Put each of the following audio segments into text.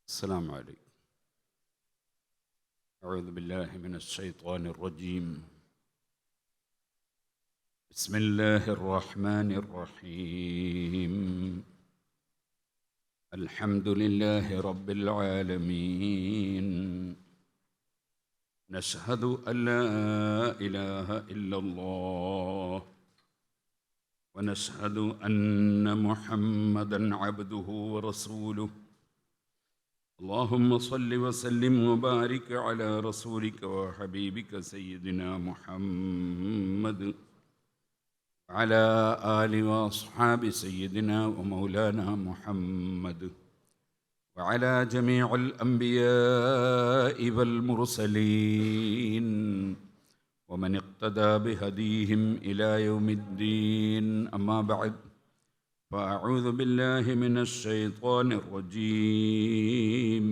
السلام عليكم. أعوذ بالله من الشيطان الرجيم. بسم الله الرحمن الرحيم. الحمد لله رب العالمين. نشهد أن لا إله إلا الله ونشهد أن محمدًا عبده ورسوله. اللهم صل وسلم وبارك على رسولك وحبيبك سيدنا محمد وعلى آل وأصحاب سيدنا ومولانا محمد وعلى جميع الأنبياء والمرسلين ومن اقتدى بهديهم إلى يوم الدين. أما بعد، فأعوذ بالله من الشيطان الرجيم.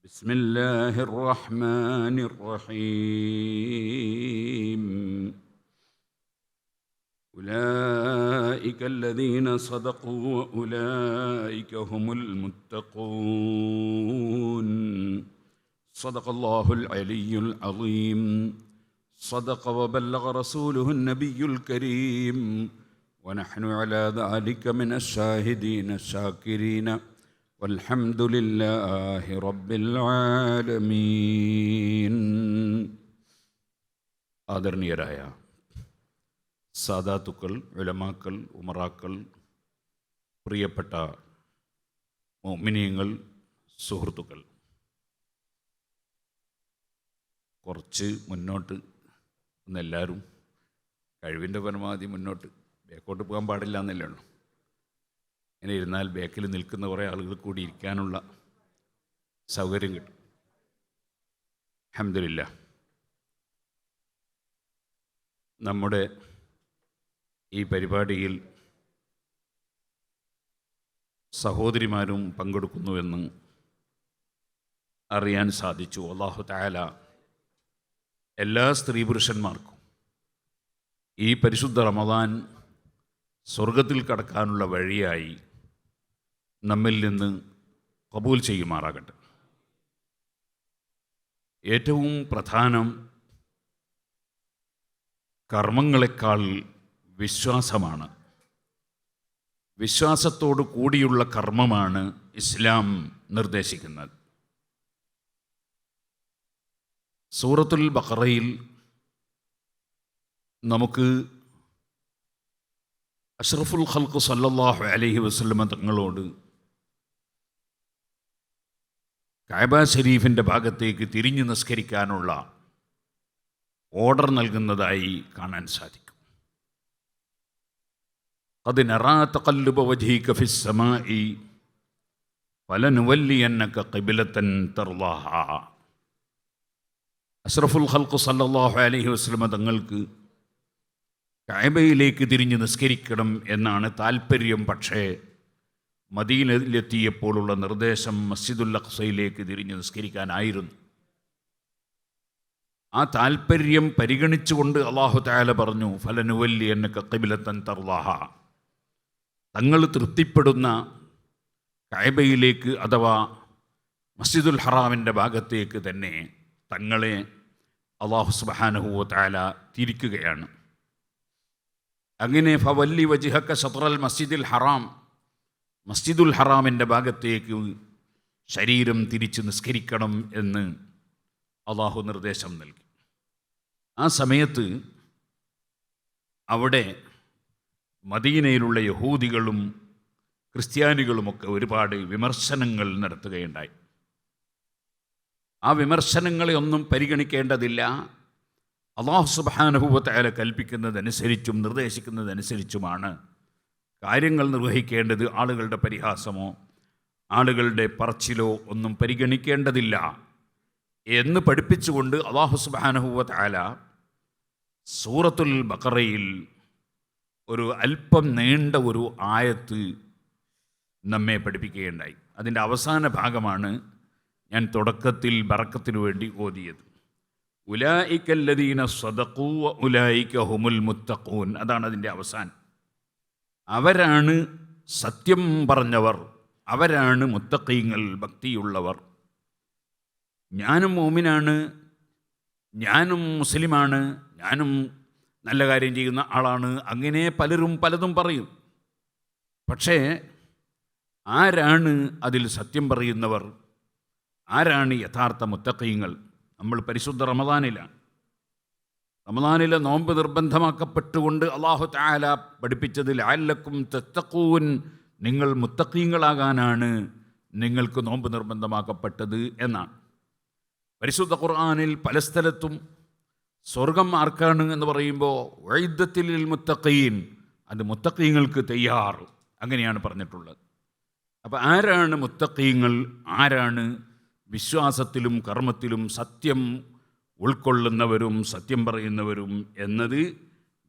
بسم الله الرحمن الرحيم. أولئك الذين صدقوا وأولئك هم المتقون. صدق الله العلي العظيم. صدق وبلغ رسوله النبي الكريم، ونحن على ذلك من الشاهدين الشاكرين، والحمد لله رب العالمين. ആദരണീയരായ സാദാത്തുക്കൾ, ഉലമാക്കൾ, ഉമറാക്കൾ, പ്രിയപ്പെട്ട മുഅ്മിനീങ്ങൾ, സുഹൃത്തുക്കൾ, കുറച്ച് മുന്നോട്ട് ഒന്നെല്ലാവരും കഴിവിൻ്റെ പരമാവധി മുന്നോട്ട്, ബേക്കോട്ട് പോകാൻ പാടില്ല എന്നല്ലേ ഉള്ളൂ. ഇങ്ങനെ ഇരുന്നാൽ ബേക്കിൽ നിൽക്കുന്ന കുറേ ആളുകൾ കൂടി ഇരിക്കാനുള്ള സൗകര്യം കിട്ടും. അൽഹംദുലില്ലാഹ്. നമ്മുടെ ഈ പരിപാടിയിൽ സഹോദരിമാരും പങ്കെടുക്കുന്നുവെന്ന് അറിയാൻ സാധിച്ചു. അല്ലാഹു തആല എല്ലാ സ്ത്രീ പുരുഷന്മാർക്കും ഈ പരിശുദ്ധ റമദാൻ സ്വർഗത്തിൽ കടക്കാനുള്ള വഴിയായി നമ്മിൽ നിന്ന് ഖബൂൽ ചെയ്യുമാറാകട്ടെ. ഏറ്റവും പ്രധാനം കർമ്മങ്ങളെക്കാൾ വിശ്വാസമാണ്. വിശ്വാസത്തോടു കൂടിയുള്ള കർമ്മമാണ് ഇസ്ലാം നിർദ്ദേശിക്കുന്നത്. സൂറത്തുൽ ബഖറയിൽ നമുക്ക് അഷ്റഫുൽ ഖൽഖ് സല്ലല്ലാഹു അലൈഹി വസല്ലമ തങ്ങളോട് കഅബ ശരീഫിൻ്റെ ഭാഗത്തേക്ക് തിരിഞ്ഞു നിസ്കരിക്കാനുള്ള ഓർഡർ നൽകുന്നതായി കാണാൻ സാധിക്കും. ഖദ് നറാ തഖല്ലുബ വജ്ഹിക ഫിസ് സമാഇ ഫലനുവല്ലിയന്നക ഖിബ്ലതൻ തർളാഹാ. അഷ്റഫുൽ ഖൽഖ് സല്ലല്ലാഹു അലൈഹി വസല്ലമ തങ്ങൾക്ക് കഅബയിലേക്ക് തിരിഞ്ഞ് നിസ്കരിക്കണം എന്നാണ് താല്പര്യം. പക്ഷേ മദീനയിലെത്തിയപ്പോഴുള്ള നിർദ്ദേശം മസ്ജിദുൽ അഖ്സയിലേക്ക് തിരിഞ്ഞ് നിസ്കരിക്കാനായിരുന്നു. ആ താല്പര്യം പരിഗണിച്ചുകൊണ്ട് അല്ലാഹു തആല പറഞ്ഞു, ഫലനുവല്ലിയന്നക ഖിബ്ലതൻ തർളാഹാ. തങ്ങൾ തൃപ്തിപ്പെടുന്ന കഅബയിലേക്ക് അഥവാ മസ്ജിദുൽ ഹറാമിൻ്റെ ഭാഗത്തേക്ക് തന്നെ തങ്ങളെ അല്ലാഹു സുബ്ഹാനഹു വ തആല തിരിക്കുകയാണ്. അങ്ങനെ ഫവല്ലി വജ്ഹക ശത്റൽ മസ്ജിദുൽ ഹറാം, മസ്ജിദുൽ ഹറാമിൻ്റെ ഭാഗത്തേക്ക് ശരീരം തിരിച്ച് നിസ്കരിക്കണം എന്ന് അള്ളാഹു നിർദ്ദേശം നൽകി. ആ സമയത്ത് അവിടെ മദീനയിലുള്ള യഹൂദികളും ക്രിസ്ത്യാനികളുമൊക്കെ ഒരുപാട് വിമർശനങ്ങൾ നടത്തുകയുണ്ടായി. ആ വിമർശനങ്ങളെ ഒന്നും പരിഗണിക്കേണ്ടതില്ല. അല്ലാഹു സുബ്ഹാനഹു വ തആല കൽപ്പിക്കുന്നതനുസരിച്ചും നിർദ്ദേശിക്കുന്നതനുസരിച്ചുമാണ് കാര്യങ്ങൾ നിർവഹിക്കേണ്ടത്. ആളുകളുടെ പരിഹാസമോ ആളുകളുടെ പറച്ചിലോ ഒന്നും പരിഗണിക്കേണ്ടതില്ല എന്ന് പഠിപ്പിച്ചുകൊണ്ട് അല്ലാഹു സുബ്ഹാനഹു വ തആല സൂറത്തുൽ ബഖറയിൽ ഒരു അല്പം നീണ്ട ഒരു ആയത്ത് നമ്മെ പഠിപ്പിക്കുകയുണ്ടായി. അതിൻ്റെ അവസാന ഭാഗമാണ് ഞാൻ തുടക്കത്തിൽ ബറക്കത്തിനു വേണ്ടി ഓതിയത്. ഉലൈക അല്ലദീന സദഖൂ വ ഉലൈക ഹുമുൽ മുത്തഖൂൻ. അതാണ് അതിൻ്റെ അവസാനം. അവരാണ് സത്യം പറഞ്ഞവർ, അവരാണ് മുത്തഖീങ്ങൾ, ഭക്തിയുള്ളവർ. ഞാനും മോമിനാണ്, ഞാനും മുസ്ലിമാണ്, ഞാനും നല്ല കാര്യം ചെയ്യുന്ന ആളാണ്, അങ്ങനെ പലരും പലതും പറയും. പക്ഷേ ആരാണ് അതിൽ സത്യം പറയുന്നവർ? ആരാണ് യഥാർത്ഥ മുത്തഖീങ്ങൾ? നമ്മൾ പരിശുദ്ധ റമദാനിലാണ്. റമദാനിലെ നോമ്പ് നിർബന്ധമാക്കപ്പെട്ടുകൊണ്ട് അല്ലാഹു തആല പഠിപ്പിച്ചത് ലഅല്ലക്കും തത്തഖൂൻ, നിങ്ങൾ മുത്തഖീങ്ങളാകാനാണ് നിങ്ങൾക്ക് നോമ്പ് നിർബന്ധമാക്കപ്പെട്ടത് എന്നാണ്. പരിശുദ്ധ ഖുർആനിൽ പല സ്ഥലത്തും സ്വർഗം ആർക്കാണ് എന്ന് പറയുമ്പോൾ ഉഇദ്ദത്തിൽ ലിൽ മുത്തഖീൻ, അത് മുത്തഖീങ്ങൾക്ക് തയ്യാർ, അങ്ങനെയാണ് പറഞ്ഞിട്ടുള്ളത്. അപ്പോൾ ആരാണ് മുത്തഖീങ്ങൾ, ആരാണ് വിശ്വാസത്തിലും കർമ്മത്തിലും സത്യം ഉൾക്കൊള്ളുന്നവരും സത്യം പറയുന്നവരും എന്നത്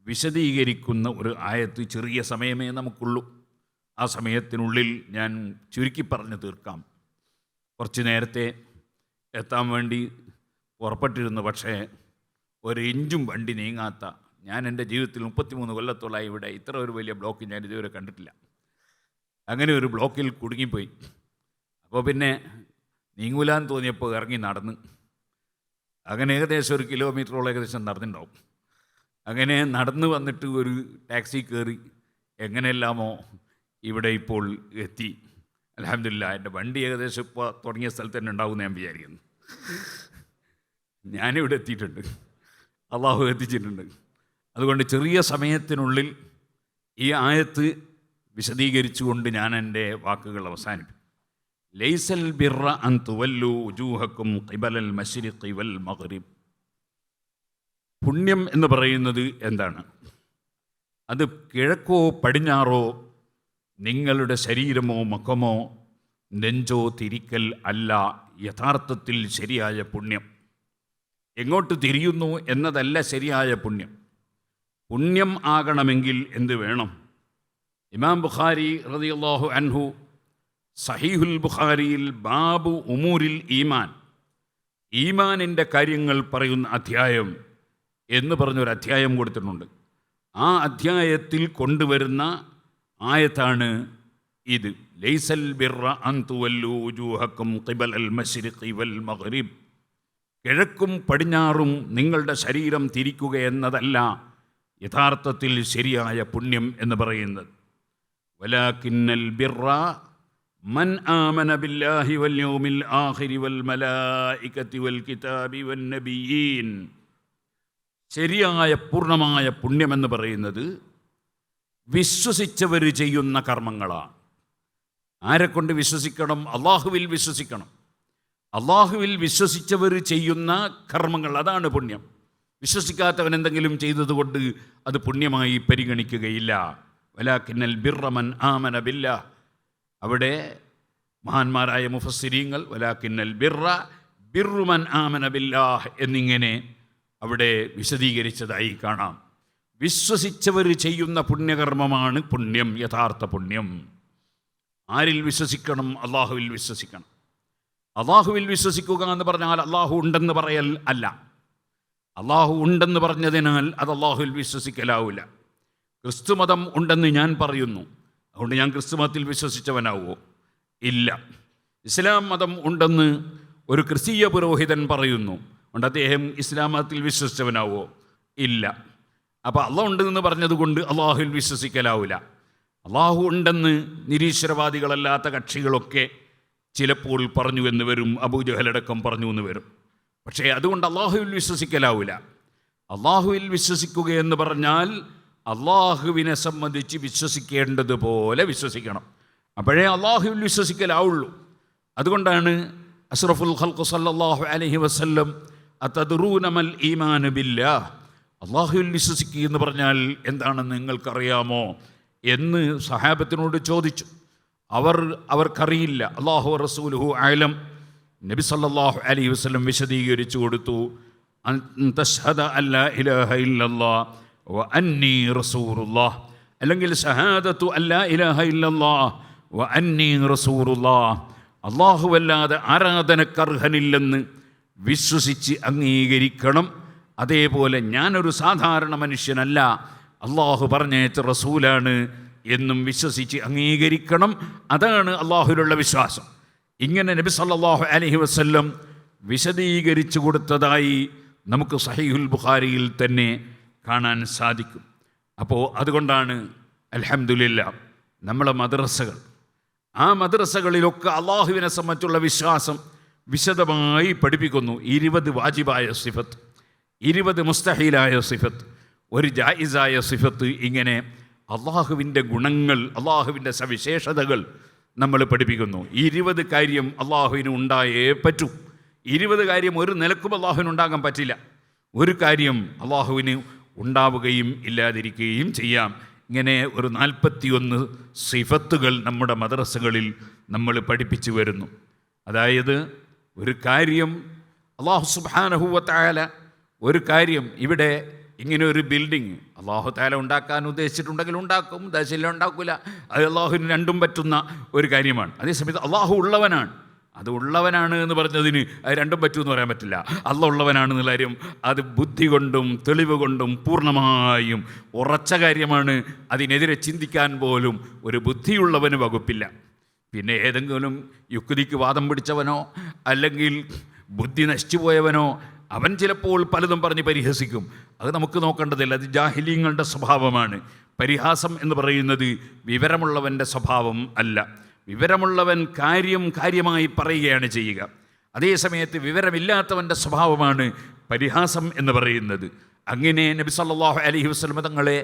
വിശദീകരിക്കുന്ന ഒരു ആയത്ത് ചെറിയ സമയമേ നമുക്കുള്ളൂ. ആ സമയത്തിനുള്ളിൽ ഞാൻ ചുരുക്കി പറഞ്ഞു തീർക്കാം. കുറച്ച് നേരത്തെ എത്താൻ വേണ്ടി പുറപ്പെട്ടിരുന്നു, പക്ഷേ ഒരു ഇഞ്ചും വണ്ടി നീങ്ങാത്ത, ഞാൻ എൻ്റെ ജീവിതത്തിൽ 33 കൊല്ലത്തോളായി ഇവിടെ ഇത്ര ഒരു വലിയ ബ്ലോക്ക് ഞാൻ ഇതുവരെ കണ്ടിട്ടില്ല. അങ്ങനെ ഒരു ബ്ലോക്കിൽ കുടുങ്ങിപ്പോയി. അപ്പോൾ പിന്നെ നീങ്ങൂലാന്ന് തോന്നിയപ്പോൾ ഇറങ്ങി നടന്ന്, അങ്ങനെ ഏകദേശം 1 കിലോമീറ്ററോളം ഏകദേശം നടന്നിട്ടുണ്ടാവും. അങ്ങനെ നടന്ന് വന്നിട്ട് ഒരു ടാക്സി കയറി എങ്ങനെയെല്ലാമോ ഇവിടെ ഇപ്പോൾ എത്തി. അൽഹംദുലില്ലാഹ്, എൻ്റെ വണ്ടി ഏകദേശം ഇപ്പോൾ തുടങ്ങിയ സ്ഥലത്ത് തന്നെ ഉണ്ടാവുമെന്ന് ഞാൻ വിചാരിക്കുന്നു. ഞാനിവിടെ എത്തിയിട്ടുണ്ട്, അള്ളാഹു എത്തിച്ചിട്ടുണ്ട്. അതുകൊണ്ട് ചെറിയ സമയത്തിനുള്ളിൽ ഈ ആയത്ത് വിശദീകരിച്ചുകൊണ്ട് ഞാൻ എൻ്റെ വാക്കുകൾ അവസാനിപ്പിക്കും. ലൈസൽ ബിർറ അൻ തുവല്ലു വുജൂഹക്കും ഖിബലൽ മശ്രിഖി വൽ മഗ്രിബ്. പുണ്യം എന്ന് പറയുന്നത് എന്താണ്? അത് കിഴക്കോ പടിഞ്ഞാറോ നിങ്ങളുടെ ശരീരമോ മുഖമോ നെഞ്ചോ തിരിക്കൽ അല്ല യഥാർത്ഥത്തിൽ ശരിയായ പുണ്യം. എങ്ങോട്ട് തിരിയുന്നു എന്നതല്ല ശരിയായ പുണ്യം. പുണ്യം ആകണമെങ്കിൽ എന്ത് വേണം? ഇമാം ബുഖാരി റളിയല്ലാഹു അൻഹു സഹീഹുൽ ബുഖാരിയിൽ ബാബു ഉമൂരിൽ ഈമാൻ, ഈമാനിൻ്റെ കാര്യങ്ങൾ പറയുന്ന അധ്യായം എന്ന് പറഞ്ഞൊരു അധ്യായം കൊടുത്തിട്ടുണ്ട്. ആ അധ്യായത്തിൽ കൊണ്ടുവരുന്ന ആയത്താണ് ഇത്. ലൈസൽ ബിർറ അൻ തുവല്ലു വുജൂഹക്കും ഖിബലൽ മശ്രിഖി വൽ മഗ്രിബ്. കിഴക്കും പടിഞ്ഞാറും നിങ്ങളുടെ ശരീരം തിരിക്കുക എന്നതല്ല യഥാർത്ഥത്തിൽ ശരിയായ പുണ്യം എന്ന് പറയുന്നത്. വലാകിന്നൽ ബിർറ മൻ ആമന ബില്ലാഹി വൽ യൗമിൽ ആഖിരി വൽ മലായികതി വൽ കിതാബി വൻ നബിയീൻ. ശരിയായ പൂർണ്ണമായ പുണ്യമെന്ന് പറയുന്നത് വിശ്വസിച്ചവർ ചെയ്യുന്ന കർമ്മങ്ങളാണ്. ആരെക്കൊണ്ട് വിശ്വസിക്കണം? അള്ളാഹുവിൽ വിശ്വസിക്കണം. അള്ളാഹുവിൽ വിശ്വസിച്ചവർ ചെയ്യുന്ന കർമ്മങ്ങൾ, അതാണ് പുണ്യം. വിശ്വസിക്കാത്തവൻ എന്തെങ്കിലും ചെയ്തതുകൊണ്ട് അത് പുണ്യമായി പരിഗണിക്കുകയില്ല. വലാകിന്നൽ ബിർറ മൻ ആമന ബില്ലാഹ്. അവിടെ മഹാന്മാരായ മുഫസ്സിരീങ്ങൾ വലാകിന്നൽ ബിർറ ബിർറു മൻ ആമന ബില്ലാഹ് എന്നിങ്ങനെ അവിടെ വിശദീകരിച്ചതായി കാണാം. വിശ്വസിച്ചവർ ചെയ്യുന്ന പുണ്യകർമ്മമാണ് പുണ്യം, യഥാർത്ഥ പുണ്യം. ആരിൽ വിശ്വസിക്കണം? അള്ളാഹുവിൽ വിശ്വസിക്കണം. അള്ളാഹുവിൽ വിശ്വസിക്കുക എന്ന് പറഞ്ഞാൽ അള്ളാഹു ഉണ്ടെന്ന് പറയൽ അല്ല. അള്ളാഹു ഉണ്ടെന്ന് പറഞ്ഞതിനാൽ അത് അള്ളാഹുവിൽ വിശ്വസിക്കലാവില്ല. ക്രിസ്തുമതം ഉണ്ടെന്ന് ഞാൻ പറയുന്നു, അതുകൊണ്ട് ഞാൻ ക്രിസ്തുമതത്തിൽ വിശ്വസിച്ചവനാവോ? ഇല്ല. ഇസ്ലാം മതം ഉണ്ടെന്ന് ഒരു ക്രിസ്തീയ പുരോഹിതൻ പറയുന്നു, അതുകൊണ്ട് അദ്ദേഹം ഇസ്ലാം മതത്തിൽ വിശ്വസിച്ചവനാവോ? ഇല്ല. അപ്പോൾ അള്ളാഹു ഉണ്ടെന്ന് പറഞ്ഞതുകൊണ്ട് അള്ളാഹുവിൽ വിശ്വസിക്കലാവില്ല. അള്ളാഹു ഉണ്ടെന്ന് നിരീശ്വരവാദികളല്ലാത്ത കക്ഷികളൊക്കെ ചിലപ്പോൾ പറഞ്ഞു എന്ന് വരും, അബൂജഹലടക്കം പറഞ്ഞു എന്ന് വരും. പക്ഷേ അതുകൊണ്ട് അള്ളാഹുവിൽ വിശ്വസിക്കലാവില്ല. അള്ളാഹുവിൽ വിശ്വസിക്കുക എന്ന് പറഞ്ഞാൽ അള്ളാഹുവിനെ സംബന്ധിച്ച് വിശ്വസിക്കേണ്ടതുപോലെ വിശ്വസിക്കണം. അപ്പോഴേ അള്ളാഹുവിൽ വിശ്വസിക്കലാവുള്ളൂ. അതുകൊണ്ടാണ് അഷ്റഫുൽ ഖൽഖ് സല്ലല്ലാഹു അലൈഹി വസല്ലം അതദ്റൂന മൽ ഈമാൻ ബില്ലാഹ്, അള്ളാഹുവിൽ വിശ്വസിക്കുക എന്ന് പറഞ്ഞാൽ എന്താണെന്ന് നിങ്ങൾക്കറിയാമോ എന്ന് സഹാബത്തിനോട് ചോദിച്ചു. അവർക്കറിയില്ല. അല്ലാഹു റസൂലുഹു അഅലം. നബി സല്ലല്ലാഹു അലൈഹി വസല്ലം വിശദീകരിച്ചു കൊടുത്തു. അൻ തശ്ഹദ അല്ലാ ഇലാഹ ഇല്ലല്ലാഹ് വ അന്നി റസൂലുള്ളാഹ്, അല്ലെങ്കിൽ ഷഹാദത്തു അല്ലാ ഇലാഹ ഇല്ലല്ലാഹ് വ അന്നി റസൂലുള്ളാഹ്, അല്ലാഹുവല്ലാതെ ആരാധനക്കർഹനില്ലെന്ന് വിശ്വസിച്ച് അംഗീകരിക്കണം. അതേപോലെ ഞാനൊരു സാധാരണ മനുഷ്യനല്ല, അള്ളാഹു പറഞ്ഞയച്ച റസൂലാണ്, എന്നും വിശ്വസിച്ച് അംഗീകരിക്കണം. അതാണ് അള്ളാഹുവിലുള്ള വിശ്വാസം. ഇങ്ങനെ നബി സല്ലല്ലാഹു അലൈഹി വസല്ലം വിശദീകരിച്ചു കൊടുത്തതായി നമുക്ക് സഹീഹുൽ ബുഖാരിയിൽ തന്നെ കാണാൻ സാധിക്കും. അപ്പോൾ അതുകൊണ്ടാണ് അൽഹംദുലില്ലാഹ് നമ്മളെ മദ്രസകൾ, ആ മദ്രസകളിലൊക്കെ അള്ളാഹുവിനെ സംബന്ധിച്ചുള്ള വിശ്വാസം വിശദമായി പഠിപ്പിക്കുന്നു. 20 വാജിബായ സിഫത്ത്, 20 മുസ്തഹീലായ സിഫത്ത്, ഒരു ജായിസായ സിഫത്ത്, ഇങ്ങനെ അള്ളാഹുവിൻ്റെ ഗുണങ്ങൾ, അള്ളാഹുവിൻ്റെ സവിശേഷതകൾ നമ്മൾ പഠിപ്പിക്കുന്നു. 20 കാര്യം അള്ളാഹുവിന് ഉണ്ടായേ പറ്റൂ. 20 കാര്യം ഒരു നിലക്കും അള്ളാഹുവിന് ഉണ്ടാകാൻ പറ്റില്ല. ഒരു കാര്യം അള്ളാഹുവിന് ഉണ്ടാവുകയും ഇല്ലാതിരിക്കുകയും ചെയ്യാം. ഇങ്ങനെ ഒരു 41 സിഫത്തുകൾ നമ്മുടെ മദ്രസകളിൽ നമ്മൾ പഠിപ്പിച്ചു വരുന്നു. അതായത് ഒരു കാര്യം അള്ളാഹു സുബ്ഹാനഹു വ തആല, ഒരു കാര്യം ഇവിടെ ഇങ്ങനെ ഒരു ബിൽഡിങ് അള്ളാഹു തആല ഉണ്ടാക്കാൻ ഉദ്ദേശിച്ചിട്ടുണ്ടെങ്കിൽ ഉണ്ടാക്കും, ഉദ്ദേശിച്ചില്ല ഉണ്ടാക്കില്ല. അത് അള്ളാഹുവിന് രണ്ടും പറ്റുന്ന ഒരു കാര്യമാണ്. അതേസമയത്ത് അള്ളാഹു ഉള്ളവനാണ്. അത് ഉള്ളവനാണ് എന്ന് പറഞ്ഞതിന് അത് രണ്ടും പറ്റുമെന്ന് പറയാൻ പറ്റില്ല. അള്ളാഹു ഉള്ളവനാണെന്നുള്ള കാര്യം അത് ബുദ്ധി കൊണ്ടും തെളിവ് കൊണ്ടും പൂർണ്ണമായും ഉറച്ച കാര്യമാണ്. അതിനെതിരെ ചിന്തിക്കാൻ പോലും ഒരു ബുദ്ധിയുള്ളവന് വകുപ്പില്ല. പിന്നെ ഏതെങ്കിലും യുക്തിക്ക് വാദം പിടിച്ചവനോ അല്ലെങ്കിൽ ബുദ്ധി നശിച്ചുപോയവനോ അവൻ ചിലപ്പോൾ പലതും പറഞ്ഞ് പരിഹസിക്കും. അത് നമുക്ക് നോക്കേണ്ടതില്ല. അത് ജാഹിലീങ്ങളുടെ സ്വഭാവമാണ്. പരിഹാസം എന്ന് പറയുന്നത് വിവരമുള്ളവൻ്റെ സ്വഭാവം അല്ല. വിവരമുള്ളവൻ കാര്യമായി പറയുകയാണ് ചെയ്യുക. അതേസമയത്ത് വിവരമില്ലാത്തവൻ്റെ സ്വഭാവമാണ് പരിഹാസം എന്ന് പറയുന്നത്. അങ്ങനെ നബി സല്ലല്ലാഹു അലൈഹി വസല്ലം തങ്ങളെ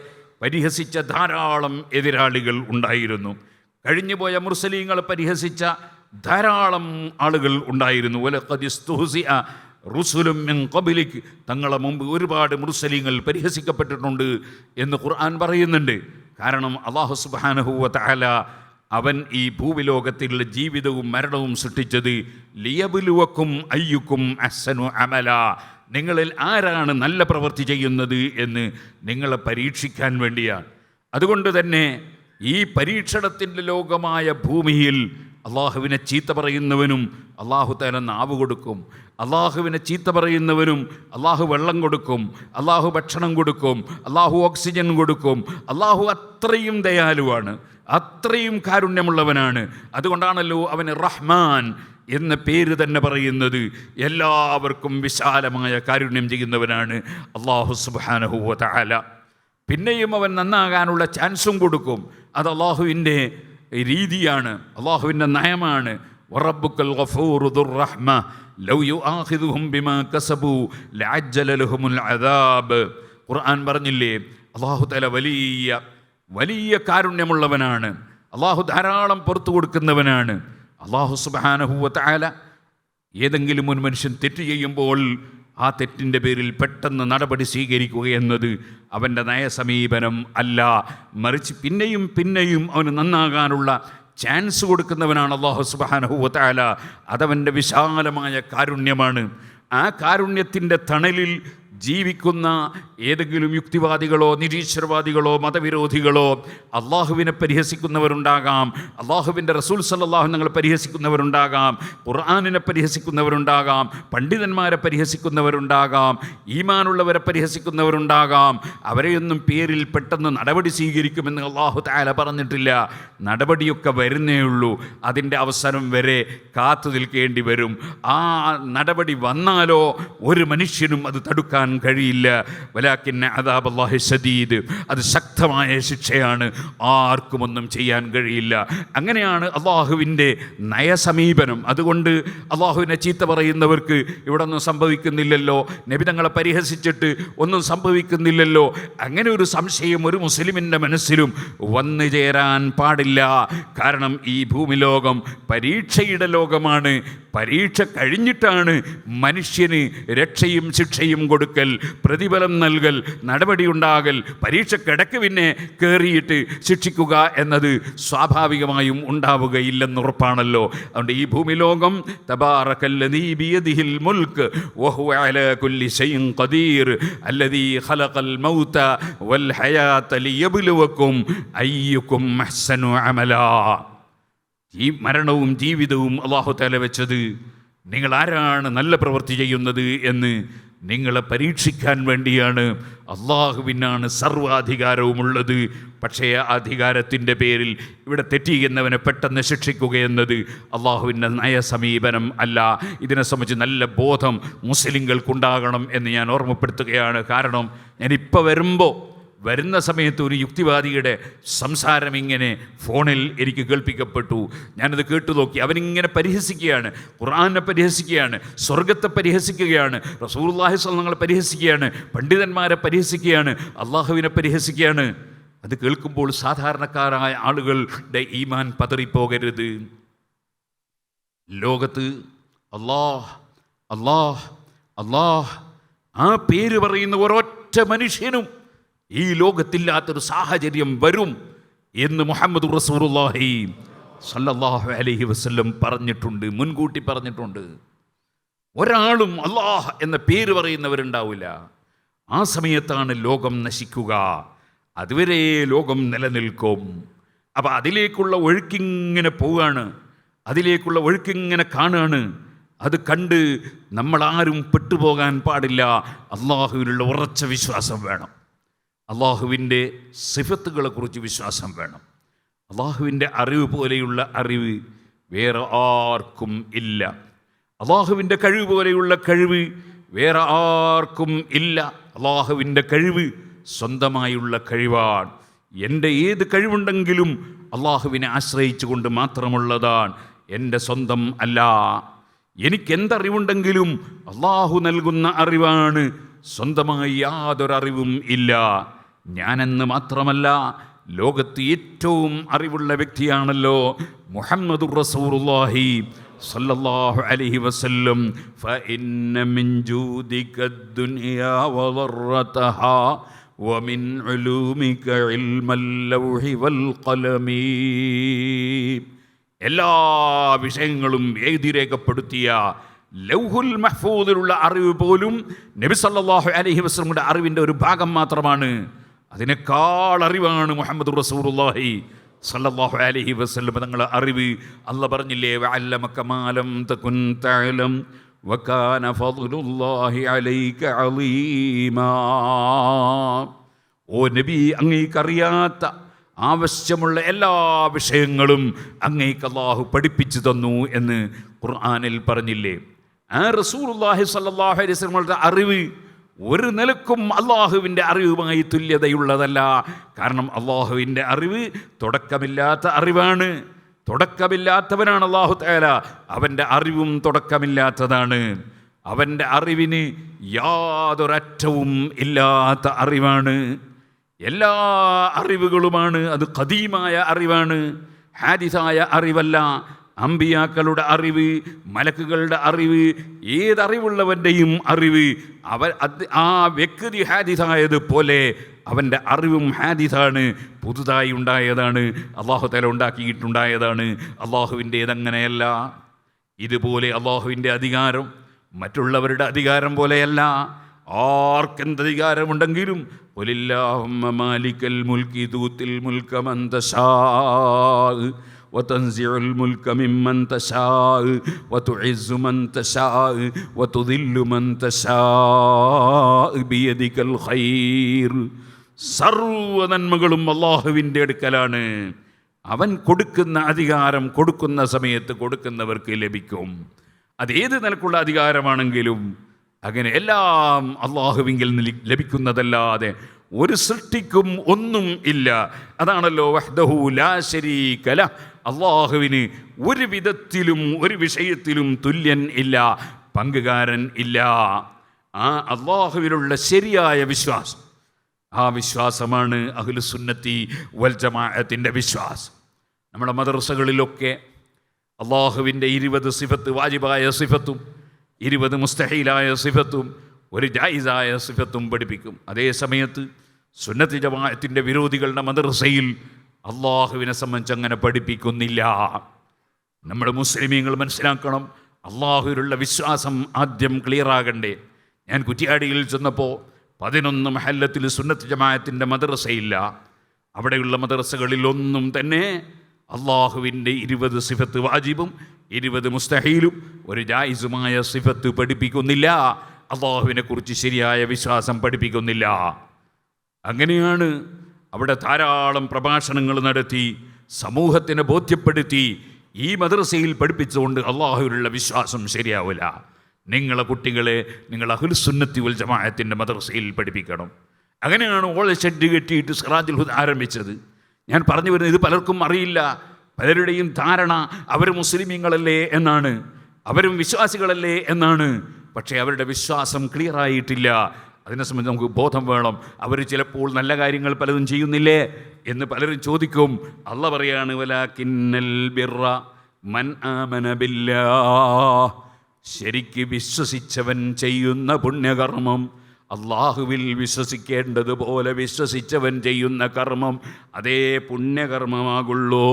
പരിഹസിച്ച ധാരാളം എതിരാളികൾ ഉണ്ടായിരുന്നു. കഴിഞ്ഞുപോയ മുർസലീങ്ങളെ പരിഹസിച്ച ധാരാളം ആളുകൾ ഉണ്ടായിരുന്നു. വലഖദ് ഇസ്തുഹ്സിഅ റുസുലും മിൻ ഖബ്ലിക്, തങ്ങളെ മുമ്പ് ഒരുപാട് മുർസലീങ്ങൾ പരിഹസിക്കപ്പെട്ടിട്ടുണ്ട് എന്ന് ഖുർആൻ പറയുന്നുണ്ട്. കാരണം അല്ലാഹു സുബ്ഹാനഹു വ തആല അവൻ ഈ ഭൂവിലോകത്തിലുള്ള ജീവിതവും മരണവും സൃഷ്ടിച്ചത് ലിയബ്ലുവക്കും അയ്യുക്കും അഹ്സനു അമല, നിങ്ങളിൽ ആരാണ് നല്ല പ്രവൃത്തി ചെയ്യുന്നത് എന്ന് നിങ്ങളെ പരീക്ഷിക്കാൻ വേണ്ടിയാണ്. അതുകൊണ്ട് തന്നെ ഈ പരീക്ഷണത്തിൻ്റെ ലോകമായ ഭൂമിയിൽ അള്ളാഹുവിനെ ചീത്ത പറയുന്നവനും അള്ളാഹു തആല നാവ് കൊടുക്കും. അള്ളാഹുവിനെ ചീത്ത പറയുന്നവനും അള്ളാഹു വെള്ളം കൊടുക്കും, അള്ളാഹു ഭക്ഷണം കൊടുക്കും, അള്ളാഹു ഓക്സിജൻ കൊടുക്കും. അള്ളാഹു അത്രയും ദയാലുവാണ്, അത്രയും കാരുണ്യമുള്ളവനാണ്. അതുകൊണ്ടാണല്ലോ അവന് റഹ്മാൻ എന്ന പേര് തന്നെ പറയുന്നത്. എല്ലാവർക്കും വിശാലമായ കാരുണ്യം ചെയ്യുന്നവനാണ് അള്ളാഹു സുബ്ഹാനഹു വ തആല. പിന്നെയും അവൻ നന്നാകാനുള്ള ചാൻസും കൊടുക്കും. അത് അള്ളാഹുവിൻ്റെ രീതിയാണ്, അള്ളാഹുവിൻ്റെ നയമാണ്. വറബ്ബുക്കൽ ഗഫൂറു ദുർ റഹ്മ ലൗ യുആഖിദുഹും ബിമാ കസബു ലഅജ്ജല ലഹുമുൽ അദാബ്. ഖുർആൻ പറഞ്ഞില്ലേ, അള്ളാഹു തആല വലിയ കാരുണ്യമുള്ളവനാണ്. അള്ളാഹു ധാരാളം പുറത്തു കൊടുക്കുന്നവനാണ്. അള്ളാഹു സുബ്ഹാനഹു വ തആല ഏതെങ്കിലും ഒരു മനുഷ്യൻ തെറ്റ് ചെയ്യുമ്പോൾ ആ തെറ്റിൻ്റെ പേരിൽ പെട്ടെന്ന് നടപടി സ്വീകരിക്കുക എന്നത് അവൻ്റെ നയസമീപനം അല്ല. മറിച്ച് പിന്നെയും അവന് നന്നാകാനുള്ള ചാൻസ് കൊടുക്കുന്നവനാണ് അല്ലാഹു സുബ്ഹാനഹു വ തആല. അതവൻ്റെ വിശാലമായ കാരുണ്യമാണ്. ആ കാരുണ്യത്തിൻ്റെ തണലിൽ ജീവിക്കുന്ന ഏതെങ്കിലും യുക്തിവാദികളോ നിരീശ്വരവാദികളോ മതവിരോധികളോ അള്ളാഹുവിനെ പരിഹസിക്കുന്നവരുണ്ടാകാം, അള്ളാഹുവിൻ്റെ റസൂൽ സല്ലല്ലാഹു ഞങ്ങളെ പരിഹസിക്കുന്നവരുണ്ടാകാം, ഖുർആനിനെ പരിഹസിക്കുന്നവരുണ്ടാകാം, പണ്ഡിതന്മാരെ പരിഹസിക്കുന്നവരുണ്ടാകാം, ഈമാനുള്ളവരെ പരിഹസിക്കുന്നവരുണ്ടാകാം. അവരെയൊന്നും പേരിൽ പെട്ടെന്ന് നടപടി സ്വീകരിക്കുമെന്ന് അല്ലാഹു തആല പറഞ്ഞിട്ടില്ല. നടപടിയൊക്കെ വരുന്നേ ഉള്ളൂ. അതിൻ്റെ അവസരം വരെ കാത്തു നിൽക്കേണ്ടി വരും. ആ നടപടി വന്നാലോ ഒരു മനുഷ്യനും അത് തടുക്കാൻ കഴിയില്ല. വലാകിന്ന അദാബല്ലാഹി ശദീദ്, അത് ശക്തമായ ശിക്ഷയാണ്, ആർക്കും ഒന്നും ചെയ്യാൻ കഴിയില്ല. അങ്ങനെയാണ് അള്ളാഹുവിൻ്റെ നയസമീപനം. അതുകൊണ്ട് അള്ളാഹുവിനെ ചീത്ത പറയുന്നവർക്ക് ഇവിടെ ഒന്നും സംഭവിക്കുന്നില്ലല്ലോ, നബി തങ്ങളെ പരിഹസിച്ചിട്ട് ഒന്നും സംഭവിക്കുന്നില്ലല്ലോ, അങ്ങനെ ഒരു സംശയം ഒരു മുസ്ലിമിൻ്റെ മനസ്സിലും വന്നു ചേരാൻ പാടില്ല. കാരണം ഈ ഭൂമിലോകം പരീക്ഷയുടെ ലോകമാണ്. പരീക്ഷ കഴിഞ്ഞിട്ടാണ് മനുഷ്യന് രക്ഷയും ശിക്ഷയും കൊടുക്കൽ, പ്രതിഫലം നൽകൽ, നടപടിയുണ്ടാകൽ. പരീക്ഷക്കിടക്ക് പിന്നെ കയറിയിട്ട് ശിക്ഷിക്കുക എന്നത് സ്വാഭാവികമായും ഉണ്ടാവുകയില്ലെന്നുറപ്പാണല്ലോ. അതുകൊണ്ട് ഈ ഭൂമിലോകം തബാറകല്ലദീ ബിയദിഹിൽ മുൽക്ക് വഹുവ അലാ കുല്ലി ശൈഇൻ ഖദീർ അല്ലദീ ഖലഖൽ മൗത വൽ ഹയാത ലിയബ്ലുവക്കും അയ്യുക്കും അഹ്സനു അമലാ. ഈ മരണവും ജീവിതവും അല്ലാഹു തആല വെച്ചത് നിങ്ങൾ ആരാണ് നല്ല പ്രവൃത്തി ചെയ്യുന്നത് എന്ന് നിങ്ങളെ പരീക്ഷിക്കാൻ വേണ്ടിയാണ്. അള്ളാഹുവിനാണ് സർവാധികാരവുമുള്ളത്. പക്ഷേ ആ അധികാരത്തിൻ്റെ പേരിൽ ഇവിടെ തെറ്റിയെന്നവനെ പെട്ടെന്ന് ശിക്ഷിക്കുകയെന്നത് അള്ളാഹുവിൻ്റെ നയസമീപനം അല്ല. ഇതിനെ സംബന്ധിച്ച് നല്ല ബോധം മുസ്ലിങ്ങൾക്കുണ്ടാകണം എന്ന് ഞാൻ ഓർമ്മപ്പെടുത്തുകയാണ്. കാരണം ഞാനിപ്പോൾ വരുന്ന സമയത്ത് ഒരു യുക്തിവാദിയുടെ സംസാരം ഇങ്ങനെ ഫോണിൽ എനിക്ക് കേൾപ്പിക്കപ്പെട്ടു. ഞാനത് കേട്ടു നോക്കി. അവനിങ്ങനെ പരിഹസിക്കുകയാണ്, ഖുർആനെ പരിഹസിക്കുകയാണ്, സ്വർഗത്തെ പരിഹസിക്കുകയാണ്, റസൂലുള്ളാഹി സ്വല്ലല്ലാഹു അലൈഹി വസല്ലം പരിഹസിക്കുകയാണ്, പണ്ഡിതന്മാരെ പരിഹസിക്കുകയാണ്, അള്ളാഹുവിനെ പരിഹസിക്കുകയാണ്. അത് കേൾക്കുമ്പോൾ സാധാരണക്കാരായ ആളുകളുടെ ഈമാൻ പതറിപ്പോകരുത്. ലോകത്ത് അല്ലാഹ് അല്ലാഹ് അല്ലാഹ് ആ പേര് പറയുന്ന ഒരൊറ്റ മനുഷ്യനും ഈ ലോകത്തില്ലാത്തൊരു സാഹചര്യം വരും എന്ന് മുഹമ്മദ് റസൂലുള്ളാഹി സ്വല്ലല്ലാഹു അലൈഹി വസല്ലം പറഞ്ഞിട്ടുണ്ട്, മുൻകൂട്ടി പറഞ്ഞിട്ടുണ്ട്. ഒരാളും അല്ലാഹ് എന്ന പേര് പറയുന്നവരുണ്ടാവില്ല. ആ സമയത്താണ് ലോകം നശിക്കുക. അതുവരെ ലോകം നിലനിൽക്കും. അപ്പം അതിലേക്കുള്ള ഒഴുക്കിങ്ങനെ പോവുകയാണ്, അതിലേക്കുള്ള ഒഴുക്കിങ്ങനെ കാണുകയാണ്. അത് കണ്ട് നമ്മളാരും പെട്ടുപോകാൻ പാടില്ല. അള്ളാഹുവിനുള്ള ഉറച്ച വിശ്വാസം വേണം. അള്ളാഹുവിൻ്റെ സിഫത്തുകളെക്കുറിച്ച് വിശ്വാസം വേണം. അള്ളാഹുവിൻ്റെ അറിവ് പോലെയുള്ള അറിവ് വേറെ ആർക്കും ഇല്ല. അള്ളാഹുവിൻ്റെ കഴിവ് പോലെയുള്ള കഴിവ് വേറെ ആർക്കും ഇല്ല. അള്ളാഹുവിൻ്റെ കഴിവ് സ്വന്തമായുള്ള കഴിവാണ്. എൻ്റെ ഏത് കഴിവുണ്ടെങ്കിലും അള്ളാഹുവിനെ ആശ്രയിച്ചു കൊണ്ട് മാത്രമുള്ളതാണ്, എൻ്റെ സ്വന്തം അല്ല. എനിക്കെന്തറിവുണ്ടെങ്കിലും അള്ളാഹു നൽകുന്ന അറിവാണ്, സ്വന്തമായി യാതൊരറിവും ഇല്ല. ഞാനെന്ന് മാത്രമല്ല, ലോകത്ത് ഏറ്റവും അറിവുള്ള വ്യക്തിയാണല്ലോ മുഹമ്മദുർ റസൂലുള്ളാഹി സല്ലല്ലാഹു അലൈഹി വസല്ലം. ഫഇന്ന മിൻ ജൂദിക ദുനിയാ വദറതഹാ വമിൻ ഉലൂമിക ഇൽമൽ ലൗഹി വൽ ഖലമി. എല്ലാ വിഷയങ്ങളും എഴുതി രേഖപ്പെടുത്തിയ ലൗഹുൽ മഹ്ഫൂദിലുള്ള അറിവ് പോലും നബി സല്ലല്ലാഹു അലൈഹി വസല്ലമയുടെ അറിവിൻ്റെ ഒരു ഭാഗം മാത്രമാണ്. അതിനേക്കാൾ അറിവാണ് മുഹമ്മദ് റസൂലുള്ളാഹി സല്ലല്ലാഹു അലൈഹി വസല്ലം തങ്ങളുടെ അറിവ്. അല്ലാഹ് പറഞ്ഞില്ലേ, വഅല്ലമക മാ ലം തകുൻ തഅലം വകാന ഫദ്ലുല്ലാഹി അലൈക അളീമാ. ഓ നബി, അങ്ങേക്കറിയാത്ത ആവശ്യമുള്ള എല്ലാ വിഷയങ്ങളും അങ്ങേക്ക് അല്ലാഹു പഠിപ്പിച്ചു തന്നു എന്ന് ഖുർആനിൽ പറഞ്ഞില്ലേ. ആ റസൂലുള്ളാഹി സ്വല്ലല്ലാഹു അലൈഹി വസല്ലമയുടെ അറിവ് ഒരു നിലക്കും അള്ളാഹുവിൻ്റെ അറിവുമായി തുല്യതയുള്ളതല്ല. കാരണം അള്ളാഹുവിൻ്റെ അറിവ് തുടക്കമില്ലാത്ത അറിവാണ്. തുടക്കമില്ലാത്തവനാണ് അല്ലാഹു തആല. അവൻ്റെ അറിവും തുടക്കമില്ലാത്തതാണ്. അവൻ്റെ അറിവിന് യാതൊരറ്റവും ഇല്ലാത്ത അറിവാണ്. എല്ലാ അറിവുകളുമാണ്. അത് ഖദീമായ അറിവാണ്, ഹാദിസായ അറിവല്ല. അമ്പിയാക്കളുടെ അറിവ്, മലക്കുകളുടെ അറിവ്, ഏതറിവുള്ളവൻ്റെയും അറിവ് ആ വ്യക്തി ഹാദിസായതുപോലെ അവൻ്റെ അറിവും ഹാദിസാണ്, പുതുതായി ഉണ്ടായതാണ്, അള്ളാഹു തആല ഉണ്ടാക്കിയിട്ടുണ്ടായതാണ്. അള്ളാഹുവിൻ്റേതങ്ങനെയല്ല. ഇതുപോലെ അള്ളാഹുവിൻ്റെ അധികാരം മറ്റുള്ളവരുടെ അധികാരം പോലെയല്ല. ആർക്കെന്തധികാരമുണ്ടെങ്കിലും ഖുലില്ലാഹുമ്മ മാലിക്കൽ മുൽക്കി തൂത്തിൽ മുൽക മൻ തശാഅ് വതൻസിഉൽ മുൽക മിമ്മൻ തശാഅ് വതുഇസ്സു മൻ തശാഅ് വതുദില്ലു മൻ തശാഅ് ബിയദികൽ ഖൈർ. സർവ്വ നന്മകളും അള്ളാഹുവിൻ്റെ അടുക്കലാണ്. അവൻ കൊടുക്കുന്ന അധികാരം കൊടുക്കുന്ന സമയത്ത് കൊടുക്കുന്നവർക്ക് ലഭിക്കും. അതേത് നിലക്കുള്ള അധികാരമാണെങ്കിലും അങ്ങനെ എല്ലാം അള്ളാഹുവിങ്കിൽ ലഭിക്കുന്നതല്ലാതെ ഒരു സൃഷ്ടിക്കും ഒന്നും ഇല്ല. അതാണല്ലോ വഹ്ദഹു ലാ ശരീക ലഹ്. അള്ളാഹുവിന് ഒരു വിധത്തിലും ഒരു വിഷയത്തിലും തുല്യൻ ഇല്ല, പങ്കുകാരൻ ഇല്ല. ആ അള്ളാഹുവിലുള്ള ശരിയായ വിശ്വാസം, ആ വിശ്വാസമാണ് അഹ്ലുസുന്നത്തി വൽ ജമാഅത്തിൻ്റെ വിശ്വാസം. നമ്മുടെ മദ്രസകളിലൊക്കെ അള്ളാഹുവിൻ്റെ 20 സിഫത്ത് വാജിബായ സിഫത്തും 20 മുസ്തഹീലായ സിഫത്തും ഒരു ജായിസായ സിഫത്തും പഠിപ്പിക്കും. അതേ സമയത്ത് സുന്നത്തി ജമാഅത്തിൻ്റെ വിരോധികളുടെ മദ്രസയിൽ അള്ളാഹുവിനെ സംബന്ധിച്ച് അങ്ങനെ പഠിപ്പിക്കുന്നില്ല. നമ്മൾ മുസ്ലിമീങ്ങൾ മനസ്സിലാക്കണം, അള്ളാഹുവിലുള്ള വിശ്വാസം ആദ്യം ക്ലിയറാകണ്ടേ. ഞാൻ കുറ്റിയാടിയിൽ ചെന്നപ്പോൾ 11 മഹല്ലത്തിൽ സുന്നത്ത് ജമാഅത്തിൻ്റെ മദ്രസയില്ല. അവിടെയുള്ള മദ്രസകളിലൊന്നും തന്നെ അള്ളാഹുവിൻ്റെ 20 സിഫത്ത് വാജിബും 20 മുസ്തഹീലും ഒരു ജായിസുമായ സിഫത്ത് പഠിപ്പിക്കുന്നില്ല. അള്ളാഹുവിനെ കുറിച്ച് ശരിയായ വിശ്വാസം പഠിപ്പിക്കുന്നില്ല. അങ്ങനെയാണ് അവിടെ ധാരാളം പ്രഭാഷണങ്ങൾ നടത്തി സമൂഹത്തിനെ ബോധ്യപ്പെടുത്തി ഈ മദ്രസയിൽ പഠിപ്പിച്ചുകൊണ്ട് അള്ളാഹുവിലുള്ള വിശ്വാസം ശരിയാവില്ല. നിങ്ങളെ കുട്ടികളെ നിങ്ങൾ അഹ്ലുസുന്നത്തി വൽ ജമാഅത്തിൻ്റെ മദ്രസയിൽ പഠിപ്പിക്കണം. അങ്ങനെയാണ് ഓൾ ഷെഡ് കെട്ടിയിട്ട് സിറാജുൽ ഹുദ ആരംഭിച്ചത്. ഞാൻ പറഞ്ഞു വരുന്നത് ഇത് പലർക്കും അറിയില്ല. പലരുടെയും ധാരണ അവർ മുസ്ലിമീങ്ങളല്ലേ എന്നാണ്, അവരും വിശ്വാസികളല്ലേ എന്നാണ്. പക്ഷേ അവരുടെ വിശ്വാസം ക്ലിയറായിട്ടില്ല. അതിനെ സംബന്ധിച്ച് നമുക്ക് ബോധം വേണം. അവർ ചിലപ്പോൾ നല്ല കാര്യങ്ങൾ പലതും ചെയ്യുന്നില്ലേ എന്ന് പലരും ചോദിക്കും. അല്ലാഹ് പറയാണ് വലാകിന്നൽ ബിർറ മൻ ആമന ബില്ലാഹ്, ശരിക്ക് വിശ്വസിച്ചവൻ ചെയ്യുന്ന പുണ്യകർമ്മം, അള്ളാഹുവിൽ വിശ്വസിക്കേണ്ടതുപോലെ വിശ്വസിച്ചവൻ ചെയ്യുന്ന കർമ്മം അതേ പുണ്യകർമ്മമാകുള്ളൂ.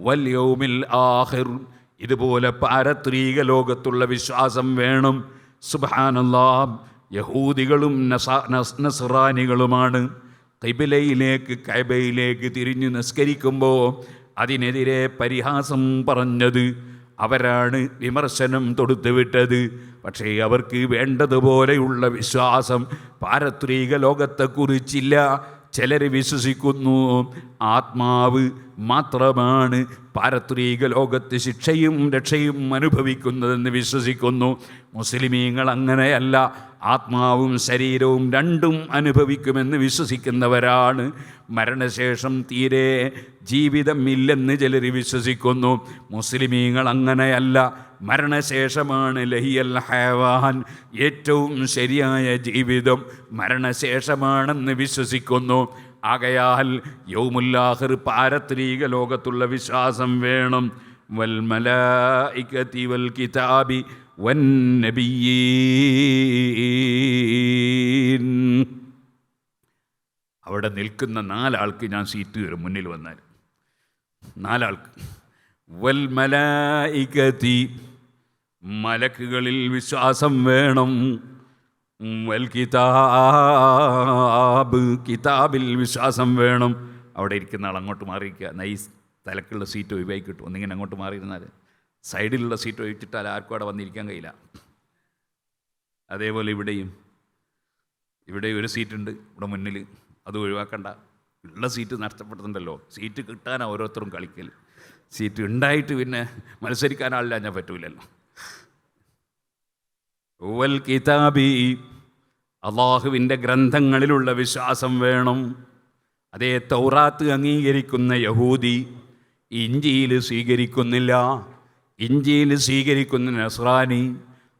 വൽ യൗമിൽ ആഖിർ, ഇതുപോലെ പാരത്രീക ലോകത്തുള്ള വിശ്വാസം വേണം. സുബ്ഹാനല്ലാഹ്, യഹൂദികളും നസ്റാനികളുമാണ് കഅബയിലേക്ക് തിരിഞ്ഞു നിസ്കരിക്കുമ്പോൾ അതിനെതിരെ പരിഹാസം പറഞ്ഞത്, അവരാണ് വിമർശനം തൊടുത്തുവിട്ടത്. പക്ഷേ അവർക്ക് വേണ്ടതുപോലെയുള്ള വിശ്വാസം പാരത്രിക ലോകത്തെക്കുറിച്ചില്ല. ചിലർ വിശ്വസിക്കുന്നു ആത്മാവ് മാത്രമാണ് പാരത്രിക ലോകത്ത് ശിക്ഷയും രക്ഷയും അനുഭവിക്കുന്നതെന്ന് വിശ്വസിക്കുന്നു. മുസ്ലിമീങ്ങൾ അങ്ങനെയല്ല, ആത്മാവും ശരീരവും രണ്ടും അനുഭവിക്കുമെന്ന് വിശ്വസിക്കുന്നവരാണ്. മരണശേഷം തീരെ ജീവിതം ഇല്ലെന്ന് ചിലർ വിശ്വസിക്കുന്നു. മുസ്ലിമീങ്ങൾ അങ്ങനെയല്ല, മരണശേഷമാണ് ലഹിയൽ ഹയവാൻ, ഏറ്റവും ശരിയായ ജീവിതം മരണശേഷമാണെന്ന് വിശ്വസിക്കുന്നു. ആകയാൽ യൗമുൽ ആഖിർ പാരത്രിക ലോകത്തുള്ള വിശ്വാസം വേണം. വൽ മലായികതി വൽ കിതാബി വൻ നബിയ്യീൻ. അവിടെ നിൽക്കുന്ന 4 ആൾക്ക് ഞാൻ സീറ്റ് തരും. മുന്നിൽ വന്നാൽ 4 ആൾക്ക്. വൽ മലായികതി, മലക്കുകളിൽ വിശ്വാസം വേണം. വൽ കിതാബ്, കിതാബിൽ വിശ്വാസം വേണം. അവിടെ ഇരിക്കുന്ന ആൾ അങ്ങോട്ട് മാറിയിരിക്കുക. ഈ തലക്കുള്ള സീറ്റ് ഒഴിവായി കിട്ടും. ഒന്നിങ്ങനെ അങ്ങോട്ട് മാറിയിരുന്നാൽ സൈഡിലുള്ള സീറ്റ് ഒഴിച്ചിട്ടാൽ ആർക്കും അവിടെ വന്നിരിക്കാൻ കഴിയില്ല. അതേപോലെ ഇവിടെ ഒരു സീറ്റുണ്ട് ഇവിടെ മുന്നിൽ, അത് ഒഴിവാക്കണ്ട. ഉള്ള സീറ്റ് നഷ്ടപ്പെടുന്നുണ്ടല്ലോ. സീറ്റ് കിട്ടാനാണ് ഓരോരുത്തരും കളിക്കൽ. സീറ്റ് ഉണ്ടായിട്ട് പിന്നെ മത്സരിക്കാനാളില്ല, ഞാൻ പറ്റൂലല്ലോ. വൽ കിതാബി, അള്ളാഹുവിൻ്റെ ഗ്രന്ഥങ്ങളിലുള്ള വിശ്വാസം വേണം. അതേ തൗറാത്ത് അംഗീകരിക്കുന്ന യഹൂദി ഇഞ്ചീൽ സ്വീകരിക്കുന്നില്ല. ഇഞ്ചീൽ സ്വീകരിക്കുന്ന നസ്രാനി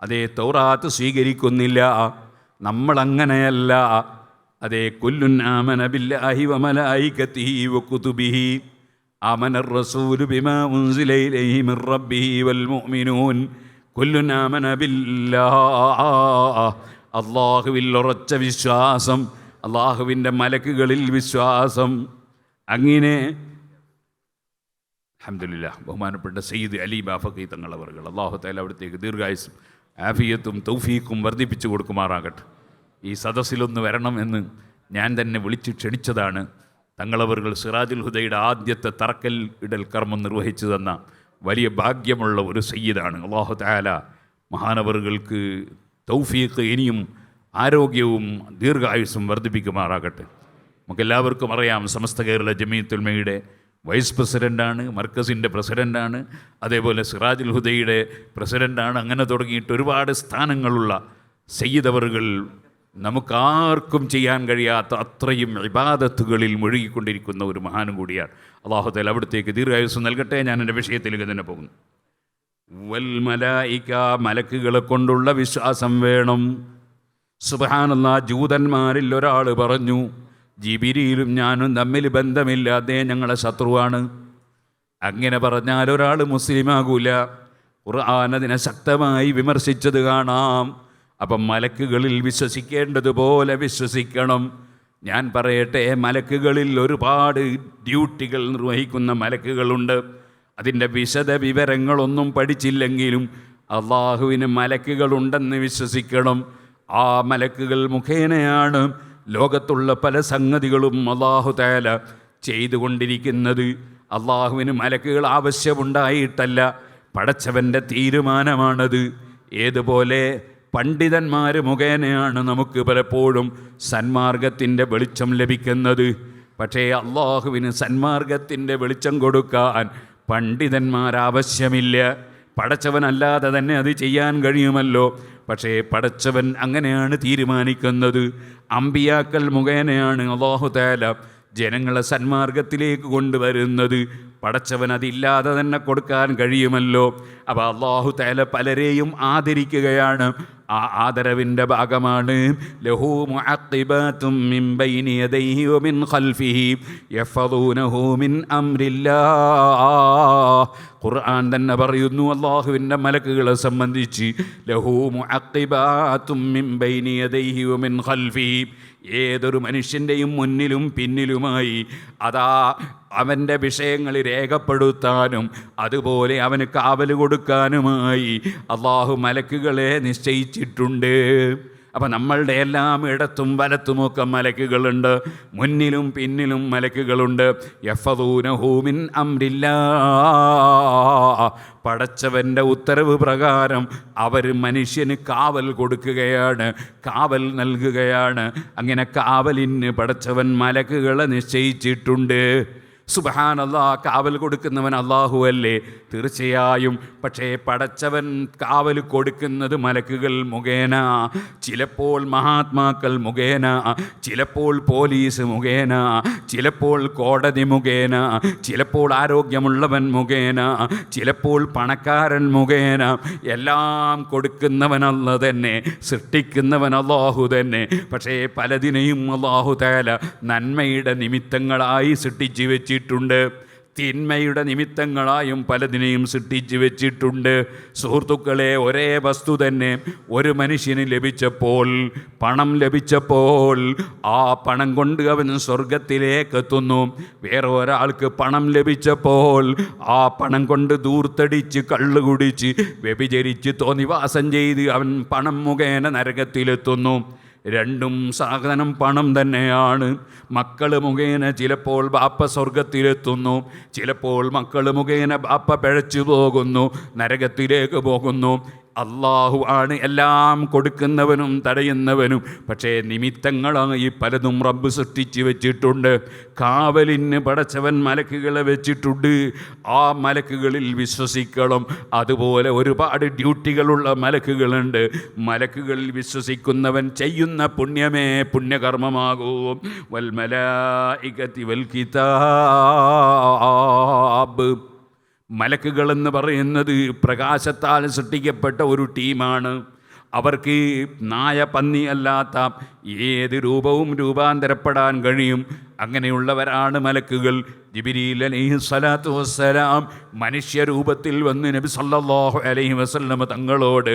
അതേ തൗറാത്ത് സ്വീകരിക്കുന്നില്ല. നമ്മളങ്ങനെയല്ല. അതേ കുല്ലുൻ ആമന ബില്ലാഹി വ മലായികതിഹി വ കുതുബിഹി ആമനർ റസൂലു ബിമാ ഉൻസില ഇലൈഹി മിർ റബ്ബിഹി വൽ മുഅ്മിനൂൻ കുല്ലുൻ ആമന ബില്ലാഹ്. അള്ളാഹുവിൽ ഉറച്ച വിശ്വാസം, അള്ളാഹുവിൻ്റെ മലക്കുകളിൽ വിശ്വാസം. അങ്ങനെ അൽഹംദുലില്ലാഹ് ബഹുമാനപ്പെട്ട സയ്യിദ് അലി ബാഫഖി തങ്ങളവറുകൾ, അള്ളാഹു തആല അവിടത്തേക്ക് ദീർഘായുസ്സും ആഫിയത്തും തൗഫീഖും വർദ്ധിപ്പിച്ചു കൊടുക്കുമാറാകട്ടെ. ഈ സദസ്സിലൊന്ന് വരണം എന്ന് ഞാൻ തന്നെ വിളിച്ച് ക്ഷണിച്ചതാണ്. തങ്ങളവറുകൾ സിറാജുൽ ഹുദയുടെ ആദ്യത്തെ തറക്കൽ ഇടൽ കർമ്മം നിർവഹിച്ചു തന്ന വലിയ ഭാഗ്യമുള്ള ഒരു സയ്യിദാണ്. അള്ളാഹു തആല മഹാനവറുകൾക്ക് തൗഫീഖ് ഇനിയും ആരോഗ്യവും ദീർഘായുസ്സും വർദ്ധിപ്പിക്കുമാറാകട്ടെ. നമുക്കെല്ലാവർക്കും അറിയാം, സമസ്ത കേരള ജമീഅത്തുൽ ഉലമയുടെ വൈസ് പ്രസിഡൻ്റാണ്, മർക്കസിൻ്റെ പ്രസിഡൻ്റാണ്, അതേപോലെ സിറാജുൽ ഹുദയുടെ പ്രസിഡൻ്റാണ്. അങ്ങനെ തുടങ്ങിയിട്ട് ഒരുപാട് സ്ഥാനങ്ങളുള്ള സയ്യിദ് അവറുകൾ നമുക്കാർക്കും ചെയ്യാൻ കഴിയാത്ത അത്രയും ഇബാദത്തുകളിൽ മുഴുകിക്കൊണ്ടിരിക്കുന്ന ഒരു മഹാനും കൂടിയാണ്. അല്ലാഹു തആല അവിടത്തേക്ക് ദീർഘായുസ്സ് നൽകട്ടെ. ഞാൻ എൻ്റെ വിഷയത്തിലേക്ക് തന്നെ പോകുന്നു. വൽ മലായിക, മലക്കുകളെ കൊണ്ടുള്ള വിശ്വാസം വേണം. സുബ്ഹാനല്ലാഹ്, ജൂതന്മാരിൽ ഒരാൾ പറഞ്ഞു, ജിബിരിയിലും ഞാനും തമ്മിൽ ബന്ധമില്ല, അദ്ദേഹം ഞങ്ങളെ ശത്രുവാണ്. അങ്ങനെ പറഞ്ഞാൽ ഒരാൾ മുസ്ലിമാകൂല. ഖുർആൻ അതിനെ ശക്തമായി വിമർശിച്ചത് കാണാം. അപ്പം മലക്കുകളിൽ വിശ്വസിക്കേണ്ടതുപോലെ വിശ്വസിക്കണം. ഞാൻ പറയട്ടെ, മലക്കുകളിൽ ഒരുപാട് ഡ്യൂട്ടികൾ നിർവഹിക്കുന്ന മലക്കുകളുണ്ട്. അതിൻ്റെ വിശദ വിവരങ്ങളൊന്നും പഠിച്ചില്ലെങ്കിലും അള്ളാഹുവിന് മലക്കുകളുണ്ടെന്ന് വിശ്വസിക്കണം. ആ മലക്കുകൾ മുഖേനയാണ് ലോകത്തുള്ള പല സംഗതികളും അല്ലാഹു തആല ചെയ്തുകൊണ്ടിരിക്കുന്നത്. അള്ളാഹുവിന് മലക്കുകൾ ആവശ്യമുണ്ടായിട്ടല്ല, പടച്ചവൻ്റെ തീരുമാനമാണത്. ഏതുപോലെ പണ്ഡിതന്മാർ മുഖേനയാണ് നമുക്ക് പലപ്പോഴും സന്മാർഗത്തിൻ്റെ വെളിച്ചം ലഭിക്കുന്നത്. പക്ഷേ അള്ളാഹുവിന് സന്മാർഗത്തിൻ്റെ വെളിച്ചം കൊടുക്കാൻ പണ്ഡിതന്മാരാവശ്യമില്ല. പടച്ചവനല്ലാതെ തന്നെ അത് ചെയ്യാൻ കഴിയുമല്ലോ. പക്ഷേ പടച്ചവൻ അങ്ങനെയാണ് തീരുമാനിക്കുന്നത്. അമ്പിയാക്കൾ മുഖേനയാണ് അല്ലാഹു തആല ജനങ്ങളെ സന്മാർഗത്തിലേക്ക് കൊണ്ടുവരുന്നത്. പടച്ചവൻ അതില്ലാതെ തന്നെ കൊടുക്കാൻ കഴിയുമല്ലോ. അപ്പോൾ അല്ലാഹു തആല പലരെയും ആദരിക്കുകയാണ്. ആ ആദരവിൻ്റെ ഭാഗമാണ് ലഹു മുഅഖിബാതും മിൻ ബൈനി യദൈഹി വമിൻ ഖൽഫിഹി യഫ്ദൂനഹു മിൻ അംരില്ലാഹ്. ഖുർആൻ തന്നെ പറയുന്നു അല്ലാഹുവിൻ്റെ മലക്കുകളെ സംബന്ധിച്ച് ലഹു മുഅഖിബാതും മിൻ ബൈനി യദൈഹി വമിൻ ഖൽഫിഹി. ഏതൊരു മനുഷ്യൻ്റെയും മുന്നിലും പിന്നിലുമായി അതാ അവൻ്റെ വിഷയങ്ങൾ രേഖപ്പെടുത്താനും അതുപോലെ അവന് കാവൽ കൊടുക്കാനുമായി അല്ലാഹു മലക്കുകളെ നിശ്ചയിച്ചിട്ടുണ്ട്. അപ്പം നമ്മളുടെ എല്ലാം ഇടത്തും വലത്തുമൊക്കെ മലക്കുകളുണ്ട്, മുന്നിലും പിന്നിലും മലക്കുകളുണ്ട്. യഫ്ദൂനഹു മിൻ അംരില്ലാഹ്. പടച്ചവൻ്റെ ഉത്തരവ് പ്രകാരം അവർ മനുഷ്യന് കാവൽ കൊടുക്കുകയാണ്, കാവൽ നൽകുകയാണ്. അങ്ങനെ കാവലിന് പടച്ചവൻ മലക്കുകളെ നിശ്ചയിച്ചിട്ടുണ്ട്. സുബ്ഹാനല്ലാഹ്, കാവൽ കൊടുക്കുന്നവൻ അല്ലാഹു അല്ലേ? തീർച്ചയായും. പക്ഷേ പടച്ചവൻ കാവൽ കൊടുക്കുന്നത് മലക്കുകൾ മുഖേന, ചിലപ്പോൾ മഹാത്മാക്കൾ മുഖേന, ചിലപ്പോൾ പോലീസ് മുഖേന, ചിലപ്പോൾ കോടതി മുഖേന, ചിലപ്പോൾ ആരോഗ്യമുള്ളവൻ മുഖേന, ചിലപ്പോൾ പണക്കാരൻ മുഖേന. എല്ലാം കൊടുക്കുന്നവനല്ല തന്നെ, സൃഷ്ടിക്കുന്നവൻ അല്ലാഹു തന്നെ. പക്ഷേ പലതിനെയും അല്ലാഹു തആല നന്മയുടെ നിമിത്തങ്ങളായി സൃഷ്ടിച്ചു വെച്ചിട്ടുണ്ട്, തിന്മയുടെ നിമിത്തങ്ങളായും പലതിനെയും സൃഷ്ടിച്ചു വെച്ചിട്ടുണ്ട്. സുഹൃത്തുക്കളെ, ഒരേ വസ്തു തന്നെ ഒരു മനുഷ്യന് ലഭിച്ചപ്പോൾ, പണം ലഭിച്ചപ്പോൾ ആ പണം കൊണ്ട് അവൻ സ്വർഗത്തിലേക്ക് എത്തുന്നു. വേറെ ഒരാൾക്ക് പണം ലഭിച്ചപ്പോൾ ആ പണം കൊണ്ട് ദൂർത്തടിച്ച് കള്ളു കുടിച്ച് വ്യഭിചരിച്ച് തോന്നിവാസം ചെയ്ത് അവൻ പണം മുഖേന നരകത്തിലെത്തുന്നു. രണ്ടും സാധനം പണം തന്നെയാണ്. മക്കൾ മുഖേന ചിലപ്പോൾ ബാപ്പ സ്വർഗത്തിലെത്തുന്നു, ചിലപ്പോൾ മക്കൾ മുഖേന ബാപ്പ പിഴച്ചു പോകുന്നു, നരകത്തിലേക്ക് പോകുന്നു. അല്ലാഹു ആണ് എല്ലാം കൊടുക്കുന്നവനും തടയുന്നവനും. പക്ഷേ നിമിത്തങ്ങളായി പലതും റബ്ബ് സൃഷ്ടിച്ച് വെച്ചിട്ടുണ്ട്. കാവലിന് പടച്ചവൻ മലക്കുകളെ വെച്ചിട്ടുണ്ട്. ആ മലക്കുകളിൽ വിശ്വസിക്കണം. അതുപോലെ ഒരുപാട് ഡ്യൂട്ടികളുള്ള മലക്കുകളുണ്ട്. മലക്കുകളിൽ വിശ്വസിക്കുന്നവൻ ചെയ്യുന്ന പുണ്യമേ പുണ്യകർമ്മമാകൂ. വൽ മലായികതി വൽ കിതാബ്. മലക്കുകളെന്ന് പറയുന്നത് പ്രകാശത്താൽ സൃഷ്ടിക്കപ്പെട്ട ഒരു ടീമാണ്. അവർക്ക് നായ, പന്നി അല്ലാത്ത ഏത് രൂപവും രൂപാന്തരപ്പെടാൻ കഴിയും. അങ്ങനെയുള്ളവരാണ് മലക്കുകൾ. ജിബ്രീൽ അലൈഹിസ്സലാത്തു വസ്സലാം മനുഷ്യരൂപത്തിൽ വന്ന് നബി സല്ലല്ലാഹു അലൈഹി വസല്ലം തങ്ങളോട്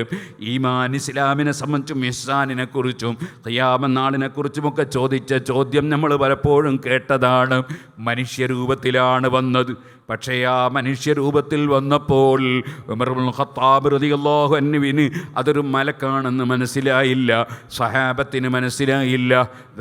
ഈമാൻ, ഇസ്ലാമിനെ സംബന്ധിച്ചും ഇഹ്സാനിനെക്കുറിച്ചും ഖിയാമത്ത് നാളിനെക്കുറിച്ചുമൊക്കെ ചോദിച്ച ചോദ്യം നമ്മൾ പലപ്പോഴും കേട്ടതാണ്. മനുഷ്യരൂപത്തിലാണ് വന്നത്. പക്ഷേ ആ മനുഷ്യരൂപത്തിൽ വന്നപ്പോൾ ഉമർ ഇബ്നുൽ ഖത്താബ് റളിയല്ലാഹു അൻഹുവിന് അതൊരു മലക്കാണെന്ന് മനസ്സിലായില്ല, സഹാബത്തിന് മനസ്സിലായില്ല.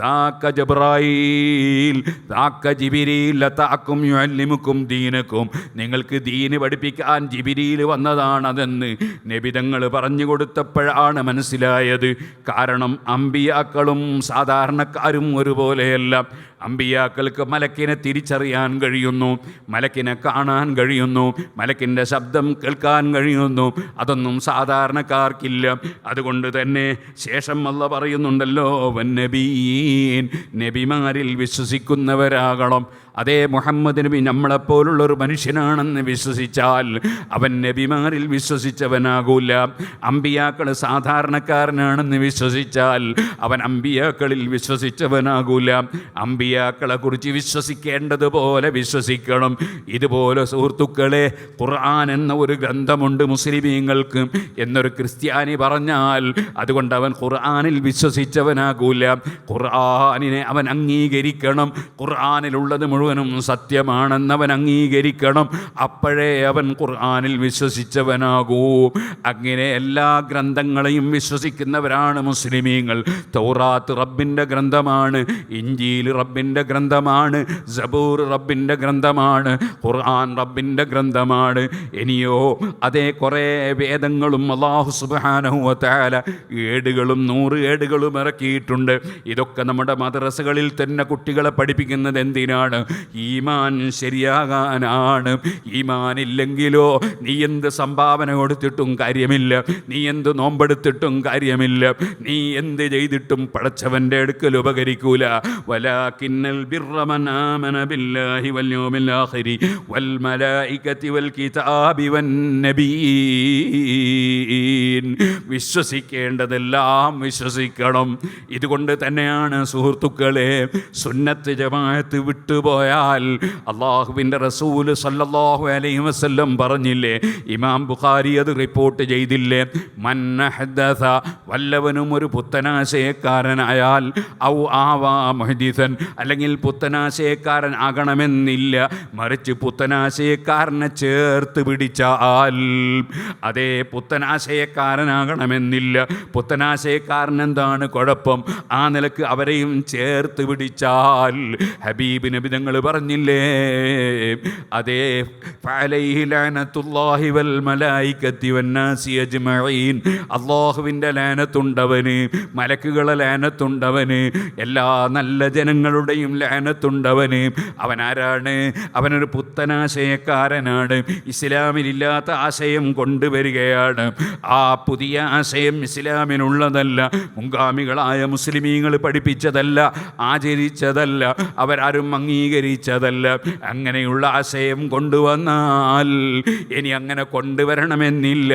ദാക ജിബ്രായീൽ, ദാക ജിബ്രീൽ ലതഅക്കും യുഅല്ലിമുക്കും ദീനക്കും. നിങ്ങൾക്ക് ദീന് പഠിപ്പിക്കാൻ ജിബ്രീൽ വന്നതാണതെന്ന് നബി തങ്ങൾ പറഞ്ഞു കൊടുത്തപ്പോഴാണ് മനസ്സിലായത്. കാരണം അമ്പിയാക്കളും സാധാരണക്കാരും ഒരുപോലെയല്ല. അമ്പിയാക്കൾക്ക് മലക്കിനെ തിരിച്ചറിയാൻ കഴിയുന്നു, മലക്കിനെ കാണാൻ കഴിയുന്നു, മലക്കിൻ്റെ ശബ്ദം കേൾക്കാൻ കഴിയുന്നു. അതൊന്നും സാധാരണക്കാർക്കില്ല. അതുകൊണ്ട് തന്നെ ശേഷം അല്ലാഹ് പറയുന്നുണ്ടല്ലോ, വന്നബീൻ, നബിമാരിൽ വിശ്വസിക്കുന്നവരാകണം. അതേ മുഹമ്മദ് നബി നമ്മളെപ്പോലുള്ളൊരു മനുഷ്യനാണെന്ന് വിശ്വസിച്ചാൽ അവൻ നബിമാരിൽ വിശ്വസിച്ചവനാകൂല. അമ്പിയാക്കൾ സാധാരണക്കാരനാണെന്ന് വിശ്വസിച്ചാൽ അവൻ അമ്പിയാക്കളിൽ വിശ്വസിച്ചവനാകൂല. അമ്പിയാക്കളെ കുറിച്ച് വിശ്വസിക്കേണ്ടതുപോലെ വിശ്വസിക്കണം. ഇതുപോലെ സുഹൃത്തുക്കളെ, ഖുർആൻ എന്ന ഒരു ഗ്രന്ഥമുണ്ട് മുസ്ലിമീങ്ങൾക്ക് എന്നൊരു ക്രിസ്ത്യാനി പറഞ്ഞാൽ അതുകൊണ്ട് അവൻ ഖുർആനിൽ വിശ്വസിച്ചവനാകൂല. ഖുർആനിനെ അവൻ അംഗീകരിക്കണം. ഖുർആനിലുള്ളത് മുഴുവൻ മുഴുവനും സത്യമാണെന്നവൻ അംഗീകരിക്കണം. അപ്പോഴേ അവൻ ഖുർആനിൽ വിശ്വസിച്ചവനാകൂ. അങ്ങനെ എല്ലാ ഗ്രന്ഥങ്ങളെയും വിശ്വസിക്കുന്നവരാണ് മുസ്ലിമീങ്ങൾ. തൗറാത്ത് റബ്ബിൻ്റെ ഗ്രന്ഥമാണ്, ഇഞ്ചീൽ റബ്ബിൻ്റെ ഗ്രന്ഥമാണ്, സബൂർ റബ്ബിൻ്റെ ഗ്രന്ഥമാണ്, ഖുർആൻ റബ്ബിൻ്റെ ഗ്രന്ഥമാണ്. ഇനിയോ അതേ കുറേ വേദങ്ങളും അല്ലാഹു സുബ്ഹാനഹു വ തആല ഏടുകളും 100 ഏടുകളും ഇറക്കിയിട്ടുണ്ട്. ഇതൊക്കെ നമ്മുടെ മദ്രസകളിൽ തന്നെ കുട്ടികളെ പഠിപ്പിക്കുന്നത് എന്തിനാണ്? ഈമാൻ ശരിയാകാനാണ്. ഈമാൻ ഇല്ലെങ്കിലോ നീ എന്ത് സംഭാവന കൊടുത്തിട്ടും കാര്യമില്ല, നീ എന്ത് നോമ്പെടുത്തിട്ടും കാര്യമില്ല, നീ എന്ത് ചെയ്തിട്ടും പടച്ചവൻ്റെ അടുക്കൽ ഉപകരിക്കൂല. വലാകിന്നൽ ബിർറ മൻ ആമന ബില്ലാഹി വൽ യൗമിൽ ആഖിരി വൽ മലായികതി വൽ കിതാബി വൻ നബിയ്യീൻ. വിശ്വസിക്കേണ്ടതെല്ലാം വിശ്വസിക്കണം. ഇതുകൊണ്ട് തന്നെയാണ് സുഹൃത്തുക്കളെ, സുന്നത്ത് ജമാഅത്ത് വിട്ടുപോയാൽ അല്ലാഹുവിൻ്റെ റസൂൽ സല്ലല്ലാഹു അലൈഹി വസല്ലം പറഞ്ഞില്ലേ, ഇമാം ബുഖാരി അത് റിപ്പോർട്ട് ചെയ്തില്ലേ, മൻ അഹ്ദസ, വല്ലവനും ഒരു പുത്തനാശയക്കാരനായാൽ, ഔ ആവാ മുഹ്ദിസൻ, അല്ലെങ്കിൽ പുത്തനാശയക്കാരൻ ആകണമെന്നില്ല, മറിച്ച് പുത്തനാശയക്കാരനെ ചേർത്ത് പിടിച്ചാൽ, അതേ പുത്തനാശയക്കാരനാകണമെന്നില്ല, പുത്തനാശയക്കാരൻ എന്താണ് കുഴപ്പം? ആ നിലക്ക് അവരെയും ചേർത്ത് പിടിച്ചാൽ ഹബീബ് നബി തങ്ങൾ പറഞ്ഞില്ലേ, അതേ ഫഅലൈഹി ലഅനത്തുല്ലാഹി വൽ മലായികതി വന്നാസി അജ്മഈൻ, അല്ലാഹുവിൻ്റെ ലഅനത്തുണ്ടവന്, മലക്കുകളെ ലഅനത്തുണ്ടവന്, എല്ലാ നല്ല ജനങ്ങളുടെയും ലഅനത്തുണ്ടവന്. അവൻ ആരാണ്? അവനൊരു പുത്തനാശയക്കാരനാണ്, ഇസ്ലാമിലില്ലാത്ത ആശയം കൊണ്ടുവരികയാണ്. ആ പുതിയ ആശയം ഇസ്ലാമിനുള്ളതല്ല, മുൻഗാമികളായ മുസ്ലിമീങ്ങൾ പഠിപ്പിച്ചതല്ല, ആചരിച്ചതല്ല, അവരാരും അംഗീകരിച്ചതല്ല. അങ്ങനെയുള്ള ആശയം കൊണ്ടുവന്നാൽ ഇനി അങ്ങനെ കൊണ്ടുവരണമെന്നില്ല.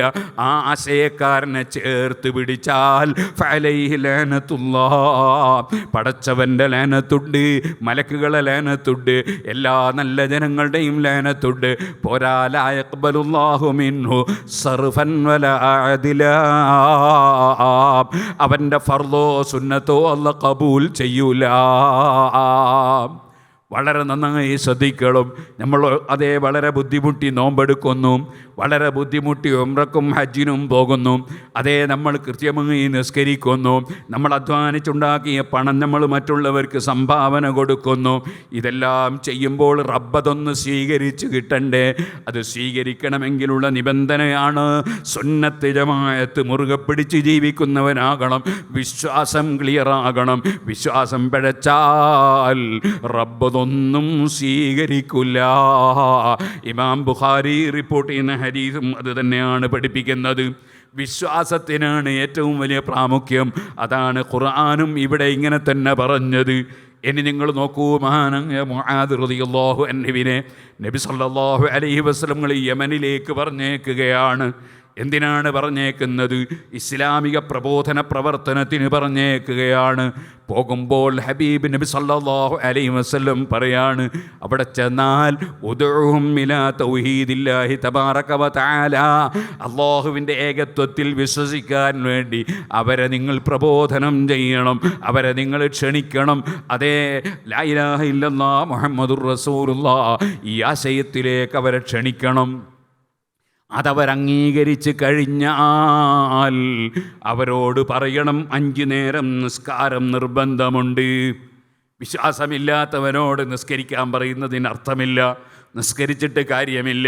ആ ആശയക്കാരനെ ചേർത്ത് പിടിച്ചാൽ ഫഅലൈഹി ലഅനത്തുല്ലാഹ്, പടച്ചവൻ്റെ ലഅനത്തുണ്ട്, മലക്കുകളെ ലഅനത്തുണ്ട്, എല്ലാ നല്ല ജനങ്ങളുടെയും ലഅനത്തുണ്ട്. പോരാ, ലാ യഖ്ബലുല്ലാഹു മിൻഹു സർഫൻ വലാ അദ്ലാ, അവൻ്റെ ഫർളോ സുന്നത്തോ അല്ലാഹ് ഖബൂൽ ചെയ്യൂല. വളരെ നന്നായി ശ്രദ്ധിക്കണം. നമ്മൾ അതേ വളരെ ബുദ്ധിമുട്ടി നോമ്പെടുക്കുന്നു, വളരെ ബുദ്ധിമുട്ടി ഉംറക്കും ഹജ്ജിനും പോകുന്നു, അതേ നമ്മൾ കൃത്യമായി നിസ്കരിക്കുന്നു, നമ്മൾ അധ്വാനിച്ചുണ്ടാക്കിയ പണം നമ്മൾ മറ്റുള്ളവർക്ക് സംഭാവന കൊടുക്കുന്നു. ഇതെല്ലാം ചെയ്യുമ്പോൾ റബ്ബതൊന്ന് സ്വീകരിച്ച് കിട്ടണ്ടേ? അത് സ്വീകരിക്കണമെങ്കിലുള്ള നിബന്ധനയാണ് സുന്നത്ത് ജമാഅത്ത് മുറുകെ പിടിച്ച് ജീവിക്കുന്നവനാകണം. വിശ്വാസം ക്ലിയറാകണം. വിശ്വാസം പിഴച്ചാൽ റബ്ബതൊന്നും സ്വീകരിക്കില്ല. ഇമാം ബുഖാരി റിപ്പോർട്ട് ചെയ്യുന്ന ഹദീസും അത് തന്നെയാണ് പഠിപ്പിക്കുന്നത്. വിശ്വാസത്തിനാണ് ഏറ്റവും വലിയ പ്രാമുഖ്യം. അതാണ് ഖുർആനും ഇവിടെ ഇങ്ങനെ തന്നെ പറഞ്ഞത്. ഇനി നിങ്ങൾ നോക്കൂ, മഹാനായ മുആദ് റളിയല്ലാഹു അൻഹുവിനെ നബി സല്ലല്ലാഹു അലൈഹി വസല്ലം യമനിലേക്ക് പറഞ്ഞേക്കുകയാണ്. എന്തിനാണ് പറഞ്ഞേക്കുന്നത്? ഇസ്ലാമിക പ്രബോധന പ്രവർത്തനത്തിന് പറഞ്ഞേക്കുകയാണ്. പോകുമ്പോൾ ഹബീബ് നബി സല്ലല്ലാഹു അലൈഹി വസല്ലം പറയാണ്, അവിടെ ചെന്നാൽ ഉദ്ഉഹും ഇലാ തൗഹീദില്ലാഹി തബാറക വ തആല, അല്ലാഹുവിൻ്റെ ഏകത്വത്തിൽ വിശ്വസിക്കാൻ വേണ്ടി അവരെ നിങ്ങൾ പ്രബോധനം ചെയ്യണം, അവരെ നിങ്ങൾ ക്ഷണിക്കണം. അതേ ലാ ഇലാഹ ഇല്ലല്ലാഹ് മുഹമ്മദുർ റസൂലുള്ളാഹ്, ഈ ആശയത്തിലേക്ക് അവരെ ക്ഷണിക്കണം. അതവരംഗീകരിച്ച് കഴിഞ്ഞാൽ അവരോട് പറയണം 5 നേരം നിസ്കാരം നിർബന്ധമുണ്ട്. വിശ്വാസമില്ലാത്തവനോട് നിസ്കരിക്കാൻ പറയുന്നതിന് അർത്ഥമില്ല, നിസ്കരിച്ചിട്ട് കാര്യമില്ല.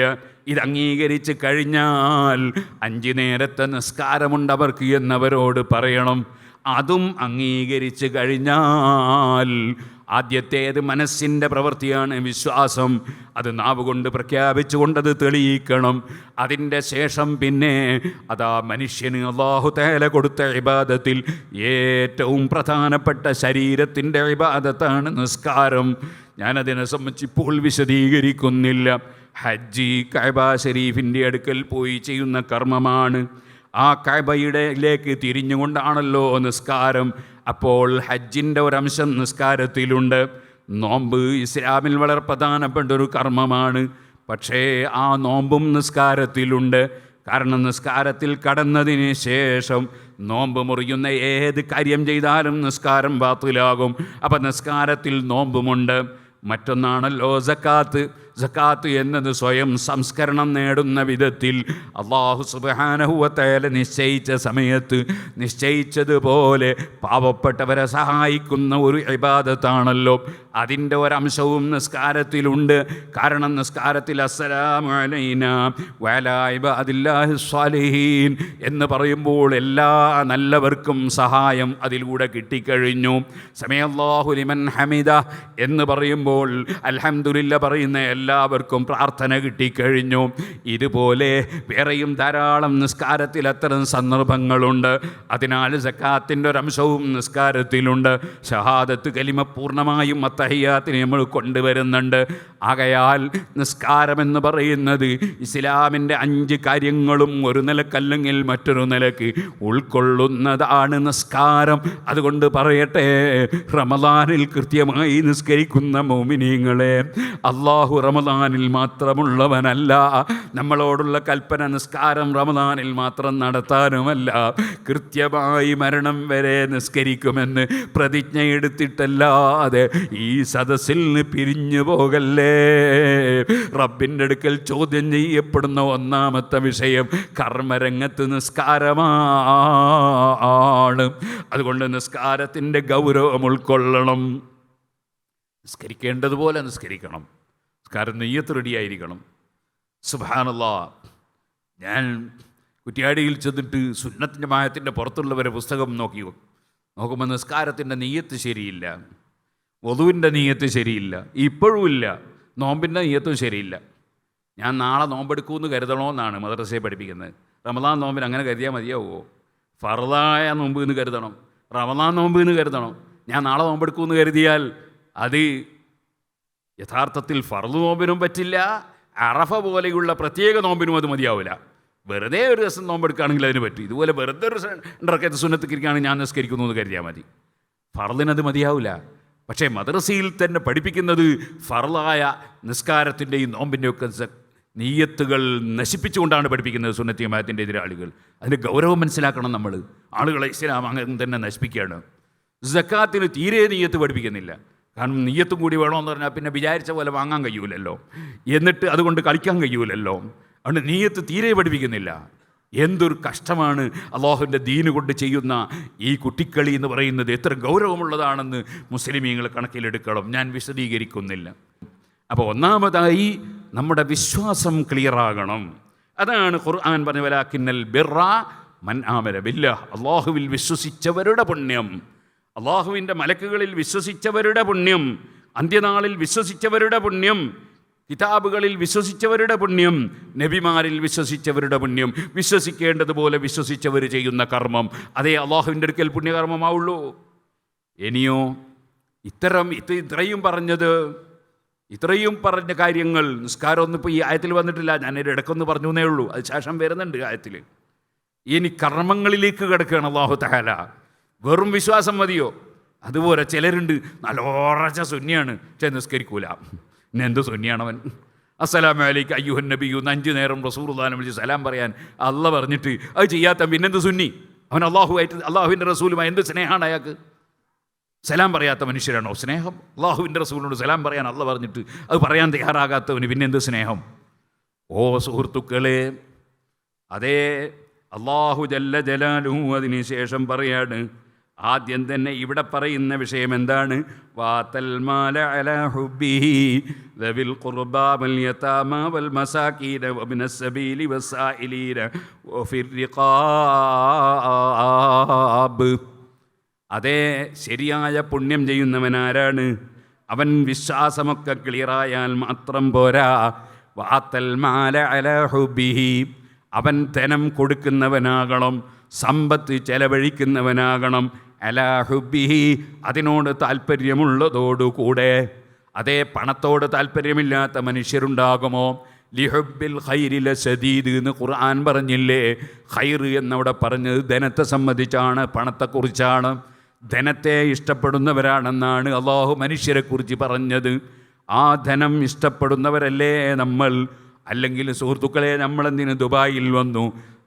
ഇത് അംഗീകരിച്ച് കഴിഞ്ഞാൽ 5 നേരത്തെ നിസ്കാരമുണ്ട് അവർക്ക് എന്നവരോട് പറയണം. അതും അംഗീകരിച്ച് കഴിഞ്ഞാൽ ആദ്യത്തേത് മനസ്സിൻ്റെ പ്രവൃത്തിയാണ് വിശ്വാസം. അത് നാവ് കൊണ്ട് പ്രഖ്യാപിച്ചുകൊണ്ടത് തെളിയിക്കണം. അതിൻ്റെ ശേഷം പിന്നെ അതാ മനുഷ്യന് അല്ലാഹു തആല കൊടുത്ത ഇബാദത്തിൽ ഏറ്റവും പ്രധാനപ്പെട്ട ശരീരത്തിൻ്റെ ഇബാദത്താണ് നിസ്കാരം. ഞാനതിനെ സംബന്ധിച്ച് ഇപ്പോൾ വിശദീകരിക്കുന്നില്ല. ഹജ്ജ് കഅബ ശരീഫിൻ്റെ അടുക്കൽ പോയി ചെയ്യുന്ന കർമ്മമാണ്. ആ കഅബയിലേക്ക് തിരിഞ്ഞുകൊണ്ടാണല്ലോ നിസ്കാരം. അപ്പോൾ ഹജ്ജിൻ്റെ ഒരംശം നിസ്കാരത്തിലുണ്ട്. നോമ്പ് ഇസ്ലാമിൽ വളരെ പ്രധാനപ്പെട്ട ഒരു കർമ്മമാണ്. പക്ഷേ ആ നോമ്പും നിസ്കാരത്തിലുണ്ട്. കാരണം നിസ്കാരത്തിൽ കടന്നതിന് ശേഷം നോമ്പ് മുറിയുന്ന ഏത് കാര്യം ചെയ്താലും നിസ്കാരം ബാത്തിലാകും. അപ്പം നിസ്കാരത്തിൽ നോമ്പുമുണ്ട്. മറ്റൊന്നാണല്ലോ സക്കാത്ത്. സക്കാത്ത് എന്നത് സ്വയം സംസ്കരണം നേടുന്ന വിധത്തിൽ അല്ലാഹു സുബ്ഹാനഹു വ തആല നിശ്ചയിച്ച സമയത്ത് നിശ്ചയിച്ചതുപോലെ പാവപ്പെട്ടവരെ സഹായിക്കുന്ന ഒരു ഇബാദത്താണല്ലോ. അതിൻ്റെ ഒരംശവും നിസ്കാരത്തിലുണ്ട്. കാരണം നിസ്കാരത്തിൽ അസ്സലാമു അലൈനാ വഅലാ ഇബാദില്ലാഹി സ്വാലിഹീൻ എന്ന് പറയുമ്പോൾ എല്ലാ നല്ലവർക്കും സഹായം അതിലൂടെ കിട്ടിക്കഴിഞ്ഞു. സമയല്ലാഹു ലിമൻ ഹമിദ എന്ന് പറയുമ്പോൾ അൽഹംദുലില്ലാ പറയുന്ന എല്ലാവർക്കും പ്രാർത്ഥന കിട്ടിക്കഴിഞ്ഞു. ഇതുപോലെ വേറെയും ധാരാളം നിസ്കാരത്തിൽ അത്തരം സന്ദർഭങ്ങളുണ്ട്. അതിനാൽ സക്കാത്തിൻ്റെ ഒരംശവും നിസ്കാരത്തിലുണ്ട്. ഷഹാദത്ത് കലിമ പൂർണ്ണമായും അത്തഹിയ്യാത്തിനെ നമ്മൾ കൊണ്ടുവരുന്നുണ്ട്. ആകയാൽ നിസ്കാരമെന്ന് പറയുന്നത് ഇസ്ലാമിൻ്റെ 5 കാര്യങ്ങളും ഒരു നിലക്കല്ലെങ്കിൽ മറ്റൊരു നിലക്ക് ഉൾക്കൊള്ളുന്നതാണ് നിസ്കാരം. അതുകൊണ്ട് പറയട്ടെ, റമദാനിൽ കൃത്യമായി നിസ്കരിക്കുന്ന മോമിനീങ്ങളെ, അള്ളാഹു റമദാനിൽ മാത്രമുള്ളവനല്ല. നമ്മളോടുള്ള കൽപ്പന നിസ്കാരം റമദാനിൽ മാത്രം നടത്താനുമല്ല, കൃത്യമായി മരണം വരെ നിസ്കരിക്കുമെന്ന് പ്രതിജ്ഞയെടുത്തിട്ടല്ലാതെ ഈ സദസ്സിൽ നിന്ന് പിരിഞ്ഞു പോകല്ലേ. റബ്ബിൻ്റെ അടുക്കൽ ചോദ്യം ചെയ്യപ്പെടുന്ന ഒന്നാമത്തെ വിഷയം കർമ്മരംഗത്ത് നിസ്കാരമാണ്. അതുകൊണ്ട് നിസ്കാരത്തിൻ്റെ ഗൗരവം ഉൾക്കൊള്ളണം. നിസ്കരിക്കേണ്ടതുപോലെ നിസ്കരിക്കണം. നിസ്കാരം നെയ്യത്ത് റെഡിയായിരിക്കണം. സുബ്ഹാനല്ലാഹ്, ഞാൻ കുറ്റ്യാടിയിൽ ചെന്നിട്ട് സുന്നത്ത് ജമാഅത്തിൻ്റെ പുറത്തുള്ളവരെ പുസ്തകം നോക്കുമ്പോൾ നിസ്കാരത്തിൻ്റെ നെയ്യത്ത് ശരിയില്ല, വധുവിൻ്റെ നെയ്യത്ത് ശരിയില്ല, ഇപ്പോഴും ഇല്ല, നോമ്പിൻ്റെ നെയ്യത്തും ശരിയില്ല. ഞാൻ നാളെ നോമ്പെടുക്കുമെന്ന് കരുതണമെന്നാണ് മദ്രസയെ പഠിപ്പിക്കുന്നത്. റമദാൻ നോമ്പിന് അങ്ങനെ കരുതിയാൽ മതിയാവുമോ? ഫർദായ നോമ്പ് എന്ന് കരുതണം, റമദാൻ നോമ്പ് എന്ന് കരുതണം. ഞാൻ നാളെ നോമ്പെടുക്കുമെന്ന് കരുതിയാൽ അത് യഥാർത്ഥത്തിൽ ഫർദ് നോമ്പിനും പറ്റില്ല, അറഫ പോലെയുള്ള പ്രത്യേക നോമ്പിനും അത് മതിയാവില്ല. വെറുതെ ഒരു ദിവസം നോമ്പെടുക്കുകയാണെങ്കിൽ അതിന് പറ്റും. ഇതുപോലെ വെറുതെ ഒരു റക്കഅത്ത് സുന്നത്ത് ഇരിക്കുകയാണെങ്കിൽ ഞാൻ നിസ്കരിക്കുന്നു എന്ന് കരുതിയാൽ മതി. ഫർദിനത് മതിയാവില്ല. പക്ഷേ മദ്രസയിൽ തന്നെ പഠിപ്പിക്കുന്നത് ഫർളായ നിസ്കാരത്തിൻ്റെയും നോമ്പിൻ്റെയൊക്കെ നീയത്തുകൾ നശിപ്പിച്ചുകൊണ്ടാണ് പഠിപ്പിക്കുന്നത് സുന്നത്തി ജമാഅത്തിൻ്റെ എതിരാളികൾ. അതിൻ്റെ ഗൗരവം മനസ്സിലാക്കണം നമ്മൾ. ആളുകളെ ഇസ്ലാം അങ്ങനെ തന്നെ നശിപ്പിക്കുകയാണ്. സക്കാത്തിന് തീരെ നീയത്ത് പഠിപ്പിക്കുന്നില്ല. കാരണം നീയത്തും കൂടി വേണമെന്ന് പറഞ്ഞാൽ പിന്നെ വിചാരിച്ച പോലെ വാങ്ങാൻ കഴിയൂലല്ലോ, എന്നിട്ട് അതുകൊണ്ട് കളിക്കാൻ കഴിയൂലല്ലോ. അതുകൊണ്ട് നീയത്ത് തീരെ പഠിപ്പിക്കുന്നില്ല. എന്തൊരു കഷ്ടമാണ്. അള്ളാഹുവിൻ്റെ ദീന് കൊണ്ട് ചെയ്യുന്ന ഈ കുട്ടിക്കളി എന്ന് പറയുന്നത് എത്ര ഗൗരവമുള്ളതാണെന്ന് മുസ്ലിമീങ്ങൾ കണക്കിലെടുക്കണം. ഞാൻ വിശദീകരിക്കുന്നില്ല. അപ്പോൾ ഒന്നാമതായി നമ്മുടെ വിശ്വാസം ക്ലിയറാകണം. അതാണ് ഖുർആൻ പറഞ്ഞ വലാകിന്നൽ ബിർറ മൻ ആമന ബില്ലാഹ്. അള്ളാഹുവിൽ വിശ്വസിച്ചവരുടെ പുണ്യം, അള്ളാഹുവിൻ്റെ മലക്കുകളിൽ വിശ്വസിച്ചവരുടെ പുണ്യം, അന്ത്യനാളിൽ വിശ്വസിച്ചവരുടെ പുണ്യം, കിതാബുകളിൽ വിശ്വസിച്ചവരുടെ പുണ്യം, നബിമാരിൽ വിശ്വസിച്ചവരുടെ പുണ്യം, വിശ്വസിക്കേണ്ടതുപോലെ വിശ്വസിച്ചവർ ചെയ്യുന്ന കർമ്മം, അതേ അള്ളാഹുവിൻ്റെ അടുക്കൽ പുണ്യകർമ്മമാവുള്ളൂ. ഇനിയോ ഇത്രയും പറഞ്ഞ കാര്യങ്ങൾ നിസ്കാരമൊന്നും ഇപ്പോൾ ഈ ആയത്തിൽ വന്നിട്ടില്ല. ഞാനൊരു ഇടയ്ക്കൊന്ന് പറഞ്ഞു എന്നേ ഉള്ളൂ. അത് ശേഷം വരുന്നുണ്ട് ആയത്തിൽ. ഇനി കർമ്മങ്ങളിലേക്ക് കിടക്കുകയാണ് അല്ലാഹു തആല. വെറും വിശ്വാസം മതിയോ? അതുപോലെ ചിലരുണ്ട് നല്ല ഉറച്ച സുന്നിയാണ്, പക്ഷേ നിസ്കരിക്കൂല. പിന്നെ എന്ത് സുന്നിയാണവൻ? അസ്സലാമു അലൈക അയ്യുഹൻ നബിയു 5 നേരം റസൂലുള്ളാഹിനെ വിളിച്ച് സലാം പറയാൻ അല്ല പറഞ്ഞിട്ട് അത് ചെയ്യാത്ത പിന്നെന്ത് സുന്നി? അവൻ അള്ളാഹുവിൻ്റെ റസൂലുമായി എന്ത് സ്നേഹമാണ് അയാൾക്ക്? സലാം പറയാത്ത മനുഷ്യരാണോ സ്നേഹം? അള്ളാഹുവിൻ്റെ റസൂലിനോട് സലാം പറയാൻ അല്ല പറഞ്ഞിട്ട് അത് പറയാൻ തയ്യാറാകാത്തവന് പിന്നെ എന്ത് സ്നേഹം? ഓ സുഹൃത്തുക്കളെ, അതേ അള്ളാഹു ജല്ല ജലാലുഹു അതിന് ശേഷം പറയാണ്. ആദ്യം തന്നെ ഇവിടെ പറയുന്ന വിഷയം എന്താണ്? വാതൽ മാല അലാ ഹുബ്ബിഹി ദവിൽ ഖുർബാ വൽ യതാമാ വൽ മസാകീന വബിനസ് സബീലി വസ്സായിലീന വഫിർ റിഖാബ്. അതേ ശരിയായ പുണ്യം ചെയ്യുന്നവനാരാണ്? അവൻ വിശ്വാസമൊക്കെ ക്ലിയറായാൽ മാത്രം പോരാ. വാതൽ മാല അലാ ഹുബ്ബിഹി, അവൻ ധനം കൊടുക്കുന്നവനാകണം, സമ്പത്ത് ചെലവഴിക്കുന്നവനാകണം. അലാ ഹുബ്ബിഹി, അതിനോട് താല്പര്യമുള്ളതോടുകൂടെ. അതേ പണത്തോട് താല്പര്യമില്ലാത്ത മനുഷ്യരുണ്ടാകുമോ? ലിഹുബ്ബിൽ ഖൈരി ലശദീദ് എന്ന് ഖുർആൻ പറഞ്ഞില്ലേ? ഖൈർ എന്നവിടെ പറഞ്ഞത് ധനത്തെ സംബന്ധിച്ചാണ്, പണത്തെക്കുറിച്ചാണ്. ധനത്തെ ഇഷ്ടപ്പെടുന്നവരാണെന്നാണ് അള്ളാഹു മനുഷ്യരെക്കുറിച്ച് പറഞ്ഞത്. ആ ധനം ഇഷ്ടപ്പെടുന്നവരല്ലേ നമ്മൾ? അല്ലെങ്കിൽ സുഹൃത്തുക്കളെ, നമ്മളെന്തിന് ദുബായിൽ വന്നു?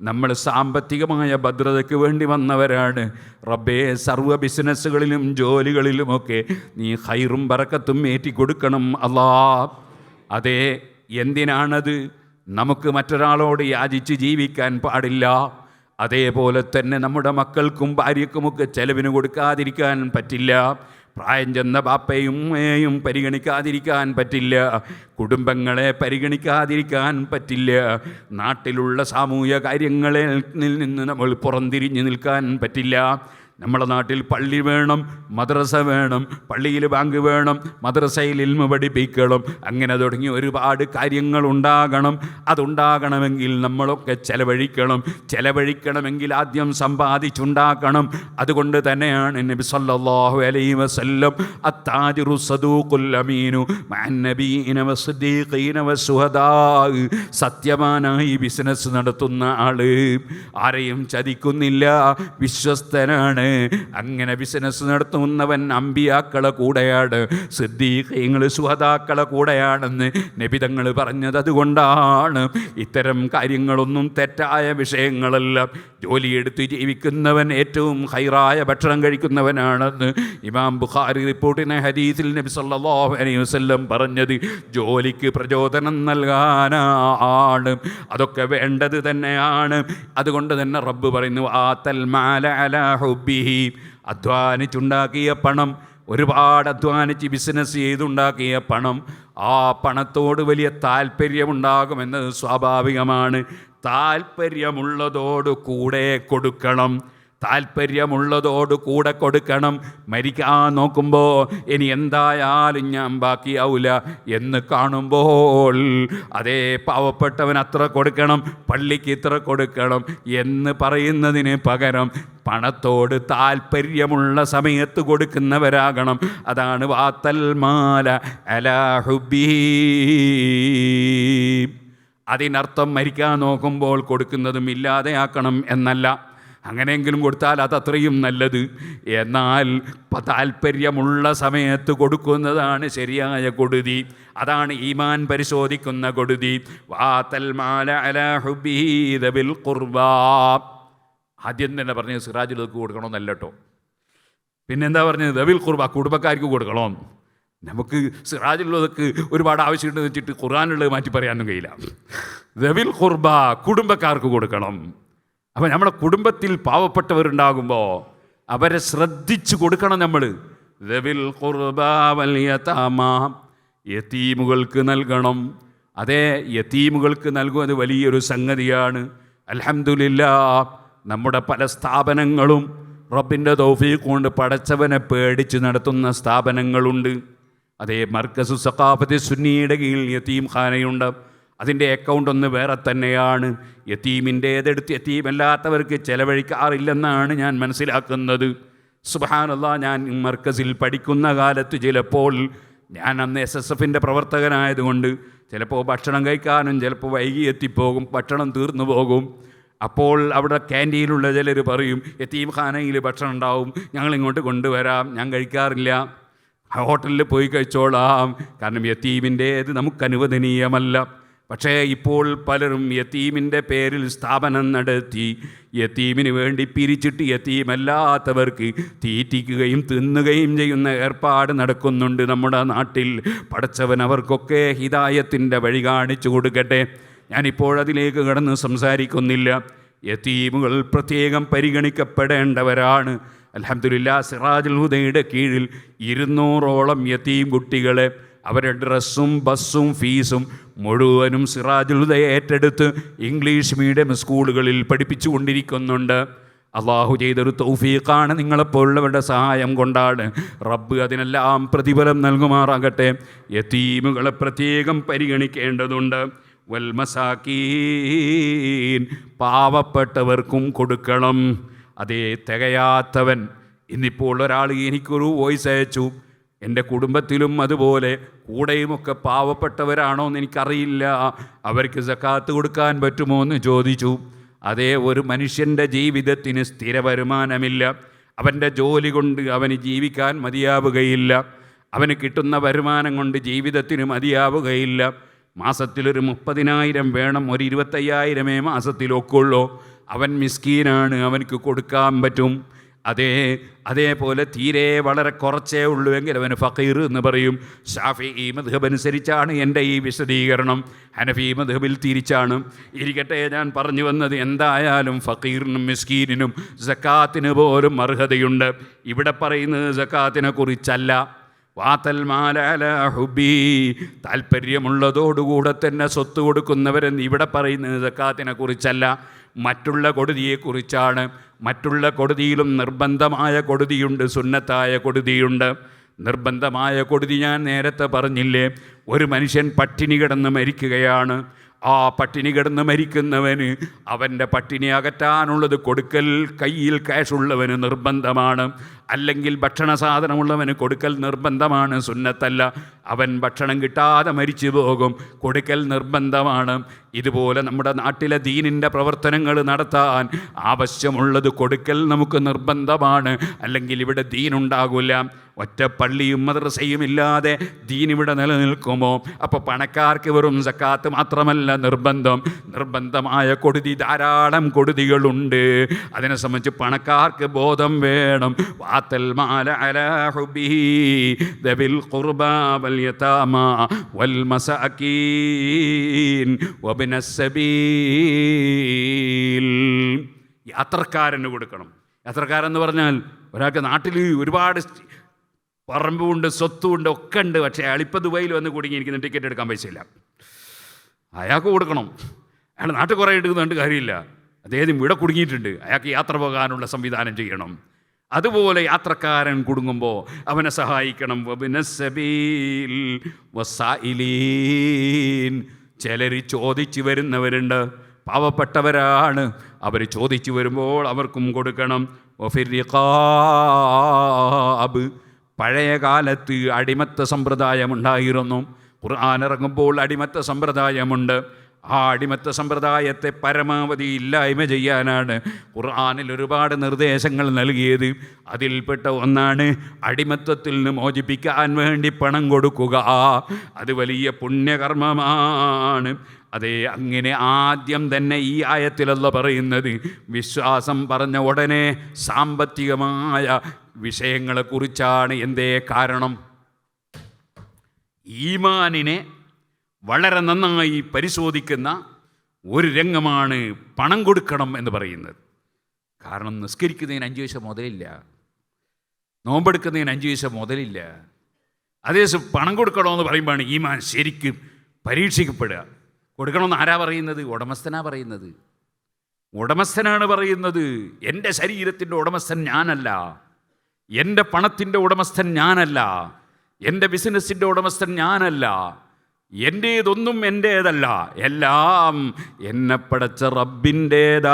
നമ്മൾ സാമ്പത്തികമായ ഭദ്രതയ്ക്ക് വേണ്ടി വന്നവരാണ്. റബ്ബേ, സർവ്വ ബിസിനസ്സുകളിലും ജോലികളിലുമൊക്കെ നീ ഖൈറും ബറക്കത്തും ഏറ്റിക്കൊടുക്കണം അല്ലാ. അതേ, എന്തിനാണത്? നമുക്ക് മറ്റൊരാളോട് യാചിച്ച് ജീവിക്കാൻ പാടില്ല. അതേപോലെ തന്നെ നമ്മുടെ മക്കൾക്കും ഭാര്യക്കുമൊക്കെ ചെലവിന് കൊടുക്കാതിരിക്കാൻ പറ്റില്ല. പ്രായം ചെന്ന ബാപ്പയും ഉമ്മയെയും പരിഗണിക്കാതിരിക്കാൻ പറ്റില്ല. കുടുംബങ്ങളെ പരിഗണിക്കാതിരിക്കാൻ പറ്റില്ല. നാട്ടിലുള്ള സാമൂഹ്യ കാര്യങ്ങളിൽ നിന്ന് നമ്മൾ പുറംതിരിഞ്ഞ് നിൽക്കാൻ പറ്റില്ല. നമ്മുടെ നാട്ടിൽ പള്ളി വേണം, മദ്രസ വേണം, പള്ളിയിൽ ബാങ്ക് വേണം, മദ്രസയിൽ ഇൽമ പഠിപ്പിക്കണം, അങ്ങനെ തുടങ്ങി ഒരുപാട് കാര്യങ്ങളുണ്ടാകണം. അതുണ്ടാകണമെങ്കിൽ നമ്മളൊക്കെ ചെലവഴിക്കണമെങ്കിൽ ആദ്യം സമ്പാദിച്ചുണ്ടാക്കണം. അതുകൊണ്ട് തന്നെയാണ് നബി സല്ലല്ലാഹു അലൈഹി വസല്ലം അത്താജിറു സദൂഖുൽ അമീനു മഅൻ നബിയിന വസ്സദീഖീന വസ്സുഹദാ, സത്യവാനായി ബിസിനസ് നടത്തുന്ന ആള്, ആരെയും ചതിക്കുന്നില്ല, വിശ്വസ്തനാണ്. അങ്ങനെ ബിസിനസ് നടത്തുന്നവൻ അമ്പിയാക്കളെ കൂടെയാണ്, സിദ്ദീഖീങ്ങൾ ശുഹദാക്കളെ കൂടെയാണെന്ന് നബി തങ്ങൾ പറഞ്ഞത്. അതുകൊണ്ടാണ് ഇത്തരം കാര്യങ്ങളൊന്നും തെറ്റായ വിഷയങ്ങളല്ല. ജോലിയെടുത്ത് ജീവിക്കുന്നവൻ ഏറ്റവും ഹൈറായ ഭക്ഷണം കഴിക്കുന്നവനാണെന്ന് ഇമാം ബുഖാരി റിപ്പോർട്ടിനെ ഹദീസിൽ നബി സല്ലല്ലാഹു അലൈഹി വസല്ലം പറഞ്ഞത് ജോലിക്ക് പ്രചോദനം നൽകാനാണ്. അതൊക്കെ വേണ്ടത് തന്നെയാണ്. അതുകൊണ്ട് തന്നെ റബ്ബ് പറയുന്നു, ആതൽ മാല അലാ ഹുബ്ബിഹി, അധ്വാനിച്ചുണ്ടാക്കിയ പണം, ഒരുപാട് അധ്വാനിച്ച് ബിസിനസ് ചെയ്തുണ്ടാക്കിയ പണം, ആ പണത്തോട് വലിയ താല്പര്യമുണ്ടാകുമെന്നത് സ്വാഭാവികമാണ്. താല്പര്യമുള്ളതോട് കൂടെ കൊടുക്കണം, താല്പര്യമുള്ളതോട് കൂടെ കൊടുക്കണം. മരിക്കാൻ നോക്കുമ്പോൾ ഇനി എന്തായാലും ഞാൻ ബാക്കിയാവില്ല എന്ന് കാണുമ്പോൾ, അതേ, പാവപ്പെട്ടവൻ അത്ര കൊടുക്കണം, പള്ളിക്ക് ഇത്ര കൊടുക്കണം എന്ന് പറയുന്നതിന് പകരം പണത്തോട് താല്പര്യമുള്ള സമയത്ത് കൊടുക്കുന്നവരാകണം. അതാണ് വാത്തൽ മാല അലാ ഹുബ്ബിഹി. അതിനർത്ഥം മരിക്കാൻ നോക്കുമ്പോൾ കൊടുക്കുന്നതും ഇല്ലാതെയാക്കണം എന്നല്ല. അങ്ങനെയെങ്കിലും കൊടുത്താൽ അതത്രയും നല്ലത്. എന്നാൽ താല്പര്യമുള്ള സമയത്ത് കൊടുക്കുന്നതാണ് ശരിയായ കൊടുതി. അതാണ് ഈമാൻ പരിശോധിക്കുന്ന കൊടുതി. വാതൽ മാല അലാ ഹുബ്ബിഹി ദബിൽ ഖുർബാ. ആദ്യം തന്നെ പറഞ്ഞത് സിറാജുലേക്ക് കൊടുക്കണമെന്നല്ല കേട്ടോ. പിന്നെന്താ പറഞ്ഞത്? ദബിൽ ഖുർബ, കുടുംബക്കാർക്ക് കൊടുക്കണം. നമുക്ക് സിറാജുള്ളതൊക്കെ ഒരുപാട് ആവശ്യമുണ്ടെന്ന് വെച്ചിട്ട് ഖുർആനുള്ളത് മാറ്റി പറയാനൊന്നും കഴിയില്ല. ദബിൽ ഖുർബ, കുടുംബക്കാർക്ക് കൊടുക്കണം. അപ്പം നമ്മുടെ കുടുംബത്തിൽ പാവപ്പെട്ടവരുണ്ടാകുമ്പോൾ അവരെ ശ്രദ്ധിച്ചു കൊടുക്കണം നമ്മൾ. ദബിൽ ഖുർബ വൽ യതാമ, യതീമുകൾക്ക് നൽകണം. അതേ, യതീമുകൾക്ക് നൽകുന്നത് വലിയൊരു സംഗതിയാണ്. അൽഹംദുലില്ലാഹ്, നമ്മുടെ പല സ്ഥാപനങ്ങളും റബ്ബിൻ്റെ തൗഫീഖ് കൊണ്ട് പടച്ചവനെ പേടിച്ച് നടത്തുന്ന സ്ഥാപനങ്ങളുണ്ട്. അതേ, മർക്കസു സഖാഫത്തി സുന്നിയുടെ കീഴിൽ യതീം ഖാനയുണ്ട്. അതിൻ്റെ അക്കൗണ്ട് ഒന്ന് വേറെ തന്നെയാണ്. യതീമിൻ്റേതെടുത്ത് യതീമല്ലാത്തവർക്ക് ചെലവഴിക്കാറില്ലെന്നാണ് ഞാൻ മനസ്സിലാക്കുന്നത്. സുബ്ഹാനല്ലാഹ്, ഞാൻ മർക്കസിൽ പഠിക്കുന്ന കാലത്ത് ചിലപ്പോൾ, ഞാൻ അന്ന് SSFൻ്റെ പ്രവർത്തകനായതുകൊണ്ട് ചിലപ്പോൾ ഭക്ഷണം കഴിക്കാനും ചിലപ്പോൾ വൈകി എത്തിപ്പോകും, ഭക്ഷണം തീർന്നു പോകും. അപ്പോൾ അവിടെ ക്യാൻറ്റീനിലുള്ള ചിലർ പറയും, യതീം ഖാനയിൽ ഭക്ഷണം ഉണ്ടാവും, ഞങ്ങളിങ്ങോട്ട് കൊണ്ടുവരാം. ഞാൻ കഴിക്കാറില്ല, ഹോട്ടലിൽ പോയി കഴിച്ചോളാം, കാരണം യതീമിൻ്റേത് നമുക്ക് അനുവദനീയമല്ല. പക്ഷേ ഇപ്പോൾ പലരും യതീമിൻ്റെ പേരിൽ സ്ഥാപനം നടത്തി യതീമിന് വേണ്ടി പിരിച്ചിട്ട് യതീമല്ലാത്തവർക്ക് തീറ്റിക്കുകയും തിന്നുകയും ചെയ്യുന്ന ഏർപ്പാട് നടക്കുന്നുണ്ട് നമ്മുടെ നാട്ടിൽ. പടച്ചവൻ അവർക്കൊക്കെ ഹിദായത്തിൻ്റെ വഴി കാണിച്ചു കൊടുക്കട്ടെ. ഞാനിപ്പോഴതിലേക്ക് കടന്ന് സംസാരിക്കുന്നില്ല. യതീമുകൾ പ്രത്യേകം പരിഗണിക്കപ്പെടേണ്ടവരാണ്. അൽഹംദുലില്ലാഹ്, സിറാജുൽ ഹുദയുടെ കീഴിൽ 200ഓളം യതീം കുട്ടികളെ അവരുടെ ഡ്രസ്സും ബസ്സും ഫീസും മുഴുവനും സിറാജുൽ ഹുദ ഏറ്റെടുത്ത് ഇംഗ്ലീഷ് മീഡിയം സ്കൂളുകളിൽ പഠിപ്പിച്ചു കൊണ്ടിരിക്കുന്നുണ്ട്. അള്ളാഹു ചെയ്തൊരു തൗഫീഖാണ്, നിങ്ങളെപ്പോലുള്ളവരുടെ സഹായം കൊണ്ടാണ്. റബ്ബ് അതിനെല്ലാം പ്രതിഫലം നൽകുമാറാകട്ടെ. യതീമുകളെ പ്രത്യേകം പരിഗണിക്കേണ്ടതുണ്ട്. വൽ മസാക്കീൻ, പാവപ്പെട്ടവർക്കും കൊടുക്കണം. അതേ, തികയാത്തവൻ, ഇന്നിപ്പോൾ ഒരാൾ എനിക്കൊരു വോയിസ് അയച്ചു, എൻ്റെ കുടുംബത്തിലും അതുപോലെ കൂടെയുമൊക്കെ പാവപ്പെട്ടവരാണോ എന്ന് എനിക്കറിയില്ല, അവർക്ക് സക്കാത്ത് കൊടുക്കാൻ പറ്റുമോ എന്ന് ചോദിച്ചു. അതേ, ഒരു മനുഷ്യൻ്റെ ജീവിതത്തിന് സ്ഥിര വരുമാനമില്ല, അവൻ്റെ ജോലി കൊണ്ട് അവന് ജീവിക്കാൻ മതിയാവുകയില്ല, അവന് കിട്ടുന്ന വരുമാനം കൊണ്ട് ജീവിതത്തിന് മതിയാവുകയില്ല. മാസത്തിലൊരു 30,000 വേണം, ഒരു 25,000 മാസത്തിലൊക്കുള്ളൂ. അവൻ മിസ്കീനാണ്, അവനക്ക് കൊടുക്കാൻ പറ്റും. അതേപോലെ തീരെ വളരെ കുറച്ചേ ഉള്ളൂ എങ്കിൽ അവന് ഫഖീർ എന്ന് പറയും. ഷാഫിഈ മദ്ഹബ് അനുസരിച്ചാണ് എൻ്റെ ഈ വിശദീകരണം. ഹനഫി മദ്ഹബിൽ തിരിച്ചാണ്. ഇരിക്കട്ടെ, ഞാൻ പറഞ്ഞു വന്നത് എന്തായാലും ഫഖീറിനും മിസ്കീനിനും സക്കാത്തിന് പോലും അർഹതയുണ്ട്. ഇവിടെ പറയുന്നത് സക്കാത്തിനെ കുറിച്ചല്ല. വാത്തൽ മാല അലാ ഹുബി, താല്പര്യമുള്ളതോടുകൂടെ തന്നെ സ്വത്ത് കൊടുക്കുന്നവരെന്ന് ഇവിടെ പറയുന്നത് സക്കാത്തിനെ കുറിച്ചല്ല, മറ്റുള്ള കൊടുതിയെക്കുറിച്ചാണ്. മറ്റുള്ള കൊടുതിയിലും നിർബന്ധമായ കൊടുതിയുണ്ട്, സുന്നത്തായ കൊടുതിയുണ്ട്. നിർബന്ധമായ കൊടുതി ഞാൻ നേരത്തെ പറഞ്ഞില്ലേ, ഒരു മനുഷ്യൻ പട്ടിണി കിടന്ന് മരിക്കുകയാണ്. ആ പട്ടിണി കിടന്ന് മരിക്കുന്നവന് അവൻ്റെ പട്ടിണി അകറ്റാനുള്ളത് കൊടുക്കൽ കയ്യിൽ ക്യാഷുള്ളവന് നിർബന്ധമാണ്. അല്ലെങ്കിൽ ഭക്ഷണ സാധനമുള്ളവന് കൊടുക്കൽ നിർബന്ധമാണ്, സുന്നത്തല്ല. അവൻ ഭക്ഷണം കിട്ടാതെ മരിച്ചു പോകും, കൊടുക്കൽ നിർബന്ധമാണ്. ഇതുപോലെ നമ്മുടെ നാട്ടിലെ ദീനിൻ്റെ പ്രവർത്തനങ്ങൾ നടത്താൻ ആവശ്യമുള്ളത് കൊടുക്കൽ നമുക്ക് നിർബന്ധമാണ്. അല്ലെങ്കിൽ ഇവിടെ ദീനുണ്ടാകില്ല. ഒറ്റ പള്ളിയും മദ്രസയും ഇല്ലാതെ ദീൻ ഇവിടെ നിലനിൽക്കുമോ? അപ്പോൾ പണക്കാർക്ക് വെറും സക്കാത്ത് മാത്രമല്ല നിർബന്ധം, നിർബന്ധമായ കൊടുതി ധാരാളം കൊടുതികളുണ്ട്. അതിനെ സംബന്ധിച്ച് പണക്കാർക്ക് ബോധം വേണം. വാത്തൽ മാല അലാ ഹുബിഹി ദബിൽ ഖുർബാ വൽ യതാമാ വൽ മസാകീൻ വബ്നസ് സബീൽ. യാത്രക്കാരന് കൊടുക്കണം. യാത്രക്കാരെന്ന് പറഞ്ഞാൽ ഒരാൾക്ക് നാട്ടിൽ ഒരുപാട് പറമ്പുണ്ട്, സ്വത്തുണ്ട്, ഒക്കെ ഉണ്ട്. പക്ഷേ അയാളിപ്പോൾ ദുബൈയിൽ വന്ന് കുടുങ്ങിയിരിക്കുന്ന, ടിക്കറ്റ് എടുക്കാൻ പൈസയില്ല. അയാൾക്ക് കൊടുക്കണം. അയാൾ നാട്ടിൽ കുറേ എടുക്കുന്നുണ്ട്, കാര്യമില്ല. അദ്ദേഹം ഇവിടെ കുടുങ്ങിയിട്ടുണ്ട്, അയാൾക്ക് യാത്ര പോകാനുള്ള സംവിധാനം ചെയ്യണം. അതുപോലെ യാത്രക്കാരൻ കുടുങ്ങുമ്പോൾ അവനെ സഹായിക്കണം. വബ്നസ്സബീൽ വസ്സായിലീൻ. ചിലർ ചോദിച്ചു വരുന്നവരുണ്ട്, പാവപ്പെട്ടവരാണ്. അവർ ചോദിച്ചു വരുമ്പോൾ അവർക്കും കൊടുക്കണം. വഫിർറിഖാബ്. പഴയ കാലത്ത് അടിമത്ത സമ്പ്രദായമുണ്ടായിരുന്നു. ഖുർആൻ ഇറങ്ങുമ്പോൾ അടിമത്ത സമ്പ്രദായമുണ്ട്. ആ അടിമത്ത സമ്പ്രദായത്തെ പരമാവധി ഇല്ലായ്മ ചെയ്യാനാണ് ഖുർആനിൽ ഒരുപാട് നിർദ്ദേശങ്ങൾ നൽകിയത്. അതിൽപ്പെട്ട ഒന്നാണ് അടിമത്തത്തിൽ നിന്ന് മോചിപ്പിക്കാൻ വേണ്ടി പണം കൊടുക്കുക. അത് വലിയ പുണ്യകർമ്മമാണ്. അതെ, അങ്ങനെ ആദ്യം തന്നെ ഈ ആയത്തിലല്ല പറയുന്നത്. വിശ്വാസം പറഞ്ഞ ഉടനെ സാമ്പത്തികമായ വിഷയങ്ങളെക്കുറിച്ചാണ്. എന്തേ കാരണം? ഈമാനിനെ വളരെ നന്നായി പരിശോധിക്കുന്ന ഒരു രംഗമാണ് പണം കൊടുക്കണം എന്ന് പറയുന്നത്. കാരണം നിസ്കരിക്കുന്നതിന് 5 പൈസ മുതലില്ല, നോമ്പെടുക്കുന്നതിന് 5 പൈസ മുതലില്ല. അതേസമയം പണം കൊടുക്കണമെന്ന് പറയുമ്പോഴാണ് ഈമാൻ ശരിക്കും പരീക്ഷിക്കപ്പെടുക. കൊടുക്കണമെന്ന് ആരാ പറയുന്നത്? ഉടമസ്ഥനാ പറയുന്നത്. ഉടമസ്ഥനാണ് പറയുന്നത്. എൻ്റെ ശരീരത്തിൻ്റെ ഉടമസ്ഥൻ ഞാനല്ല, എൻ്റെ പണത്തിൻ്റെ ഉടമസ്ഥൻ ഞാനല്ല, എൻ്റെ ബിസിനസ്സിൻ്റെ ഉടമസ്ഥൻ ഞാനല്ല, എൻ്റേതൊന്നും എൻ്റേതല്ല, എല്ലാം എന്നെ പടച്ച റബ്ബിൻ്റേതാണ്.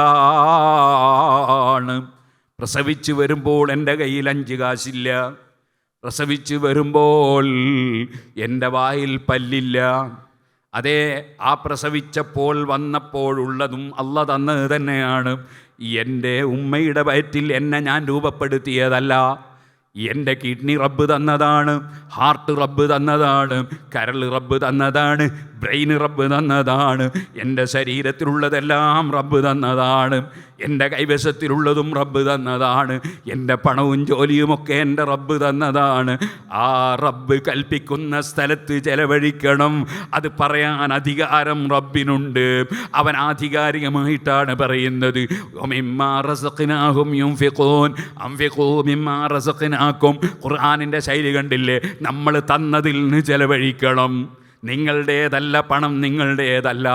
പ്രസവിച്ച് വരുമ്പോൾ എൻ്റെ കയ്യിൽ 5 കാശില്ല. പ്രസവിച്ച് വരുമ്പോൾ എൻ്റെ വായിൽ പല്ലില്ല. അതേ, ആ പ്രസവിച്ചപ്പോൾ വന്നപ്പോഴുള്ളതും അല്ല തന്നത് തന്നെയാണ്. എൻ്റെ ഉമ്മയുടെ വയറ്റിൽ എന്നെ ഞാൻ രൂപപ്പെടുത്തിയതല്ല. എൻ്റെ കിഡ്നി റബ്ബ് തന്നതാണ്, ഹാർട്ട് റബ്ബ് തന്നതാണ്, കരൾ റബ്ബ് തന്നതാണ്, ബ്രെയിൻ റബ്ബ് തന്നതാണ്. എൻ്റെ ശരീരത്തിലുള്ളതെല്ലാം റബ്ബ് തന്നതാണ്. എൻ്റെ കൈവശത്തിലുള്ളതും റബ്ബ് തന്നതാണ്. എൻ്റെ പണവും ജോലിയുമൊക്കെ എൻ്റെ റബ്ബ് തന്നതാണ്. ആ റബ്ബ് കൽപ്പിക്കുന്ന സ്ഥലത്ത് ചെലവഴിക്കണം. അത് പറയാൻ അധികാരം റബ്ബിനുണ്ട്. അവൻ ആധികാരികമായിട്ടാണ് പറയുന്നത്. ഖുർആനിൻ്റെ ശൈലി കണ്ടില്ലേ? നമ്മൾ തന്നതിൽ നിന്ന് ചെലവഴിക്കണം. നിങ്ങളുടേതല്ല പണം, നിങ്ങളുടേതല്ല,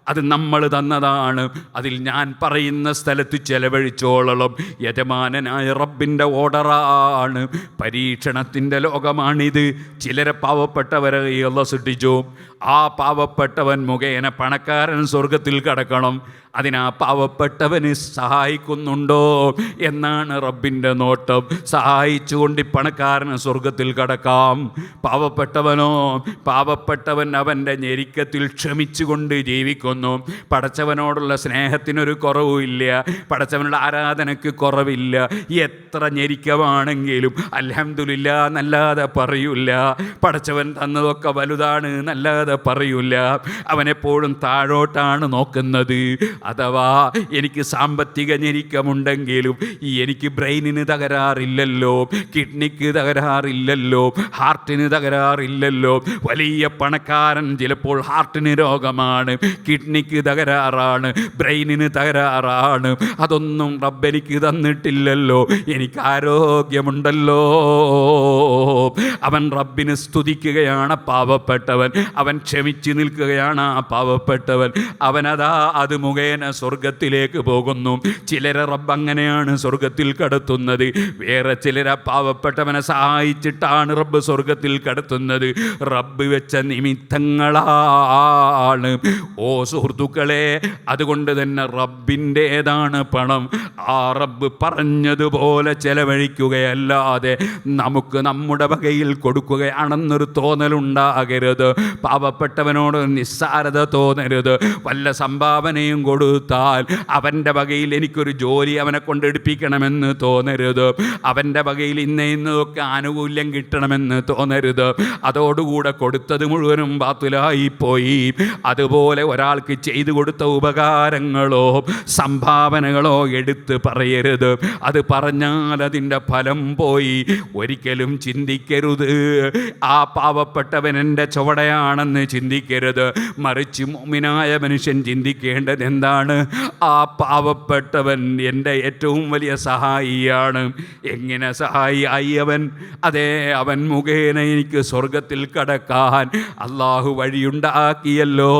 അത് നമ്മൾ തന്നതാണ്. അതിൽ ഞാൻ പറയുന്ന സ്ഥലത്ത് ചെലവഴിച്ചോളണം. യജമാനനായ റബ്ബിൻ്റെ ഓർഡറാണ്. പരീക്ഷണത്തിൻ്റെ ലോകമാണിത്. ചിലരെ പാവപ്പെട്ടവരെ അല്ലാഹു സൃഷ്ടിച്ചു. ആ പാവപ്പെട്ടവൻ മുഖേന പണക്കാരൻ സ്വർഗത്തിൽ കടക്കണം. അതിനാ പാവപ്പെട്ടവന് സഹായിക്കുന്നുണ്ടോ എന്നാണ് റബ്ബിൻ്റെ നോട്ടം. സഹായിച്ചുകൊണ്ട് പണക്കാരന് സ്വർഗത്തിൽ കടക്കാം. പാവപ്പെട്ടവനോ, പാവപ്പെട്ട പാവപ്പെട്ടവൻ അവൻ്റെ ഞെരുക്കത്തിൽ ക്ഷമിച്ചുകൊണ്ട് ജീവിക്കുന്നു. പടച്ചവനോടുള്ള സ്നേഹത്തിനൊരു കുറവുമില്ല, പടച്ചവനുള്ള ആരാധനയ്ക്ക് കുറവില്ല. എത്ര ഞെരുക്കമാണെങ്കിലും അൽഹംദുലില്ലാ എന്നല്ലാതെ പറയൂല. പടച്ചവൻ തന്നതൊക്കെ വലുതാണ് എന്നല്ലാതെ പറയൂല. അവനെപ്പോഴും താഴോട്ടാണ് നോക്കുന്നത്. അഥവാ എനിക്ക് സാമ്പത്തിക ഞെരുക്കമുണ്ടെങ്കിലും എനിക്ക് ബ്രെയിനിന് തകരാറില്ലല്ലോ, കിഡ്നിക്ക് തകരാറില്ലല്ലോ, ഹാർട്ടിന് തകരാറില്ലല്ലോ. വലിയ പണക്കാരൻ ചിലപ്പോൾ ഹാർട്ടിന് രോഗമാണ്, കിഡ്നിക്ക് തകരാറാണ്, ബ്രെയിനിന് തകരാറാണ്. അതൊന്നും റബ്ബെനിക്ക് തന്നിട്ടില്ലല്ലോ, എനിക്ക് ആരോഗ്യമുണ്ടല്ലോ. അവൻ റബ്ബിനെ സ്തുതിക്കുകയാണ് പാവപ്പെട്ടവൻ. അവൻ ക്ഷമിച്ചു നിൽക്കുകയാണ് ആ പാവപ്പെട്ടവൻ. അവനതാ അത് മുഖേന സ്വർഗത്തിലേക്ക് പോകുന്നു. ചിലരെ റബ്ബ് അങ്ങനെയാണ് സ്വർഗത്തിൽ കടത്തുന്നത്. വേറെ ചിലരെ പാവപ്പെട്ടവനെ സഹായിച്ചിട്ടാണ് റബ്ബ് സ്വർഗത്തിൽ കടത്തുന്നത്. റബ്ബ് വെച്ച നിമിത്തങ്ങളാണ്. ഓ സുഹൃത്തുക്കളെ, അതുകൊണ്ട് തന്നെ റബ്ബിൻ്റേതാണ് പണം. ആ റബ്ബ് പറഞ്ഞതുപോലെ ചെലവഴിക്കുകയല്ലാതെ നമുക്ക് നമ്മുടെ വകയിൽ കൊടുക്കുകയാണെന്നൊരു തോന്നലുണ്ടാകരുത്. പാവപ്പെട്ടവനോട് നിസ്സാരത തോന്നരുത്. വല്ല സംഭാവനയും കൊടുത്താൽ അവൻ്റെ വകയിൽ എനിക്കൊരു ജോലി അവനെ കൊണ്ടെടുപ്പിക്കണമെന്ന് തോന്നരുത്. അവൻ്റെ വകയിൽ ഇന്നൊക്കെ ആനുകൂല്യം കിട്ടണമെന്ന് തോന്നരുത്. അതോടുകൂടെ കൊടുത്തത് മുഴുവനും ബാത്തിലായിപ്പോയി. അതുപോലെ ഒരാൾക്ക് ചെയ്തു കൊടുത്ത ഉപകാരങ്ങളോ സംഭാവനകളോ എടുത്ത് പറയരുത്. അത് പറഞ്ഞാൽ അതിൻ്റെ ഫലം പോയി. ഒരിക്കലും ചിന്തിക്കരുത് ആ പാവപ്പെട്ടവൻ എൻ്റെ ചുവടയാണെന്ന് ചിന്തിക്കരുത്. മറിച്ച് മുഅ്മിനായ മനുഷ്യൻ ചിന്തിക്കേണ്ടത് എന്താണ്? ആ പാവപ്പെട്ടവൻ എൻ്റെ ഏറ്റവും വലിയ സഹായിയാണ്. എങ്ങനെ സഹായിയായി അവൻ? അതേ, അവൻ മുഖേന എനിക്ക് സ്വർഗത്തിൽ കടക്കാൻ അള്ളാഹു വഴിയുണ്ടാക്കിയല്ലോ.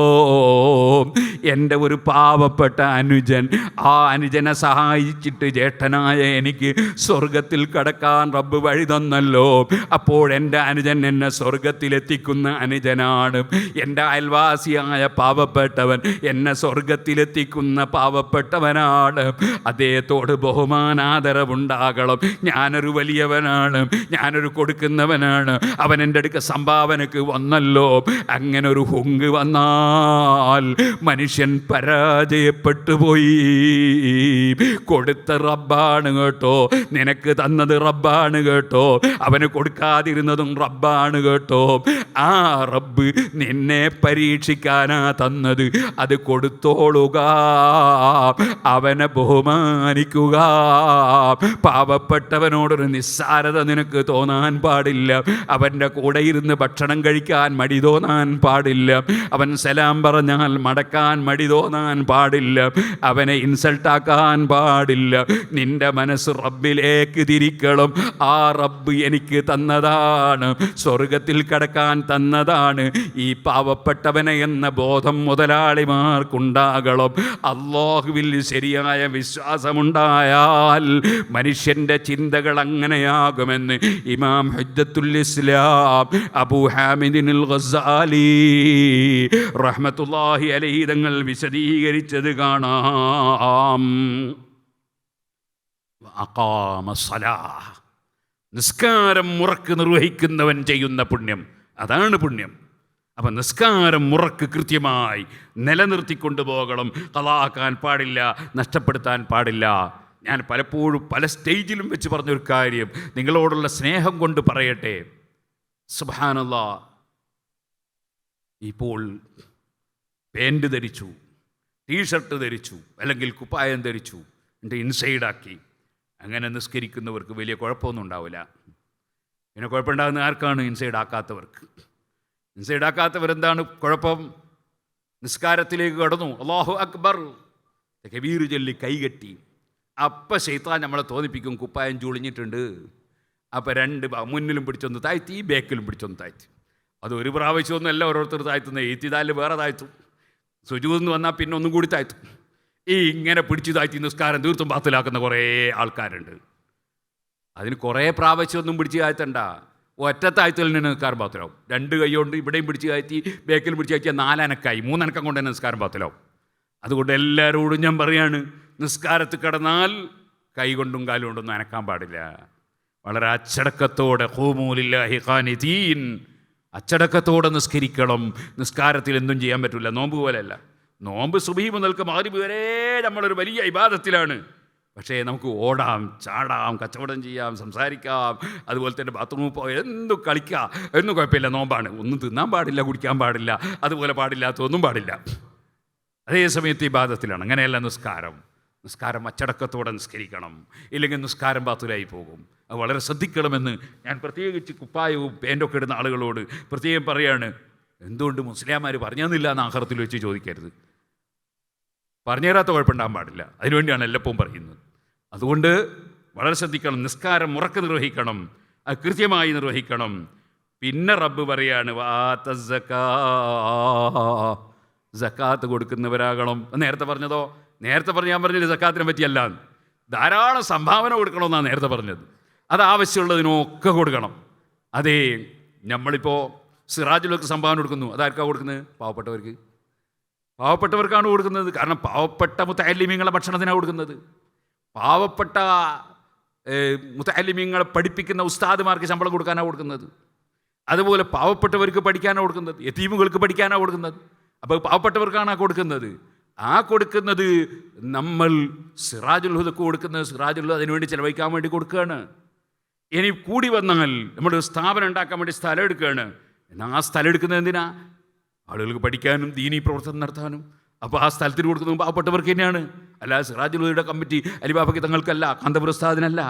എൻ്റെ ഒരു പാവപ്പെട്ട അനുജൻ, ആ അനുജനെ സഹായിച്ചിട്ട് ജ്യേഷ്ഠനായ എനിക്ക് സ്വർഗത്തിൽ കടക്കാൻ റബ്ബ് വഴി തന്നല്ലോ. അപ്പോഴെൻ്റെ അനുജൻ എന്നെ സ്വർഗത്തിലെത്തിക്കുന്ന അനുജനാണ്. എൻ്റെ അയൽവാസിയായ പാവപ്പെട്ടവൻ എന്നെ സ്വർഗത്തിലെത്തിക്കുന്ന പാവപ്പെട്ടവനാണ്. അദ്ദേഹത്തോട് ബഹുമാനാദരവുണ്ടാകണം. ഞാനൊരു വലിയവനാണ്, ഞാനൊരു കൊടുക്കുന്നവനാണ്, അവൻ എൻ്റെ അടുക്ക സംഭാവനക്ക് വന്നല്ലോ. അങ്ങനെ ഒരു ഹുങ്ക് വന്നാൽ മനുഷ്യൻ പരാജയപ്പെട്ടു പോയി. കൊടുത്ത റബ്ബാണ് കേട്ടോ, നിനക്ക് തന്നത് റബ്ബാണ് കേട്ടോ, അവന് കൊടുക്കാതിരുന്നതും റബ്ബാണ് കേട്ടോ. ആ റബ്ബ് നിന്നെ പരീക്ഷിക്കാനാ തന്നത്. അത് കൊടുത്തോളുക, അവനെ ബഹുമാനിക്കുക. പാവപ്പെട്ടവനോടൊരു നിസ്സാരത നിനക്ക് തോന്നാൻ പാടില്ല. അവൻ്റെ കൂടെ ഇരുന്ന് ഭക്ഷണം കഴിക്കാൻ മടി തോന്നാൻ പാടില്ല. അവൻ സലാം പറഞ്ഞാൽ മടക്കാൻ മടി തോന്നാൻ പാടില്ല. അവനെ ഇൻസൾട്ടാക്കാൻ പാടില്ല. നിന്റെ മനസ്സ് റബ്ബിലേക്ക് തിരിക്കണം. ആ റബ്ബ് എനിക്ക് തന്നതാണ്, സ്വർഗത്തിൽ കടക്കാൻ തന്നതാണ്. ഈ പാവപ്പെട്ടവനെ എന്ന ബോധം മുതലാളിമാർക്കുണ്ടാകണം. അല്ലാഹുവിൽ ശരിയായ വിശ്വാസമുണ്ടായാൽ മനുഷ്യൻ്റെ ചിന്തകൾ അങ്ങനെയാകുമെന്ന് ഇമാം ഹുജ്ജത്തുൽ ഇസ്ലാം അബൂ ഹാമിദിനുൽ ഗസ്സാലി റഹ്മത്തുള്ളാഹി അലൈഹി തങ്ങൾ വിശദീകരിച്ചത് കാണാം. അഖാമസ്സലാഹ്, നിസ്കാരം മുറക്ക് നിർവഹിക്കുന്നവൻ ചെയ്യുന്ന പുണ്യം, അതാണ് പുണ്യം. അപ്പം നിസ്കാരം മുറക്ക് കൃത്യമായി നിലനിർത്തിക്കൊണ്ടു പോകണം. ഖളാക്കാൻ പാടില്ല, നഷ്ടപ്പെടുത്താൻ പാടില്ല. ഞാൻ പലപ്പോഴും പല സ്റ്റേജിലും വെച്ച് പറഞ്ഞൊരു കാര്യം നിങ്ങളോടുള്ള സ്നേഹം കൊണ്ട് പറയട്ടെ. സുബ്ഹാനല്ലാഹ്, ഇപ്പോൾ പാൻറ് ധരിച്ചു, ടീഷർട്ട് ധരിച്ചു, അല്ലെങ്കിൽ കുപ്പായം ധരിച്ചു, എന്നിട്ട് ഇൻസൈഡാക്കി, അങ്ങനെ നിസ്കരിക്കുന്നവർക്ക് വലിയ കുഴപ്പമൊന്നും ഉണ്ടാവില്ല. പിന്നെ കുഴപ്പമുണ്ടാകുന്ന ആർക്കാണ്? ഇൻസൈഡാക്കാത്തവർക്ക്. ഇൻസൈഡാക്കാത്തവരെന്താണ് കുഴപ്പം? നിസ്കാരത്തിലേക്ക് കടന്നു, അല്ലാഹു അക്ബർ കബീർ ചൊല്ലി കൈകെട്ടി. അപ്പം ശൈത്താൻ നമ്മളെ തോന്നിപ്പിക്കും കുപ്പായം ചുളിഞ്ഞിട്ടുണ്ട്. അപ്പം രണ്ട് മുന്നിലും പിടിച്ചൊന്ന് താഴ്ത്തി, ബാക്കിലും പിടിച്ചൊന്ന് താഴ്ത്തി. അത് ഒരു പ്രാവശ്യമൊന്നുമല്ല ഓരോരുത്തർ താഴ്ത്തുന്നത്. എഴുത്തിതാല് വേറെ താഴ്ത്തും, സുജൂദെന്ന് വന്നാൽ പിന്നെ ഒന്നും കൂടി താഴ്ത്തും. ഇങ്ങനെ പിടിച്ചു താഴ്ത്തി നിസ്കാരം തീർത്തും ബാത്തിലാക്കുന്ന കുറേ ആൾക്കാരുണ്ട്. അതിന് കുറേ പ്രാവശ്യമൊന്നും പിടിച്ച് താഴ്ത്തണ്ട, ഒറ്റ താഴ്ത്തലിന് നിസ്കാരം ബാത്തിലാവും. രണ്ട് കൈ കൊണ്ട് ഇവിടെയും പിടിച്ച് താഴ്ത്തി ബാക്കിലും പിടിച്ച് താഴ്ത്തിയാൽ 4 അനക്കായി, 3 അനക്കം കൊണ്ട് തന്നെ നിസ്കാരം ബാത്തിലാവും. അതുകൊണ്ട് എല്ലാവരോടും ഞാൻ പറയാണ്, നിസ്കാരത്തിൽ കിടന്നാൽ കൈ കൊണ്ടും കാലും കൊണ്ടൊന്നും അനക്കാൻ പാടില്ല. വളരെ അച്ചടക്കത്തോടെ ഖൂമൂ ലില്ലാഹി ഖാനിതീൻ, അച്ചടക്കത്തോടെ നിസ്കരിക്കണം. നിസ്കാരത്തിൽ എന്തും ചെയ്യാൻ പറ്റില്ല, നോമ്പ് പോലെയല്ല. നോമ്പ് സുബഹി മുതൽക്ക് മഗ്‌രിബ് വരെ നമ്മളൊരു വലിയ ഇബാദത്തിലാണ്. പക്ഷേ നമുക്ക് ഓടാം, ചാടാം, കച്ചവടം ചെയ്യാം, സംസാരിക്കാം, അതുപോലെ തന്നെ ബാത്റൂമിൽ പോയി എന്തും കളിക്കാം, എന്നും കുഴപ്പമില്ല. നോമ്പാണ്. ഒന്നും തിന്നാൻ പാടില്ല, കുടിക്കാൻ പാടില്ല, അതുപോലെ പാടില്ലാത്തൊന്നും പാടില്ല. അതേ സമയത്ത് ഇബാദത്തിലാണ്. അങ്ങനെയല്ല നിസ്കാരം. നിസ്കാരം അച്ചടക്കത്തോടെ നിസ്കരിക്കണം, ഇല്ലെങ്കിൽ നിസ്കാരം ബാത്തുലായി പോകും. അത് വളരെ ശ്രദ്ധിക്കണമെന്ന് ഞാൻ പ്രത്യേകിച്ച് കുപ്പായവും പാൻറ്റൊക്കെ ഇടുന്ന ആളുകളോട് പ്രത്യേകം പറയാണ്. എന്തുകൊണ്ട് മുസ്ലിംമാർ പറഞ്ഞെന്നില്ല എന്ന് ആഖിറത്തിൽ വെച്ച് ചോദിക്കരുത്. പറഞ്ഞു തരാത്ത കുഴപ്പമുണ്ടാകാൻ പാടില്ല. അതിനുവേണ്ടിയാണ് എല്ലപ്പവും പറയുന്നത്. അതുകൊണ്ട് വളരെ ശ്രദ്ധിക്കണം. നിസ്കാരം ഉറക്കെ നിർവഹിക്കണം, അത് കൃത്യമായി നിർവഹിക്കണം. പിന്നെ റബ്ബ് പറയാണ് സക്കാത്ത് കൊടുക്കുന്നവരാകണം. നേരത്തെ പറഞ്ഞതോ? നേരത്തെ ഞാൻ പറഞ്ഞില്ല സക്കാത്തിനെ പറ്റിയല്ല. ധാരാളം സംഭാവന കൊടുക്കണമെന്നാണ് നേരത്തെ പറഞ്ഞത്. അത് ആവശ്യമുള്ളതിനൊക്കെ കൊടുക്കണം. അതേ, നമ്മളിപ്പോൾ സിറാജുലൊക്കെ സംഭാവന കൊടുക്കുന്നു. അതാർക്കാണ് കൊടുക്കുന്നത്? പാവപ്പെട്ടവർക്കാണ് കൊടുക്കുന്നത്. കാരണം പാവപ്പെട്ട മുത്തഅല്ലിമീങ്ങളെ ഭക്ഷണത്തിനാണ് കൊടുക്കുന്നത്. പാവപ്പെട്ട മുത്തഅല്ലിമീങ്ങളെ പഠിപ്പിക്കുന്ന ഉസ്താദുമാർക്ക് ശമ്പളം കൊടുക്കാനാണ് കൊടുക്കുന്നത്. അതുപോലെ പാവപ്പെട്ടവർക്ക് പഠിക്കാനാണ് കൊടുക്കുന്നത്, യതീമുകൾക്ക് പഠിക്കാനാണ് കൊടുക്കുന്നത്. അപ്പോൾ പാവപ്പെട്ടവർക്കാണ് കൊടുക്കുന്നത്. ആ കൊടുക്കുന്നത് നമ്മൾ സിറാജുൽ ഹുദക്ക് കൊടുക്കുന്നത് സിറാജുൽ ഹുദ അതിനുവേണ്ടി ചിലവഴിക്കാൻ വേണ്ടി കൊടുക്കുകയാണ്. ഇനി കൂടി വന്നാൽ നമ്മുടെ സ്ഥാപനം ഉണ്ടാക്കാൻ വേണ്ടി സ്ഥലം എടുക്കുകയാണ്. എന്നാൽ ആ സ്ഥലം എടുക്കുന്നത് എന്തിനാ? ആളുകൾക്ക് പഠിക്കാനും ദീനീ പ്രവർത്തനം നടത്താനും. അപ്പോൾ ആ സ്ഥലത്തിന് കൊടുക്കുന്നത് പാവപ്പെട്ടവർക്ക് തന്നെയാണ്. അല്ല സിറാജുൽ ഹുദയുടെ കമ്മിറ്റി അലിബാബയ്ക്ക് തങ്ങൾക്കല്ല, കാന്തപുരസ്ഥാദിനല്ല.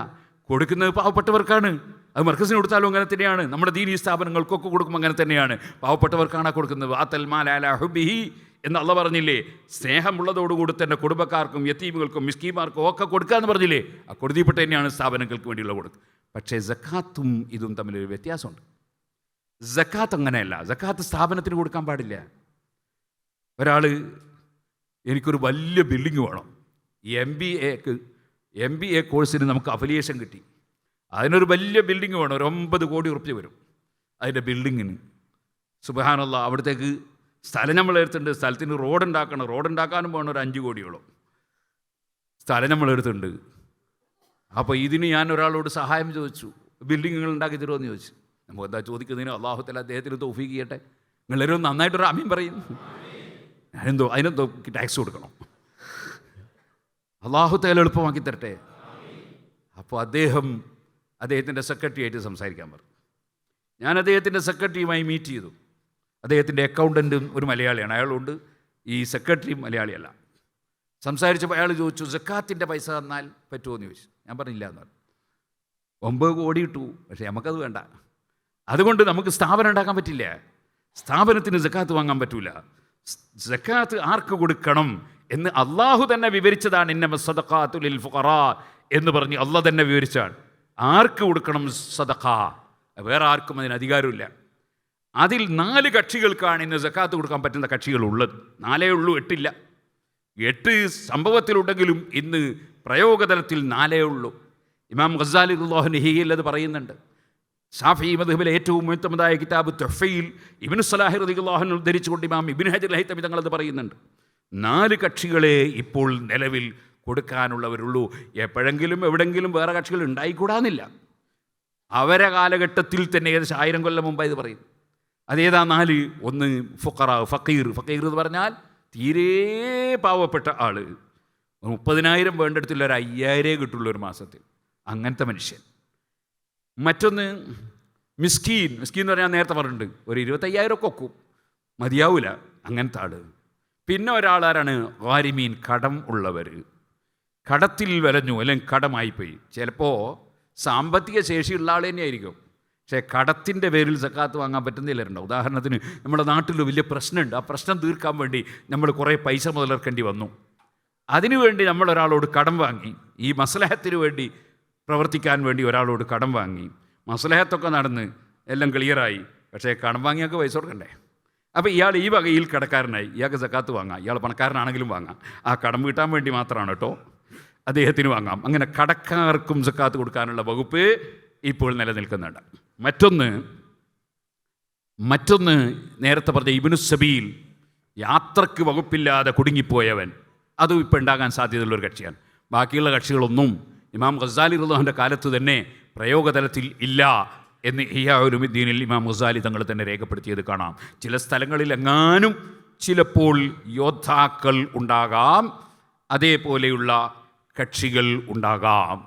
കൊടുക്കുന്നത് പാവപ്പെട്ടവർക്കാണ്. അത് മർക്കസിന് കൊടുത്താലും അങ്ങനെ തന്നെയാണ്. നമ്മുടെ ദീനീ സ്ഥാപനങ്ങൾക്കൊക്കെ കൊടുക്കുമ്പോൾ അങ്ങനെ തന്നെയാണ്. പാവപ്പെട്ടവർക്കാണ് കൊടുക്കുന്നത്. ആതൽ മാല അലാ ഹുബ്ബിഹി എന്ന് അള്ളാഹ് പറഞ്ഞില്ലേ? സ്നേഹമുള്ളതോടുകൂടി തന്നെ കുടുംബക്കാർക്കും യതീമുകൾക്കും മിസ്കീന്മാർക്കും ഒക്കെ കൊടുക്കുക എന്ന് പറഞ്ഞില്ലേ? ആ കൊടുത്തിൽപ്പെട്ട് തന്നെയാണ് സ്ഥാപനങ്ങൾക്ക് വേണ്ടിയുള്ള കൊടുക്കുക. പക്ഷേ സക്കാത്തും ഇതും തമ്മിലൊരു വ്യത്യാസമുണ്ട്. സക്കാത്ത് അങ്ങനെയല്ല. സക്കാത്ത് സ്ഥാപനത്തിന് കൊടുക്കാൻ പാടില്ല. ഒരാൾ എനിക്കൊരു വലിയ ബിൽഡിങ് വേണം, MBA കോഴ്സിന് നമുക്ക് അഫിലിയേഷൻ കിട്ടി, അതിനൊരു വലിയ ബിൽഡിങ് വേണം, ഒരു 9 കോടി ഉറുപ്പിക വരും അതിൻ്റെ ബിൽഡിങ്ങിന്. സുബ്ഹാനല്ലാഹ്, അവിടത്തേക്ക് സ്ഥലം നമ്മൾ എടുത്തിട്ടുണ്ട്. സ്ഥലത്തിന് റോഡ് ഉണ്ടാക്കാനും വേണം ഒരു 5 കോടിയോളം സ്ഥലം നമ്മൾ എടുത്തിട്ടുണ്ട്. അപ്പോൾ ഇതിന് ഞാൻ ഒരാളോട് സഹായം ചോദിച്ചു, ബിൽഡിങ്ങുകൾ ഉണ്ടാക്കി തരുമോ ചോദിച്ചു. നമുക്ക് എന്താ ചോദിക്കുന്നതിന്? അല്ലാഹു തആല അദ്ദേഹത്തിന് തൗഫീഖ് ചെയ്യട്ടെ. നിങ്ങളെല്ലാവരും നന്നായിട്ടൊരു ആമീൻ പറയും. അതിനെന്തോ ടാക്സ് കൊടുക്കണം. അല്ലാഹു തആല എളുപ്പമാക്കി തരട്ടെ. അപ്പോൾ അദ്ദേഹത്തിൻ്റെ സെക്രട്ടറി ആയിട്ട് സംസാരിക്കാൻ പറഞ്ഞു. ഞാൻ അദ്ദേഹത്തിൻ്റെ സെക്രട്ടറിയുമായി മീറ്റ് ചെയ്തു. അദ്ദേഹത്തിൻ്റെ അക്കൗണ്ടൻറ്റും ഒരു മലയാളിയാണ്, അയാളുണ്ട്. ഈ സെക്രട്ടറി മലയാളിയല്ല. സംസാരിച്ചപ്പോൾ അയാൾ ചോദിച്ചു, സക്കാത്തിൻ്റെ പൈസ തന്നാൽ പറ്റുമോ എന്ന് ചോദിച്ചു. ഞാൻ പറഞ്ഞില്ല എന്ന് പറഞ്ഞു. 9 കോടി ഇട്ടു, പക്ഷേ നമുക്കത് വേണ്ട. അതുകൊണ്ട് നമുക്ക് സ്ഥാപനം ഉണ്ടാക്കാൻ പറ്റില്ല. സ്ഥാപനത്തിന് സക്കാത്ത് വാങ്ങാൻ പറ്റൂല. സക്കാത്ത് ആർക്ക് കൊടുക്കണം എന്ന് അള്ളാഹു തന്നെ വിവരിച്ചതാണ്. ഇന്നമ സദഖാത്തു ലിൽ ഫുഖറാ എന്ന് പറഞ്ഞ് അള്ളാഹ് തന്നെ വിവരിച്ചാണ്. ആർക്ക് കൊടുക്കണം സദഖ? വേറെ ആർക്കും അതിന് അധികാരമില്ല. അതിൽ 4 കക്ഷികൾക്കാണ് ഇന്ന് സക്കാത്ത് കൊടുക്കാൻ പറ്റുന്ന കക്ഷികളുള്ളത്. 4 ഉള്ളൂ, 8 ഇല്ല. 8 സംഭവത്തിലുണ്ടെങ്കിലും ഇന്ന് പ്രയോഗതലത്തിൽ 4 ഉള്ളൂ. ഇമാം ഗസാലി റളിയല്ലാഹു അൻഹു അത് പറയുന്നുണ്ട്. ഷാഫിഈ മദ്ഹബിലെ ഏറ്റവും മുഅ്തമദായ കിതാബ് തുഹ്ഫയിൽ ഇബ്നു സലാഹ് റളിയല്ലാഹു അൻഹു ഉദ്ധരിച്ചുകൊണ്ട് ഇമാം ഇബ്നു ഹജർ അൽ-ഹൈതമി തങ്ങളത് പറയുന്നുണ്ട്. 4 കക്ഷികളെ ഇപ്പോൾ നിലവിൽ കൊടുക്കാനുള്ളവരുള്ളൂ. എപ്പോഴെങ്കിലും എവിടെങ്കിലും വേറെ കക്ഷികൾ ഉണ്ടായിക്കൂടാന്നില്ല. അവരെ കാലഘട്ടത്തിൽ തന്നെ ഏകദേശം 1000 കൊല്ലം മുമ്പായി ഇത് പറയും. അതേതാ 4? ഒന്ന് ഫക്കീർ എന്ന് പറഞ്ഞാൽ തീരെ പാവപ്പെട്ട ആൾ. 30,000 വേണ്ടെടുത്തുള്ള ഒരു 5,000 കിട്ടുള്ളൂ ഒരു മാസത്തിൽ, അങ്ങനത്തെ മനുഷ്യൻ. മറ്റൊന്ന് മിസ്കീൻ എന്ന് പറഞ്ഞാൽ നേരത്തെ പറഞ്ഞിട്ടുണ്ട്, ഒരു 25,000 ഒക്കെ ഒക്കും, മതിയാവില്ല, അങ്ങനത്തെ ആൾ. പിന്നെ ഒരാളാരാണ്? ഗാരിമീൻ, കടം ഉള്ളവർ. കടത്തിൽ വലഞ്ഞു അല്ലെങ്കിൽ കടമായിപ്പോയി. ചിലപ്പോൾ സാമ്പത്തിക ശേഷിയുള്ള ആൾ തന്നെയായിരിക്കും, പക്ഷേ കടത്തിൻ്റെ പേരിൽ സക്കാത്ത് വാങ്ങാൻ പറ്റുന്നില്ല. ഉദാഹരണത്തിന് നമ്മുടെ നാട്ടിൽ വലിയ പ്രശ്നമുണ്ട്. ആ പ്രശ്നം തീർക്കാൻ വേണ്ടി നമ്മൾ കുറേ പൈസ മുതലെടുക്കേണ്ടി വന്നു. അതിനുവേണ്ടി നമ്മളൊരാളോട് കടം വാങ്ങി. ഈ മസ്ലഹത്തിന് വേണ്ടി പ്രവർത്തിക്കാൻ വേണ്ടി ഒരാളോട് കടം വാങ്ങി. മസ്ലഹത്തൊക്കെ നടന്ന് എല്ലാം ക്ലിയറായി, പക്ഷേ കടം വാങ്ങിയൊക്കെ പൈസ കൊടുക്കണ്ടേ? അപ്പോൾ ഇയാൾ ഈ വകയിൽ കടക്കാരനായി. ഇയാൾക്ക് സക്കാത്ത് വാങ്ങാം. ഇയാൾ പണക്കാരനാണെങ്കിലും വാങ്ങാം. ആ കടം വീട്ടാൻ വേണ്ടി മാത്രമാണ് കേട്ടോ, അദ്ദേഹത്തിന് വാങ്ങാം. അങ്ങനെ കടക്കാർക്കും സക്കാത്ത് കൊടുക്കാനുള്ള വകുപ്പ് ഇപ്പോൾ നിലനിൽക്കുന്നുണ്ട്. മറ്റൊന്ന് നേരത്തെ പറഞ്ഞ ഇബ്നു സബീൽ, യാത്രക്ക് വകുപ്പില്ലാതെ കുടുങ്ങിപ്പോയവൻ. അതും ഇപ്പോൾ ഉണ്ടാകാൻ സാധ്യതയുള്ളൊരു കക്ഷിയാണ്. ബാക്കിയുള്ള കക്ഷികളൊന്നും ഇമാം ഗസാലി റളിയല്ലാഹുവിൻ്റെ കാലത്ത് തന്നെ പ്രയോഗതലത്തിൽ ഇല്ല എന്ന് ഇഹ്യാഉലുദ്ദീനിൽ ഇമാം ഗസാലി തങ്ങൾ തന്നെ രേഖപ്പെടുത്തിയത് കാണാം. ചില സ്ഥലങ്ങളിലെങ്ങാനും ചിലപ്പോൾ യോദ്ധാക്കൾ ഉണ്ടാകാം, അതേപോലെയുള്ള കക്ഷികൾ ഉണ്ടാകാം.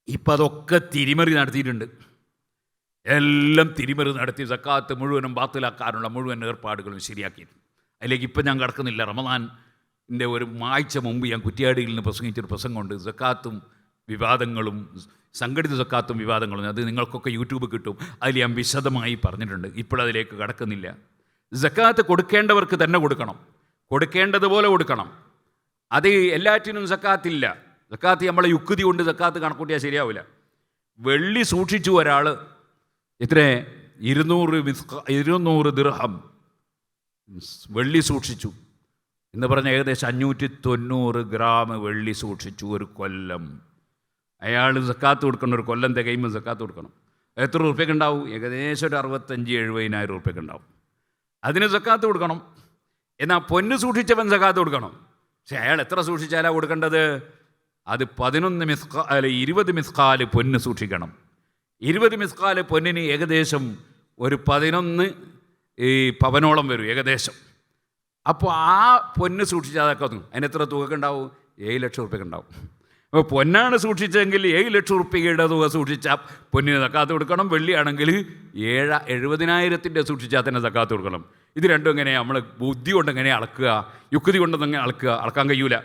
ഇപ്പം അതൊക്കെ തിരിമറി നടത്തിയിട്ടുണ്ട്. എല്ലാം തിരിമറി നടത്തി സക്കാത്ത് മുഴുവനും ബാത്തിലാക്കാനുള്ള മുഴുവൻ ഏർപ്പാടുകളും ശരിയാക്കിയിട്ടുണ്ട്. അതിലേക്ക് ഇപ്പം ഞാൻ കടക്കുന്നില്ല. റമദാനിൻ്റെ ഒരു ആഴ്ച മുമ്പ് ഞാൻ കുറ്റ്യാടിയിൽ നിന്ന് പ്രസംഗിച്ചൊരു പ്രസംഗമുണ്ട്. സക്കാത്തും വിവാദങ്ങളും, സംഘടിത സക്കാത്തും വിവാദങ്ങളും. അത് നിങ്ങൾക്കൊക്കെ യൂട്യൂബ് കിട്ടും. അതിൽ ഞാൻ വിശദമായി പറഞ്ഞിട്ടുണ്ട്. ഇപ്പോഴതിലേക്ക് കടക്കുന്നില്ല. സക്കാത്ത് കൊടുക്കേണ്ടവർക്ക് തന്നെ കൊടുക്കണം, കൊടുക്കേണ്ടതുപോലെ കൊടുക്കണം. അത് എല്ലാറ്റിനും സക്കാത്തില്ല. സക്കാത്ത് നമ്മളെ യുക്തി കൊണ്ട് സക്കാത്ത് കണക്കൂട്ടിയാൽ ശരിയാവില്ല. വെള്ളി സൂക്ഷിച്ചു ഒരാൾ, എത്ര 200 ദിർഹം വെള്ളി സൂക്ഷിച്ചു എന്ന് പറഞ്ഞാൽ ഏകദേശം 590 ഗ്രാം വെള്ളി സൂക്ഷിച്ചു ഒരു കൊല്ലം. അയാൾ സക്കാത്ത് കൊടുക്കണം. ഒരു കൊല്ലം തികയുമ്പോൾ സക്കാത്ത് കൊടുക്കണം. എത്ര ഉറുപ്പ്യക്ക് ഉണ്ടാവും? ഏകദേശം ഒരു 65,000-70,000 ഉറുപ്പ്യക്ക് ഉണ്ടാവും. അതിന് സക്കാത്ത് കൊടുക്കണം. എന്നാൽ പൊന്ന് സൂക്ഷിച്ചവൻ സക്കാത്ത് കൊടുക്കണം. പക്ഷെ അയാൾ എത്ര സൂക്ഷിച്ചാലാണ് കൊടുക്കേണ്ടത്? അത് 20 മിസ്കാല് പൊന്ന് സൂക്ഷിക്കണം. 20 മിസ്കാല് പൊന്നിന് ഏകദേശം ഒരു 11 പവനോളം വരും ഏകദേശം. അപ്പോൾ ആ പൊന്ന് സൂക്ഷിച്ചാൽ അതൊക്കെ അതിന് എത്ര തുക ഉണ്ടാവും? 7 ലക്ഷം ഉറുപ്പ്യക്ക് ഉണ്ടാവും. അപ്പോൾ പൊന്നാണ് സൂക്ഷിച്ചെങ്കിൽ 7 ലക്ഷം ഉറുപ്പ്യയുടെ തുക സൂക്ഷിച്ചാൽ പൊന്നിന് സക്കാത്ത് കൊടുക്കണം. വെള്ളിയാണെങ്കിൽ 70,000-ൻ്റെ സൂക്ഷിച്ചാൽ തന്നെ സക്കാത്ത് കൊടുക്കണം. ഇത് രണ്ടും എങ്ങനെയാണ്? നമ്മൾ ബുദ്ധി കൊണ്ട് എങ്ങനെ അളക്കുക? യുക്തി കൊണ്ടെങ്ങനെ അളക്കുക? അളക്കാൻ കഴിയൂല.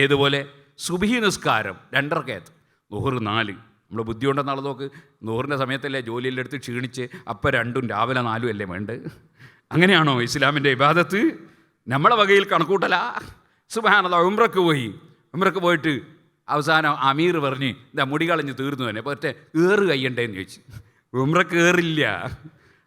ഏതുപോലെ സുബ്ഹി നിസ്കാരം 2 റക്അത്ത്, ളുഹർ 4. നമ്മൾ ബുദ്ധി കൊണ്ടെന്നാളെ നോക്ക്. ളുഹറിൻ്റെ സമയത്തല്ലേ ജോലിയെല്ലാം എടുത്ത് ക്ഷീണിച്ച് അപ്പം 2 രാവിലെ 4 അല്ലേ വേണ്ടത്? അങ്ങനെയാണോ ഇസ്ലാമിൻ്റെ ഇബാദത്ത്? നമ്മളെ വകയിൽ കണക്കൂട്ടലാ. സുബ്ഹാനല്ലാഹ്. ഉംറക്ക് പോയിട്ട് അവസാനം അമീർ പറഞ്ഞ് എന്താ മുടി കളഞ്ഞ് തീർന്നു തന്നെ. അപ്പോൾ ഏറ് കയ്യണ്ടേന്ന് ചോദിച്ചു. ഉംറക്ക് ഏറില്ല,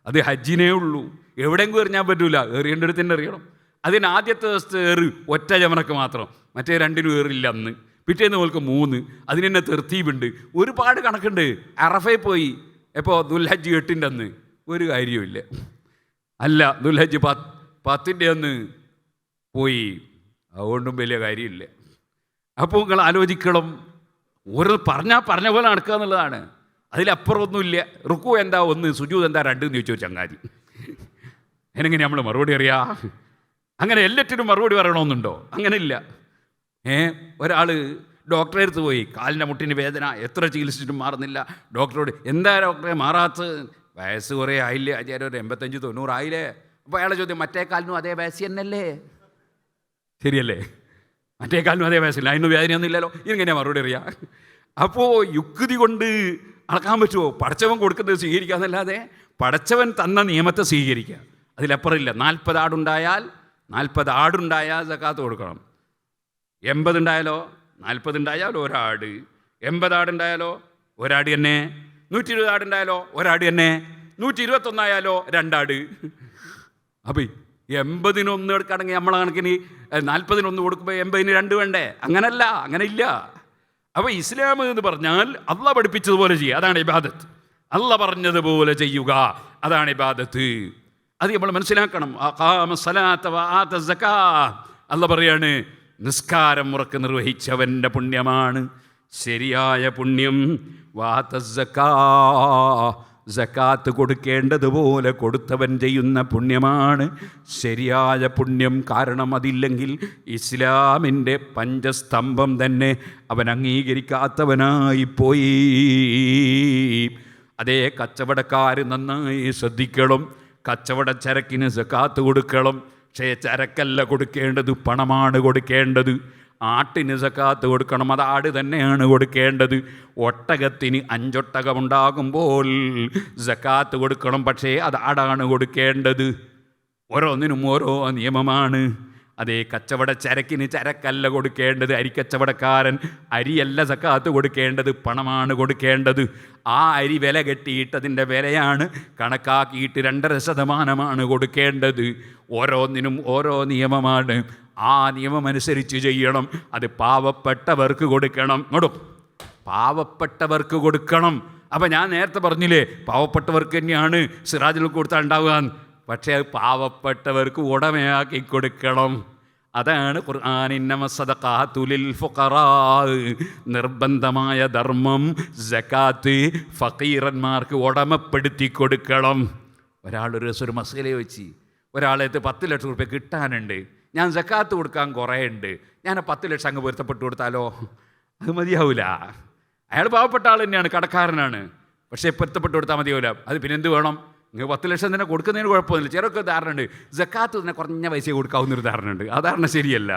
അത് ഹജ്ജിനേ ഉള്ളൂ. എവിടെയെങ്കിലും എറിഞ്ഞാൽ പറ്റൂല, എറിയേണ്ടടുത്ത് തന്നെ എറിയണം. അതിന് ആദ്യത്തെ ദിവസത്തെ ഏറ് ഒറ്റ ജമറക്ക് മാത്രം, മറ്റേ 2 ഏറില്ല അന്ന്. പിറ്റേന്ന് പോൽക്ക് 3. അതിന് തന്നെ തെർത്തീബുണ്ട്, ഒരുപാട് കണക്കുണ്ട്. അറഫയിൽ പോയി എപ്പോൾ ദുൽഹജ്ജ് 8-ൻ്റെ അന്ന് ഒരു കാര്യവുമില്ല. അല്ല, ദുൽഹജ്ജ് 10-ൻ്റെ അന്ന് പോയി, അതുകൊണ്ടും വലിയ കാര്യമില്ല. അപ്പോൾ നിങ്ങൾ ആലോചിക്കണം, ഓരോ പറഞ്ഞ പോലെ നടക്കുക എന്നുള്ളതാണ്. അതിലപ്പുറം ഒന്നുമില്ല. റുക്കു എന്താ 1, സുജൂദ് എന്താ 2 എന്ന് ചോദിച്ചു ചങ്ങാതി. അതിനെങ്ങനെ നമ്മൾ മറുപടി അറിയാം? അങ്ങനെ എല്ലാറ്റിനും മറുപടി പറയണമെന്നുണ്ടോ? അങ്ങനെ ഇല്ല. ഒരാൾ ഡോക്ടറെ അടുത്ത് പോയി, കാലിൻ്റെ മുട്ടിന് വേദന, എത്ര ചികിത്സിച്ചിട്ടും മാറുന്നില്ല. ഡോക്ടറോട് എന്താ ഡോക്ടറെ മാറാത്തത്? വയസ്സ് കുറേ ആയില്ലേ ആചാര്യ, ഒരു 85-90 ആയില്ലേ? അപ്പോൾ അയാളെ ചോദ്യം, മറ്റേ കാലിനും അതേ വയസ്സ് തന്നെയല്ലേ? ശരിയല്ലേ? മറ്റേ കാലിനും അതേ വയസ്സില്ല, അതിനൊന്നും വേദനയൊന്നും ഇല്ലല്ലോ. ഇതെങ്ങനെയാണ് മറുപടി അറിയാം? അപ്പോൾ യുക്തി കൊണ്ട് അളക്കാൻ പറ്റുമോ? പടച്ചവൻ കൊടുക്കുന്നത് സ്വീകരിക്കുക എന്നല്ലാതെ പടച്ചവൻ തന്ന നിയമത്തെ സ്വീകരിക്കുക, അതിലപ്പുറമില്ല. 40 ആടുണ്ടായാൽ സക്കാത്ത് കൊടുക്കണം. 80 ഉണ്ടായാലോ? 40 ഉണ്ടായാലോ ഒരാട്. 80 ആടുണ്ടായാലോ ഒരാട് തന്നെ. 120 ആടുണ്ടായാലോ ഒരാട് തന്നെ. 121 ആയാലോ 2 ആട്. അപ്പം 80-1 എടുക്കുകയാണെങ്കിൽ നമ്മളെ കണക്കിന് 40-1 കൊടുക്കുമ്പോൾ 80-ന് 2 വേണ്ടേ? അങ്ങനല്ല, അങ്ങനെ ഇല്ല. അപ്പോൾ ഇസ്ലാം എന്ന് പറഞ്ഞാൽ അള്ളാഹ് പഠിപ്പിച്ചതുപോലെ ചെയ്യുക, അതാണ് ഇബാദത്ത്. അള്ളാഹ് പറഞ്ഞതുപോലെ ചെയ്യുക, അതാണ് ഇബാദത്ത്. അത് നമ്മൾ മനസ്സിലാക്കണം. അള്ളാഹ് പറയാണ്, നിസ്കാരം മുറക്ക് നിർവഹിച്ചവൻ്റെ പുണ്യമാണ് ശരിയായ പുണ്യം. സക്കാത്ത് കൊടുക്കേണ്ടതുപോലെ കൊടുത്തവൻ ചെയ്യുന്ന പുണ്യമാണ് ശരിയായ പുണ്യം. കാരണം അതില്ലെങ്കിൽ ഇസ്ലാമിൻ്റെ പഞ്ചസ്തംഭം തന്നെ അവൻ അംഗീകരിക്കാത്തവനായിപ്പോയി. അതേ, കച്ചവടക്കാർ നന്നായി ശ്രദ്ധിക്കണം. കച്ചവടച്ചരക്കിന് സക്കാത്ത് കൊടുക്കണം. പക്ഷേ ചരക്കല്ല കൊടുക്കേണ്ടത്, പണമാണ് കൊടുക്കേണ്ടത്. ആട്ടിന് സക്കാത്ത് കൊടുക്കണം, അത് ആട് തന്നെയാണ് കൊടുക്കേണ്ടത്. ഒട്ടകത്തിന് 5 ഒട്ടകമുണ്ടാകുമ്പോൾ സക്കാത്ത് കൊടുക്കണം, പക്ഷേ അത് ആടാണ് കൊടുക്കേണ്ടത്. ഓരോന്നിനും ഓരോ നിയമമാണ്. അതേ, കച്ചവടച്ചരക്കിന് ചരക്കല്ല കൊടുക്കേണ്ടത്. അരിക്കച്ചവടക്കാരൻ അരിയല്ല സക്കാത്ത് കൊടുക്കേണ്ടത്, പണമാണ് കൊടുക്കേണ്ടത്. ആ അരി വില കെട്ടിയിട്ടതിൻ്റെ വിലയാണ് കണക്കാക്കിയിട്ട് 2.5% കൊടുക്കേണ്ടത്. ഓരോന്നിനും ഓരോ നിയമമാണ്. ആ നിയമമനുസരിച്ച് ചെയ്യണം. അത് പാവപ്പെട്ടവർക്ക് കൊടുക്കണം. പാവപ്പെട്ടവർക്ക് കൊടുക്കണം. അപ്പം ഞാൻ നേരത്തെ പറഞ്ഞില്ലേ, പാവപ്പെട്ടവർക്ക് തന്നെയാണ് സിറാജുൽ കൊടുത്താൽ ഉണ്ടാവുക. പക്ഷേ അത് പാവപ്പെട്ടവർക്ക് ഉടമയാക്കി കൊടുക്കണം. അതാണ് ഖുർആൻ ഇന്നമ സദഖാതു ലിൽ ഫുഖറാ, നിർബന്ധമായ ധർമ്മം സകാത്ത് ഫഖീറന്മാർക്ക് ഉടമപ്പെടുത്തി കൊടുക്കണം. ഒരാളൊരു ദിവസം ഒരു മസല വെച്ച്, ഒരാളേത്ത് 10 ലക്ഷം റുപ്യ കിട്ടാനുണ്ട്, ഞാൻ സക്കാത്ത് കൊടുക്കാൻ കുറേ ഉണ്ട്, ഞാൻ 10 ലക്ഷം അങ്ങ് പൊരുത്തപ്പെട്ട് കൊടുത്താലോ? അത് മതിയാവില്ല. അയാൾ പാവപ്പെട്ട ആൾ തന്നെയാണ്, കടക്കാരനാണ്, പക്ഷേ പൊരുത്തപ്പെട്ട് കൊടുത്താൽ മതിയാവില്ല. അത് പിന്നെ എന്ത് വേണം? നിങ്ങൾ 10 ലക്ഷം തന്നെ കൊടുക്കുന്നതിന് കുഴപ്പമൊന്നുമില്ല. ചിലർക്ക് ധാരണയുണ്ട് സക്കാത്ത് തന്നെ കുറഞ്ഞ പൈസ കൊടുക്കാവുന്നൊരു ധാരണയുണ്ട്. ആ ധാരണ ശരിയല്ല.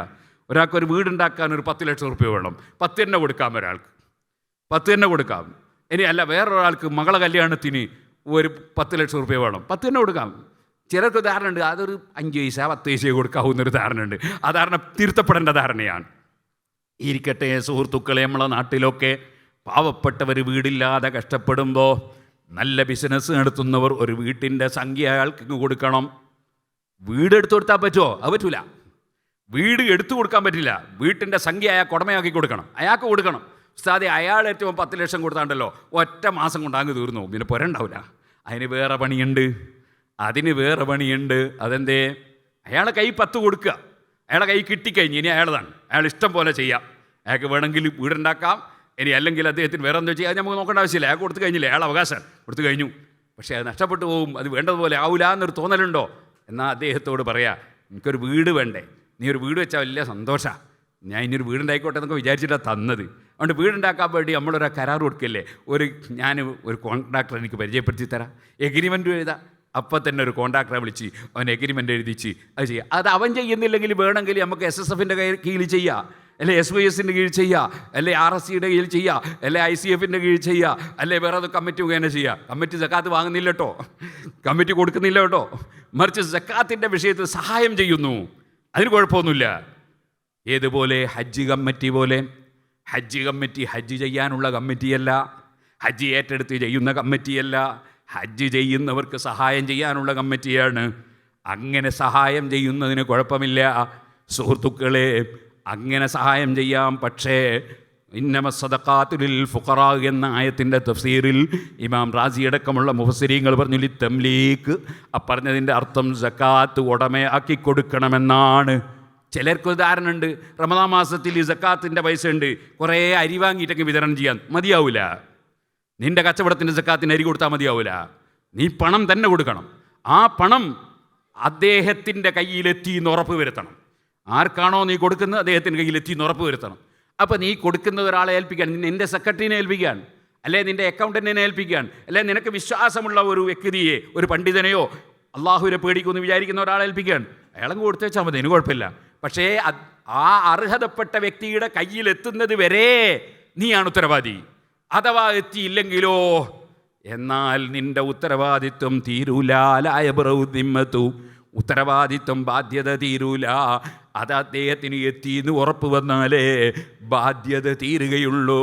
ഒരാൾക്ക് ഒരു വീടുണ്ടാക്കാൻ ഒരു 10 ലക്ഷം റുപ്യ വേണം, 10 തന്നെ കൊടുക്കാം. ഒരാൾക്ക് 10 തന്നെ കൊടുക്കാം. ഇനി അല്ല, വേറൊരാൾക്ക് മകളെ കല്യാണത്തിന് ഒരു 10 ലക്ഷം റുപ്യ വേണം, 10 തന്നെ കൊടുക്കാം. ചിലർക്ക് ധാരണയുണ്ട് അതൊരു 5 പൈസ 10 പൈസ കൊടുക്കാവുന്നൊരു ധാരണയുണ്ട്. ആ ധാരണ തിരുത്തപ്പെടേണ്ട ധാരണയാണ്. ഇരിക്കട്ടെ സുഹൃത്തുക്കളെ, നമ്മളെ നാട്ടിലൊക്കെ പാവപ്പെട്ടവർ വീടില്ലാതെ കഷ്ടപ്പെടുമ്പോൾ നല്ല ബിസിനസ് നടത്തുന്നവർ ഒരു വീട്ടിൻ്റെ സംഖ്യ അയാൾക്ക് കൊടുക്കണം. വീട് എടുത്തു കൊടുത്താൽ പറ്റുമോ? അത് പറ്റൂല. വീട് എടുത്തു കൊടുക്കാൻ പറ്റില്ല. വീട്ടിൻ്റെ സംഖ്യ അയാൾക്ക് ഉടമയാക്കി കൊടുക്കണം, അയാൾക്ക് കൊടുക്കണം. ഉസ്താദെ, അയാൾ ഏറ്റവും 10 ലക്ഷം കൊടുത്താണ്ടല്ലോ ഒറ്റ മാസം കൊണ്ട് അങ്ങ് തീർന്നു, പിന്നെ പുരണ്ടാവില്ല. അതിന് വേറെ പണിയുണ്ട്, അതെന്തേ? അയാളെ കൈ 10 കൊടുക്കുക, അയാളെ കൈ കിട്ടിക്കഴിഞ്ഞ് ഇനി അയാളതാണ്, അയാൾ ഇഷ്ടം പോലെ ചെയ്യാം. അയാൾക്ക് വേണമെങ്കിൽ വീടുണ്ടാക്കാം, ഇനി അല്ലെങ്കിൽ അദ്ദേഹത്തിന് വേറെ എന്തോ ചെയ്യാൻ നമുക്ക് നോക്കേണ്ട ആവശ്യമില്ല. അയാൾ കൊടുത്തു കഴിഞ്ഞില്ലേ, അയാൾ അവകാശം കൊടുത്തു കഴിഞ്ഞു. പക്ഷേ അത് നഷ്ടപ്പെട്ടു പോകും, അത് വേണ്ടതുപോലെ ആവില്ല എന്നൊരു തോന്നലുണ്ടോ? എന്നാൽ അദ്ദേഹത്തോട് പറയാം, എനിക്കൊരു വീട് വേണ്ടേ, നീ ഒരു വീട് വെച്ചാൽ വലിയ സന്തോഷമാണ്, ഞാൻ ഇനിയൊരു വീടുണ്ടായിക്കോട്ടെ എന്നൊക്കെ വിചാരിച്ചിട്ടാണ് തന്നത്. അതുകൊണ്ട് വീടുണ്ടാക്കാൻ വേണ്ടി നമ്മളൊരു കരാർ കൊടുക്കില്ലേ, ഞാൻ ഒരു കോൺട്രാക്ടർ എനിക്ക് പരിചയപ്പെടുത്തി തരാം, എഗ്രിമെൻറ്റ് എഴുതാം. അപ്പം തന്നെ ഒരു കോൺട്രാക്ടറെ വിളിച്ച് അവൻ എഗ്രിമെൻ്റ് എഴുതിച്ച് അത് ചെയ്യുക. അത് അവൻ ചെയ്യുന്നില്ലെങ്കിൽ വേണമെങ്കിൽ നമുക്ക് SSFൻ്റെ കീഴിൽ ചെയ്യാം, അല്ലെ SYSൻ്റെ കീഴിൽ ചെയ്യുക, അല്ലെ RSCയുടെ കീഴിൽ ചെയ്യുക, അല്ലെ ICFൻ്റെ കീഴിൽ ചെയ്യുക, അല്ലെ വേറെ അത് കമ്മിറ്റി മുഖേന ചെയ്യുക. കമ്മിറ്റി സക്കാത്ത് വാങ്ങുന്നില്ല കേട്ടോ, കമ്മിറ്റി കൊടുക്കുന്നില്ല കേട്ടോ, മറിച്ച് സക്കാത്തിൻ്റെ വിഷയത്തിൽ സഹായം ചെയ്യുന്നു, അതിന് കുഴപ്പമൊന്നുമില്ല. ഏതുപോലെ ഹജ്ജ് കമ്മിറ്റി പോലെ. ഹജ്ജ് കമ്മിറ്റി ഹജ്ജ് ചെയ്യാനുള്ള കമ്മിറ്റിയല്ല, ഹജ്ജ് ഏറ്റെടുത്ത് ചെയ്യുന്ന കമ്മിറ്റിയല്ല, ഹജ്ജ് ചെയ്യുന്നവർക്ക് സഹായം ചെയ്യാനുള്ള കമ്മിറ്റിയാണ്. അങ്ങനെ സഹായം ചെയ്യുന്നതിന് കുഴപ്പമില്ല സുഹൃത്തുക്കളെ, അങ്ങനെ സഹായം ചെയ്യാം. പക്ഷേ ഇന്നമ സദഖാതു ലിൽ ഫുഖറാ എന്ന ആയത്തിൻ്റെ തഫ്സീറിൽ ഇമാം റാസി അടക്കമുള്ള മുഫസ്സിരീങ്ങൾ പറഞ്ഞു ലിത്തംലീക്ക്, പറഞ്ഞതിൻ്റെ അർത്ഥം സക്കാത്ത് ഉടമയാക്കി കൊടുക്കണമെന്നാണ്. ചിലർക്ക് ഉദാഹരണമുണ്ട്, റമദാൻ മാസത്തിൽ ഈ സക്കാത്തിൻ്റെ പൈസ ഉണ്ട്, കുറേ അരി വാങ്ങിയിട്ടൊക്കെ വിതരണം ചെയ്യാൻ മതിയാവില്ല. നിൻ്റെ കച്ചവടത്തിൻ്റെ സക്കാത്തിന് അരി കൊടുത്താൽ മതിയാവില്ല, നീ പണം തന്നെ കൊടുക്കണം. ആ പണം അദ്ദേഹത്തിൻ്റെ കയ്യിലെത്തി എന്ന് ഉറപ്പ് വരുത്തണം. ആർക്കാണോ നീ കൊടുക്കുന്നത് അദ്ദേഹത്തിൻ്റെ കയ്യിലെത്തി എന്ന് ഉറപ്പ് വരുത്തണം. അപ്പോൾ നീ കൊടുക്കുന്ന ഒരാളെ ഏൽപ്പിക്കാൻ, നിൻ്റെ സെക്രട്ടറിനെ ഏൽപ്പിക്കാൻ, അല്ലെ നിൻ്റെ അക്കൗണ്ടൻറ്റിനെ ഏൽപ്പിക്കാൻ, അല്ലെ നിനക്ക് വിശ്വാസമുള്ള ഒരു വ്യക്തിയെ, ഒരു പണ്ഡിതനെയോ അള്ളാഹുവിനെ പേടിക്കുമെന്ന് വിചാരിക്കുന്ന ഒരാളെ ഏൽപ്പിക്കാൻ, അയാളങ്ങ് കൊടുത്തു വെച്ചാൽ മതി, അതിന് കുഴപ്പമില്ല. പക്ഷേ ആ അർഹതപ്പെട്ട വ്യക്തിയുടെ കയ്യിലെത്തുന്നത് വരെ നീയാണ് ഉത്തരവാദി. അഥവാ എത്തിയില്ലെങ്കിലോ, എന്നാൽ നിന്റെ ഉത്തരവാദിത്വം തീരൂല. ഉത്തരവാദിത്വം, ബാധ്യത തീരൂല. അത് അദ്ദേഹത്തിന് എത്തിയെന്ന് ഉറപ്പ് വന്നാലേ ബാധ്യത തീരുകയുള്ളൂ.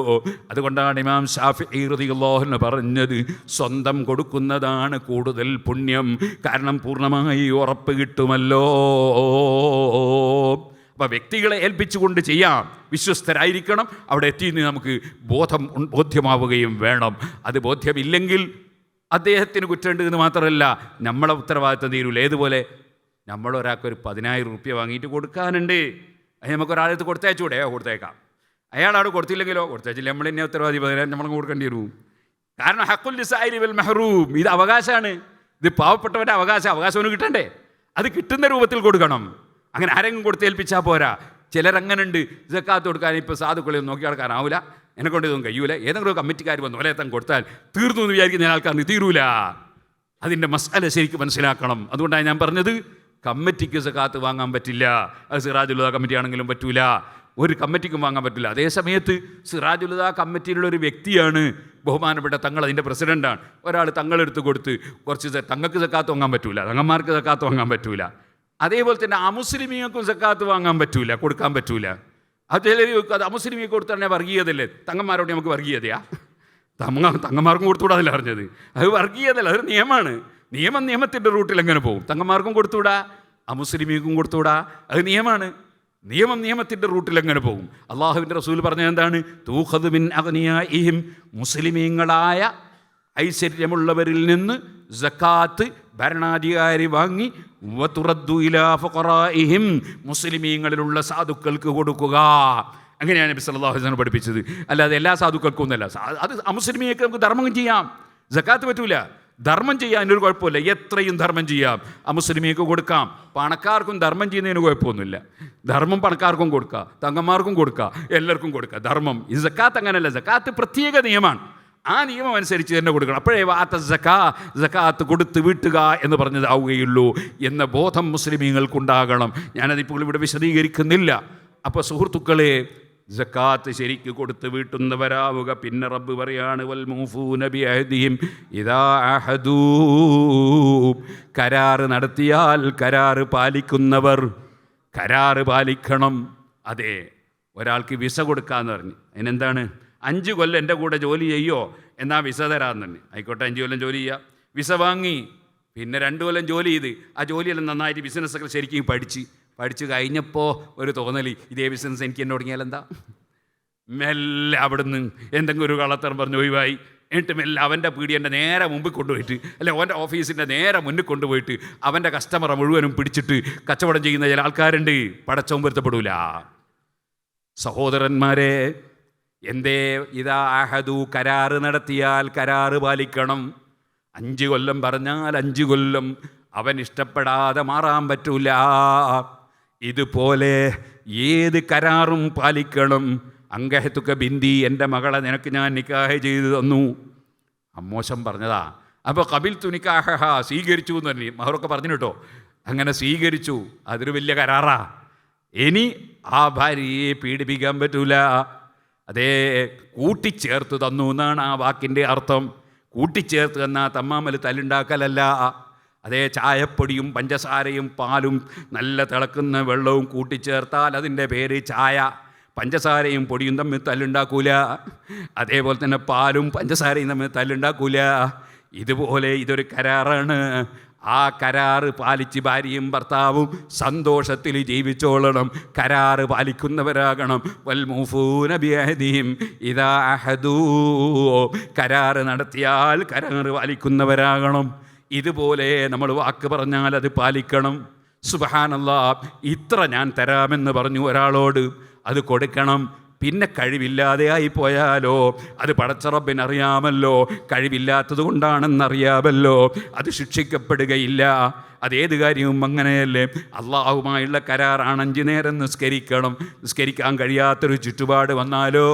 അതുകൊണ്ടാണ് ഇമാം ശാഫിഈ റളിയല്ലാഹു അൻഹു പറഞ്ഞത്, സ്വന്തം കൊടുക്കുന്നതാണ് കൂടുതൽ പുണ്യം, കാരണം പൂർണ്ണമായി ഉറപ്പ് കിട്ടുമല്ലോ. അപ്പോൾ വ്യക്തികളെ ഏൽപ്പിച്ചുകൊണ്ട് ചെയ്യാം, വിശ്വസ്തരായിരിക്കണം. അവിടെ എത്തിയെന്ന് നമുക്ക് ബോധ്യമാവുകയും വേണം. അത് ബോധ്യമില്ലെങ്കിൽ അദ്ദേഹത്തിന് കുറ്റമുണ്ട് എന്ന് മാത്രമല്ല, നമ്മളെ ഉത്തരവാദിത്തം തീരൂല. ഏതുപോലെ, നമ്മളൊരാൾക്കൊരു 10,000 റുപ്യ വാങ്ങിയിട്ട് കൊടുക്കാനുണ്ട്, അത് നമുക്കൊരാളത്ത് കൊടുത്തയച്ചൂടെ? കൊടുത്തേക്കാം. അയാളാണ് കൊടുത്തില്ലെങ്കിലോ? കൊടുത്തയച്ചില്ല, നമ്മൾ തന്നെ ഉത്തരവാദി, 10,000 നമ്മൾ കൊടുക്കേണ്ടി വരും. കാരണം ഹഖുൽ ലിസായിരി വൽ മഹ്റൂം, ഇത് അവകാശമാണ്, ഇത് പാവപ്പെട്ടവൻ്റെ അവകാശം കിട്ടണ്ടേ? അത് കിട്ടുന്ന രൂപത്തിൽ കൊടുക്കണം. അങ്ങനെ ആരെങ്കിലും കൊടുത്തേൽപ്പിച്ചാൽ പോരാ. ചിലരങ്ങനെ ഉണ്ട്, സക്കാത്ത് കൊടുക്കാൻ ഇപ്പോൾ സാധുക്കളെയൊന്നും നോക്കി നടക്കാനാവില്ല, എന്നെക്കൊണ്ട് ഇതൊന്നും കഴിയൂല, ഏതെങ്കിലും കമ്മിറ്റിക്കാർ വന്ന് വലയത്തം കൊടുത്താൽ തീർന്നു എന്ന് വിചാരിക്കുന്ന ആൾക്കാർക്ക് തീരൂല. അതിൻ്റെ മസാല ശരിക്കും മനസ്സിലാക്കണം. അതുകൊണ്ടാണ് ഞാൻ പറഞ്ഞത്, കമ്മിറ്റിക്ക് സക്കാത്ത് വാങ്ങാൻ പറ്റില്ല. അത് സിറാജുൽ ഹുദ കമ്മിറ്റി ആണെങ്കിലും പറ്റൂല, ഒരു കമ്മിറ്റിക്കും വാങ്ങാൻ പറ്റില്ല. അതേ സമയത്ത് സിറാജുൽ ഹുദ കമ്മിറ്റിയിലുള്ളൊരു വ്യക്തിയാണ് ബഹുമാനപ്പെട്ട തങ്ങൾ, അതിൻ്റെ പ്രസിഡൻ്റാണ്. ഒരാൾ തങ്ങളെടുത്ത് കൊടുത്ത് കുറച്ച് തങ്ങൾക്ക് സക്കാത്ത് വാങ്ങാൻ പറ്റൂല, തങ്ങന്മാർക്ക് സക്കാത്ത് വാങ്ങാൻ പറ്റൂല. അതേപോലെ തന്നെ അമുസ്ലിമീങ്ങൾക്കും സക്കാത്ത് വാങ്ങാൻ പറ്റൂല, കൊടുക്കാൻ പറ്റൂല. അത് അത് അമുസ്ലിമീങ്ങൾക്ക് കൊടുത്താൽ വർഗീയതല്ലേ? തങ്ങന്മാരോട് നമുക്ക് വർഗീയതയാ? തങ്ങന്മാർക്കും കൊടുത്തുകൂടാതല്ല പറഞ്ഞത്. അത് വർഗീയതല്ല, അതൊരു നിയമമാണ്. നിയമത്തിൻ്റെ റൂട്ടിൽ എങ്ങനെ പോകും? തങ്ങന്മാർക്കും കൊടുത്തുകൂടാ, അമുസ്ലിമീക്കും കൊടുത്തുകൂടാ, അത് നിയമമാണ്. നിയമത്തിൻ്റെ റൂട്ടിൽ എങ്ങനെ പോകും? അള്ളാഹുവിൻ്റെ റസൂൽ പറഞ്ഞത് എന്താണ്? തൂഖദു മിൻ അഗ്നിയാഇഹിം, മുസ്ലിമീങ്ങളായ ഐശ്വര്യമുള്ളവരിൽ നിന്ന് സക്കാത്ത് ഭരണാധികാരി വാങ്ങി വതുറദ്ദു ഇലാ ഫുഖറാഇഹിം, മുസ്ലിമീങ്ങളിലുള്ള സാധുക്കൾക്ക് കൊടുക്കുക. അങ്ങനെയാണ് നബി സല്ലല്ലാഹു അലൈഹി വസല്ലം പഠിപ്പിച്ചത്. അല്ലാതെ എല്ലാ സാധുക്കൾക്കും ഒന്നല്ല. അത് അമുസ്ലിമിയൊക്കെ നമുക്ക് ധർമ്മം ചെയ്യാം, സക്കാത്ത് പറ്റൂല. ധർമ്മം ചെയ്യാൻ ഒരു കുഴപ്പമില്ല, എത്രയും ധർമ്മം ചെയ്യാം. അമുസ്ലിമിയൊക്കെ കൊടുക്കാം. പണക്കാർക്കും ധർമ്മം ചെയ്യുന്നതിന് കുഴപ്പമൊന്നുമില്ല. ധർമ്മം പണക്കാർക്കും കൊടുക്കുക, തങ്ങന്മാർക്കും കൊടുക്കുക, എല്ലാവർക്കും കൊടുക്കുക ധർമ്മം. ഈ സക്കാത്ത് അങ്ങനെയല്ല, സക്കാത്ത് പ്രത്യേക നിയമമാണ്. ആ നിയമം അനുസരിച്ച് തന്നെ കൊടുക്കണം. അപ്പോഴേ സക്കാത്ത് കൊടുത്ത് വീട്ടുക എന്ന് പറഞ്ഞതാവുകയുള്ളൂ എന്ന ബോധം മുസ്ലിമീങ്ങൾക്കുണ്ടാകണം. ഞാനതിപ്പോൾ ഇവിടെ വിശദീകരിക്കുന്നില്ല. അപ്പോൾ സുഹൃത്തുക്കളെ, സക്കാത്ത് ശരിക്ക് കൊടുത്ത് വീട്ടുന്നവരാവുക. പിന്നെ റബ്ബ് പറയാണ് വൽ മൂഫൂന ബിഅഹ്ദിഹിം ഇദാ അഹദൂ, കരാറ് നടത്തിയാൽ കരാറ് പാലിക്കുന്നവർ. കരാറ് പാലിക്കണം. അതെ, ഒരാൾക്ക് വിസ കൊടുക്കാമെന്ന് പറഞ്ഞു. അതിനെന്താണ്? 5 കൊല്ലം എൻ്റെ കൂടെ ജോലി ചെയ്യോ എന്നാൽ വിസ തരാമെന്ന് തന്നെ. ആയിക്കോട്ടെ, 5 കൊല്ലം ജോലി ചെയ്യുക. വിസ വാങ്ങി. പിന്നെ 2 കൊല്ലം ജോലി ചെയ്ത് ആ ജോലിയെല്ലാം നന്നായിട്ട് ബിസിനസ്സൊക്കെ ശരിക്കും പഠിച്ച് കഴിഞ്ഞപ്പോൾ ഒരു തോന്നൽ, ഇതേ ബിസിനസ് എനിക്ക് എന്നെ തുടങ്ങിയാൽ എന്താ? മെല്ലെ അവിടുന്ന് എന്തെങ്കിലും ഒരു കള്ളത്തരം പറഞ്ഞ് ഒഴിവായി. എന്നിട്ട് മെല്ലെ അവൻ്റെ പീടിയൻ്റെ നേരെ മുമ്പിൽ കൊണ്ടുപോയിട്ട്, അല്ലെ അവൻ്റെ ഓഫീസിൻ്റെ നേരെ മുന്നിൽ കൊണ്ടുപോയിട്ട് അവൻ്റെ കസ്റ്റമറെ മുഴുവനും പിടിച്ചിട്ട് കച്ചവടം ചെയ്യുന്ന ചില ആൾക്കാരുണ്ട്. പടച്ചവൻ പൊരുത്തപ്പെടൂല. സഹോദരന്മാരെ, എന്തേ? ഇതാ അഹദു, കരാറ് നടത്തിയാൽ കരാറ് പാലിക്കണം. 5 കൊല്ലം പറഞ്ഞാൽ 5 കൊല്ലം. അവൻ ഇഷ്ടപ്പെടാതെ മാറാൻ പറ്റൂല. ഇതുപോലെ ഏത് കരാറും പാലിക്കണം. അങ്കഹത്തുക ബിന്ദി, എൻ്റെ മകളെ നിനക്ക് ഞാൻ നിക്കാഹ് ചെയ്തു തന്നു. അമ്മോശം പറഞ്ഞതാ. അപ്പോൾ ഖബിൽതു നിക്കാഹഹ, സ്വീകരിച്ചു എന്ന് പറഞ്ഞു. മഹറൊക്കെ പറഞ്ഞു കേട്ടോ. അങ്ങനെ സ്വീകരിച്ചു. അതൊരു വലിയ കരാറാ. ഇനി ആ ഭാര്യയെ പീഡിപ്പിക്കാൻ പറ്റൂല. അതേ, കൂട്ടിച്ചേർത്ത് തന്നു എന്നാണ് ആ വാക്കിൻ്റെ അർത്ഥം. കൂട്ടിച്ചേർത്ത് തന്നാൽ തമ്മാമൽ തല്ലുണ്ടാക്കലല്ല. അതേ, ചായപ്പൊടിയും പഞ്ചസാരയും പാലും നല്ല തിളക്കുന്ന വെള്ളവും കൂട്ടിച്ചേർത്താൽ അതിൻ്റെ പേര് ചായ. പഞ്ചസാരയും പൊടിയും തമ്മിൽ തല്ലുണ്ടാക്കൂല. അതേപോലെ തന്നെ പാലും പഞ്ചസാരയും തമ്മിൽ തല്ലുണ്ടാക്കൂല. ഇതുപോലെ ഇതൊരു കരാറാണ്. ആ കരാറ് പാലിച്ച് ഭാര്യയും ഭർത്താവും സന്തോഷത്തിൽ ജീവിച്ചോളണം. കരാറ് പാലിക്കുന്നവരാകണം. വൽ മൂഫൂന ബിഅഹ്ദിഹിം ഇദാ അഹദൂ, കരാറ് നടത്തിയാൽ കരാറ് പാലിക്കുന്നവരാകണം. ഇതുപോലെ നമ്മൾ വാക്ക് പറഞ്ഞാൽ അത് പാലിക്കണം. സുബ്ഹാനല്ലാഹ്, ഇത്ര ഞാൻ തരാമെന്ന് പറഞ്ഞു ഒരാളോട്, അത് കൊടുക്കണം. പിന്നെ കഴിവില്ലാതെ ആയിപ്പോയാലോ, അത് പടച്ച റബ്ബിനറിയാമല്ലോ. കഴിവില്ലാത്തത് കൊണ്ടാണെന്നറിയാമല്ലോ. അത് ശിക്ഷിക്കപ്പെടുകയില്ല. അതേത് കാര്യവും അങ്ങനെയല്ലേ. അള്ളാഹുമായുള്ള കരാറാണ്. 5 നേരം നിസ്കരിക്കണം. നിസ്കരിക്കാൻ കഴിയാത്തൊരു ചുറ്റുപാട് വന്നാലോ,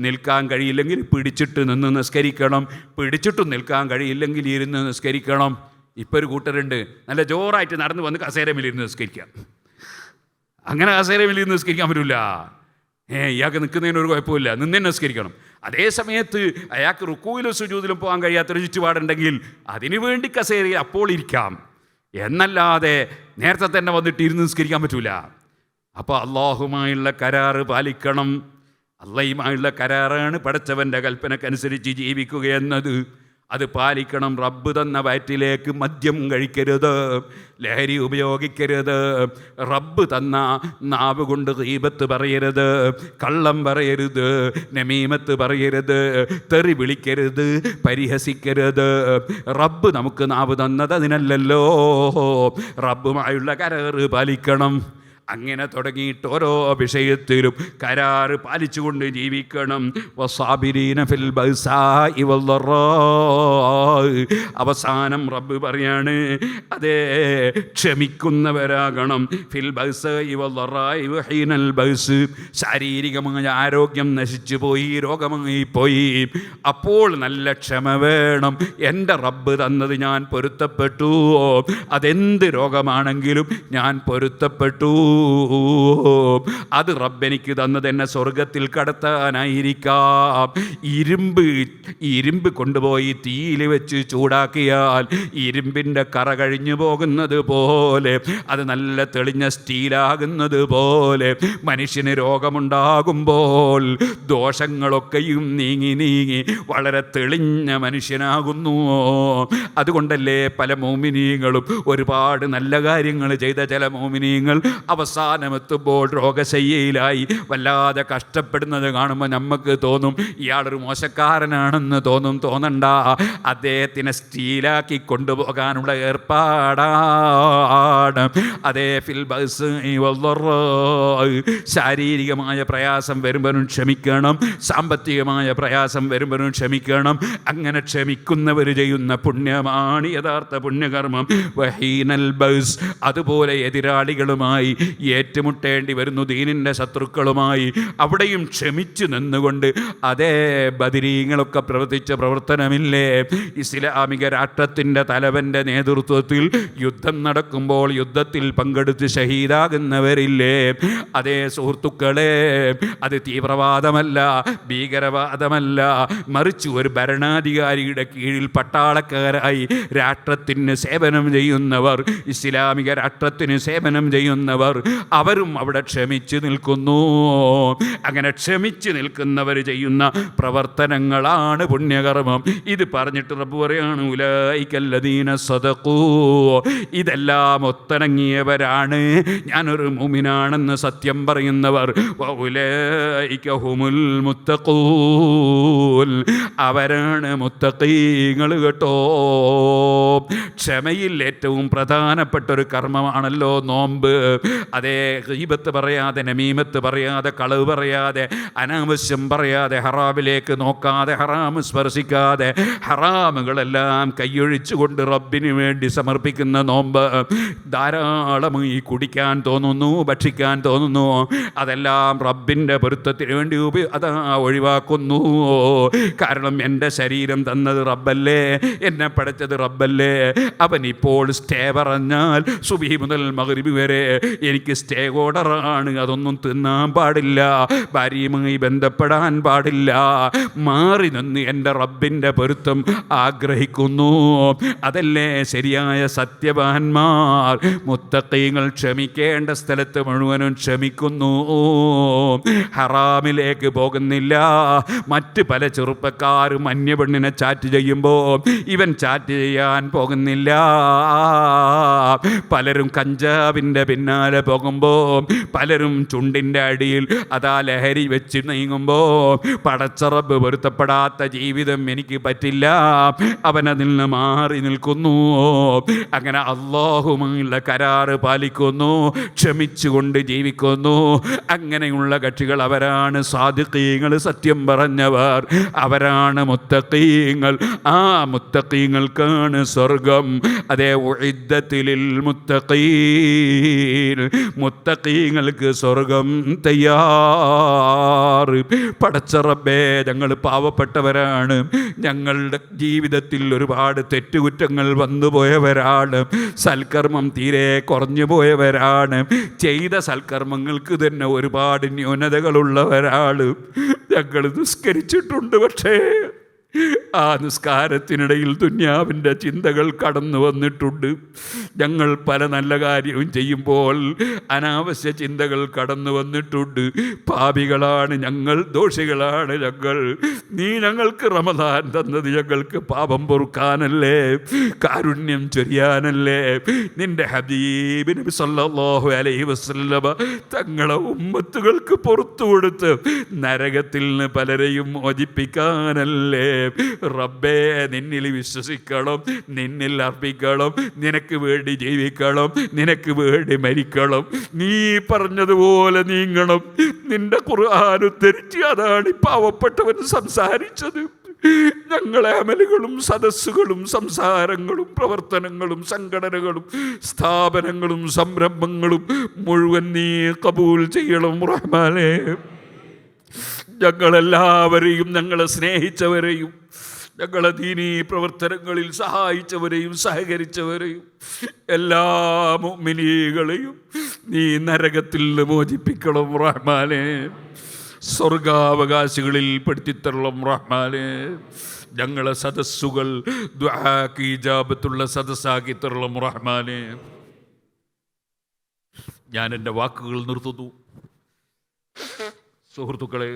നിൽക്കാൻ കഴിയില്ലെങ്കിൽ പിടിച്ചിട്ട് നിന്ന് നിസ്കരിക്കണം. പിടിച്ചിട്ടും നിൽക്കാൻ കഴിയില്ലെങ്കിൽ ഇരുന്ന് നിസ്കരിക്കണം. ഇപ്പോൾ ഒരു കൂട്ടരുണ്ട്, നല്ല ജോറായിട്ട് നടന്ന് വന്ന് കസേരമിലിരുന്ന് നിസ്കരിക്കാം. അങ്ങനെ കസേരമിലിരുന്ന് നിസ്കരിക്കാൻ പറ്റില്ല. ഇയാൾക്ക് നിൽക്കുന്നതിന് ഒരു കുഴപ്പമില്ല, നിന്നെ നിസ്കരിക്കണം. അതേ സമയത്ത് അയാൾക്ക് റുക്കൂയിലും സുജൂദിലും പോകാൻ കഴിയാത്തൊരു ചുറ്റുപാടുണ്ടെങ്കിൽ അതിനു വേണ്ടി കസേരയിൽ അപ്പോൾ ഇരിക്കാം. എന്നല്ലാതെ നേരത്തെ തന്നെ വന്നിട്ട് ഇരുന്ന് നിസ്കരിക്കാൻ പറ്റൂല. അപ്പോൾ അള്ളാഹുമായുള്ള കരാറ് പാലിക്കണം. അള്ളയുമായുള്ള കരാറാണ് പടച്ചവൻ്റെ കൽപ്പനക്കനുസരിച്ച് ജീവിക്കുക എന്നത്. അത് പാലിക്കണം. റബ്ബ് തന്ന വയറ്റിലേക്ക് മദ്യം കഴിക്കരുത്, ലഹരി ഉപയോഗിക്കരുത്. റബ്ബ് തന്ന നാവ് കൊണ്ട് ഗീബത്ത് പറയരുത്, കള്ളം പറയരുത്, നമീമത്ത് പറയരുത്, തെറി വിളിക്കരുത്, പരിഹസിക്കരുത്. റബ്ബ് നമുക്ക് നാവ് തന്നത് അതിനല്ലല്ലോ. റബ്ബുമായുള്ള കരാറ് പാലിക്കണം. അങ്ങനെ തുടങ്ങിയിട്ട് ഓരോ വിഷയത്തിലും കരാറ് പാലിച്ചുകൊണ്ട് ജീവിക്കണം. വസാബിരീന ഫിൽ ബഅ്സാഇ വദ്ദറാഇ, അവസാനം റബ്ബ് പറയാണ്, അതേ, ക്ഷമിക്കുന്നവരാകണം. ഫിൽ ബഅ്സാഇ വദ്ദറാഇ വഹീനൽ ബഅ്സ്, ശാരീരികമായ ആരോഗ്യം നശിച്ചു പോയി, രോഗമായി പോയി, അപ്പോൾ നല്ല ക്ഷമ വേണം. എൻ്റെ റബ്ബ് തന്നത് ഞാൻ പൊരുത്തപ്പെട്ടു. അതെന്ത് രോഗമാണെങ്കിലും ഞാൻ പൊരുത്തപ്പെട്ടു. അത് റബ്ബെനിക്ക് തന്നത് എന്നെ സ്വർഗത്തിൽ കടത്താനായിരിക്കാം. ഇരുമ്പ് കൊണ്ടുപോയി തീയിൽ വെച്ച് ചൂടാക്കിയാൽ ഇരുമ്പിൻ്റെ കറ കഴിഞ്ഞു പോകുന്നത് പോലെ, അത് നല്ല തെളിഞ്ഞ സ്റ്റീലാകുന്നത് പോലെ, മനുഷ്യന് രോഗമുണ്ടാകുമ്പോൾ ദോഷങ്ങളൊക്കെയും നീങ്ങി വളരെ തെളിഞ്ഞ മനുഷ്യനാകുന്നു. അതുകൊണ്ടല്ലേ പല മോമിനീങ്ങളും ഒരുപാട് നല്ല കാര്യങ്ങൾ ചെയ്ത ചില മോമിനീങ്ങൾ അവസാനമെത്തുമ്പോൾ രോഗശയ്യയിലായി വല്ലാതെ കഷ്ടപ്പെടുന്നത് കാണുമ്പോൾ നമുക്ക് തോന്നും ഇയാളൊരു മോശക്കാരനാണെന്ന് തോന്നണ്ട. അദ്ദേഹത്തിനെ സ്റ്റീലാക്കി കൊണ്ടുപോകാനുള്ള ഏർപ്പാടാണ്. അതേ ഫിൽ ബഅ്സ് ശാരീരികമായ പ്രയാസം വരുമ്പോഴും ക്ഷമിക്കണം, സാമ്പത്തികമായ പ്രയാസം വരുമ്പോഴും ക്ഷമിക്കണം. അങ്ങനെ ക്ഷമിക്കുന്നവർ ചെയ്യുന്ന പുണ്യമാണ് യഥാർത്ഥ പുണ്യകർമ്മം. വഹീനൽ ബഅ്സ്, അതുപോലെ എതിരാളികളുമായി ഏറ്റുമുട്ടേണ്ടി വരുന്നു, ദീനിൻ്റെ ശത്രുക്കളുമായി, അവിടെയും ക്ഷമിച്ചു നിന്നുകൊണ്ട് അതേ ബദരീങ്ങളൊക്കെ പ്രവർത്തിച്ച പ്രവർത്തനമില്ലേ? ഇസ്ലാമിക രാഷ്ട്രത്തിൻ്റെ തലവൻ്റെ നേതൃത്വത്തിൽ യുദ്ധം നടക്കുമ്പോൾ യുദ്ധത്തിൽ പങ്കെടുത്ത് ഷഹീദാകുന്നവരില്ലേ? അതേ സുഹൃത്തുക്കളെ, അത് തീവ്രവാദമല്ല, ഭീകരവാദമല്ല, മറിച്ച് ഒരു ഭരണാധികാരിയുടെ കീഴിൽ പട്ടാളക്കാരായി രാഷ്ട്രത്തിന് സേവനം ചെയ്യുന്നവർ, ഇസ്ലാമിക രാഷ്ട്രത്തിന് സേവനം ചെയ്യുന്നവർ, അവരും അവിടെ ക്ഷമിച്ചു നിൽക്കുന്നു. അങ്ങനെ ക്ഷമിച്ചു നിൽക്കുന്നവർ ചെയ്യുന്ന പ്രവർത്തനങ്ങളാണ് പുണ്യകർമ്മം. ഇത് പറഞ്ഞിട്ട് റബ്ബ് പറയാണ് ഉലൈകല്ലദീന സദഖൂ, ഇതെല്ലാം ഒത്തിണങ്ങിയവരാണ്, ഞാനൊരു മുഅ്മിനാണെന്ന് സത്യം പറയുന്നവർ. വഉലൈക ഹുമുൽ മുത്തഖൂൻ, അവരാണ് മുത്തഖീങ്ങൾ കേട്ടോ. ക്ഷമയിൽ ഏറ്റവും പ്രധാനപ്പെട്ട ഒരു കർമ്മമാണല്ലോ നോമ്പ്. അതേ, ഗീബത്ത് പറയാതെ, നമീമത്ത് പറയാതെ, കളവ് പറയാതെ, അനാവശ്യം പറയാതെ, ഹറാമിലേക്ക് നോക്കാതെ, ഹറാം സ്പർശിക്കാതെ, ഹറാമുകളെല്ലാം കൈയൊഴിച്ചുകൊണ്ട് റബ്ബിന് വേണ്ടി സമർപ്പിക്കുന്ന നോമ്പ്. ധാരാളമായി കുടിക്കാൻ തോന്നുന്നു, ഭക്ഷിക്കാൻ തോന്നുന്നു, അതെല്ലാം റബ്ബിൻ്റെ പൊരുത്തത്തിന് വേണ്ടി അതാ ഒഴിവാക്കുന്നു. കാരണം എൻ്റെ ശരീരം തന്നത് റബ്ബല്ലേ, എന്നെ പഠിച്ചത് റബ്ബല്ലേ. അവൻ ഇപ്പോൾ സ്റ്റേ പറഞ്ഞാൽ സുബഹി മുതൽ മഗ്രിബ് വരെ എനിക്ക് സ്റ്റേ ഓർഡറാണ്. അതൊന്നും തിന്നാൻ പാടില്ല, ഭാര്യയുമായി ബന്ധപ്പെടാൻ പാടില്ല. മാറി നിന്ന് എൻ്റെ റബ്ബിൻ്റെ പൊരുത്തം ആഗ്രഹിക്കുന്നു. അതല്ലേ ശരിയായ സത്യവാന്മാർ. മുത്തഖീങ്ങൾ ക്ഷമിക്കേണ്ട സ്ഥലത്ത് മുഴുവനും ക്ഷമിക്കുന്നു, ഹറാമിലേക്ക് പോകുന്നില്ല. മറ്റ് പല ചെറുപ്പക്കാരും അന്യപെണ്ണിനെ ചാറ്റ് ചെയ്യുമ്പോൾ ഇവൻ ചാറ്റ് ചെയ്യാൻ പോകുന്നില്ല. പലരും കഞ്ചാവിൻ്റെ പിന്നാലെ പോകുമ്പോൾ, പലരും ചുണ്ടിൻ്റെ അടിയിൽ അതാ ലഹരി വെച്ച് നീങ്ങുമ്പോൾ, പടച്ചറബ് പൊരുത്തപ്പെടാത്ത ജീവിതം എനിക്ക് പറ്റില്ല, അവനതിൽ നിന്ന് മാറി നിൽക്കുന്നു. അങ്ങനെ അല്ലാഹുമായുള്ള കരാറ് പാലിക്കുന്നു, ക്ഷമിച്ചുകൊണ്ട് ജീവിക്കുന്നു. അങ്ങനെയുള്ള കക്ഷികൾ അവരാണ് സാദിഖീങ്ങൾ, സത്യം പറഞ്ഞവർ, അവരാണ് മുത്തഖീങ്ങൾ. ആ മുത്തഖീങ്ങൾക്കാണ് സ്വർഗം. അതേ, ഉഇദ്ദത്തിലിൽ മുത്തഖീൻ, മുത്തഖീങ്ങൾക്ക് സ്വർഗം തയ്യാർ. പടച്ച റബ്ബേ, ഞങ്ങൾ പാവപ്പെട്ടവരാണ്, ഞങ്ങളുടെ ജീവിതത്തിൽ ഒരുപാട് തെറ്റുകുറ്റങ്ങൾ വന്നുപോയവരാണ്, സൽക്കർമ്മം തീരെ കുറഞ്ഞു പോയവരാണ്, ചെയ്ത സൽക്കർമ്മങ്ങൾക്ക് തന്നെ ഒരുപാട് ന്യൂനതകളുള്ളവരാണ്. ഞങ്ങൾ നിസ്കരിച്ചിട്ടുണ്ട്, പക്ഷേ ആ നിസ്കാരത്തിനിടയിൽ ദുന്യാവിൻ്റെ ചിന്തകൾ കടന്നു വന്നിട്ടുണ്ട്. ഞങ്ങൾ പല നല്ല കാര്യവും ചെയ്യുമ്പോൾ അനാവശ്യ ചിന്തകൾ കടന്നു വന്നിട്ടുണ്ട്. പാപികളാണ് ഞങ്ങൾ, ദോഷികളാണ് ഞങ്ങൾ. നീ ഞങ്ങൾക്ക് റമദാൻ തന്നത് ഞങ്ങൾക്ക് പാപം പൊറുക്കാനല്ലേ, കാരുണ്യം ചൊരിയാനല്ലേ. നിന്റെ ഹബീബ് നബി സല്ലല്ലാഹു അലൈഹി വസല്ലമ തങ്ങളെ ഉമ്മത്തുകൾക്ക് പുറത്തു കൊടുത്ത് നരകത്തിൽ നിന്ന് പലരെയും മോചിപ്പിക്കാനല്ലേ. റബ്ബേ, നിന്നിൽ വിശ്വസിക്കണം, നിന്നിൽ അർപ്പിക്കണം, നിനക്ക് വേണ്ടി ജീവിക്കണം, നിനക്ക് വേണ്ടി മരിക്കണം, നീ പറഞ്ഞതുപോലെ നീങ്ങണം. നിന്റെ ഖുർആൻ ഉദ്ധരിച്ച് അതാണ് ഈ പാവപ്പെട്ടവൻ സംസാരിച്ചത്. ഞങ്ങളെ അമലുകളും സദസ്സുകളും സംസാരങ്ങളും പ്രവർത്തനങ്ങളും സംഘടനകളും സ്ഥാപനങ്ങളും സംരംഭങ്ങളും മുഴുവൻ നീ കബൂൽ ചെയ്യണം റഹ്മാനേ. ഞങ്ങളെല്ലാവരെയും, ഞങ്ങളെ സ്നേഹിച്ചവരെയും, ഞങ്ങളെ ദീനീ പ്രവർത്തനങ്ങളിൽ സഹായിച്ചവരെയും സഹകരിച്ചവരെയും എല്ലാ മുഅ്മിനീകളെയും നീ നരകത്തിൽ നിന്ന് മോചിപ്പിക്കണം റഹ്മാനേ. സ്വർഗാവകാശികളിൽ പെടുത്തിത്തരണം റഹ്മാനേ. ഞങ്ങളെ സദസ്സുകൾ ദുആക്ക് ഇജാബത്തുള്ള സദസ്സാക്കി തരണം റഹ്മാനേ. ഞാൻ എൻ്റെ വാക്കുകൾ നിർത്തുന്നു. സുഹൃത്തുക്കളെ,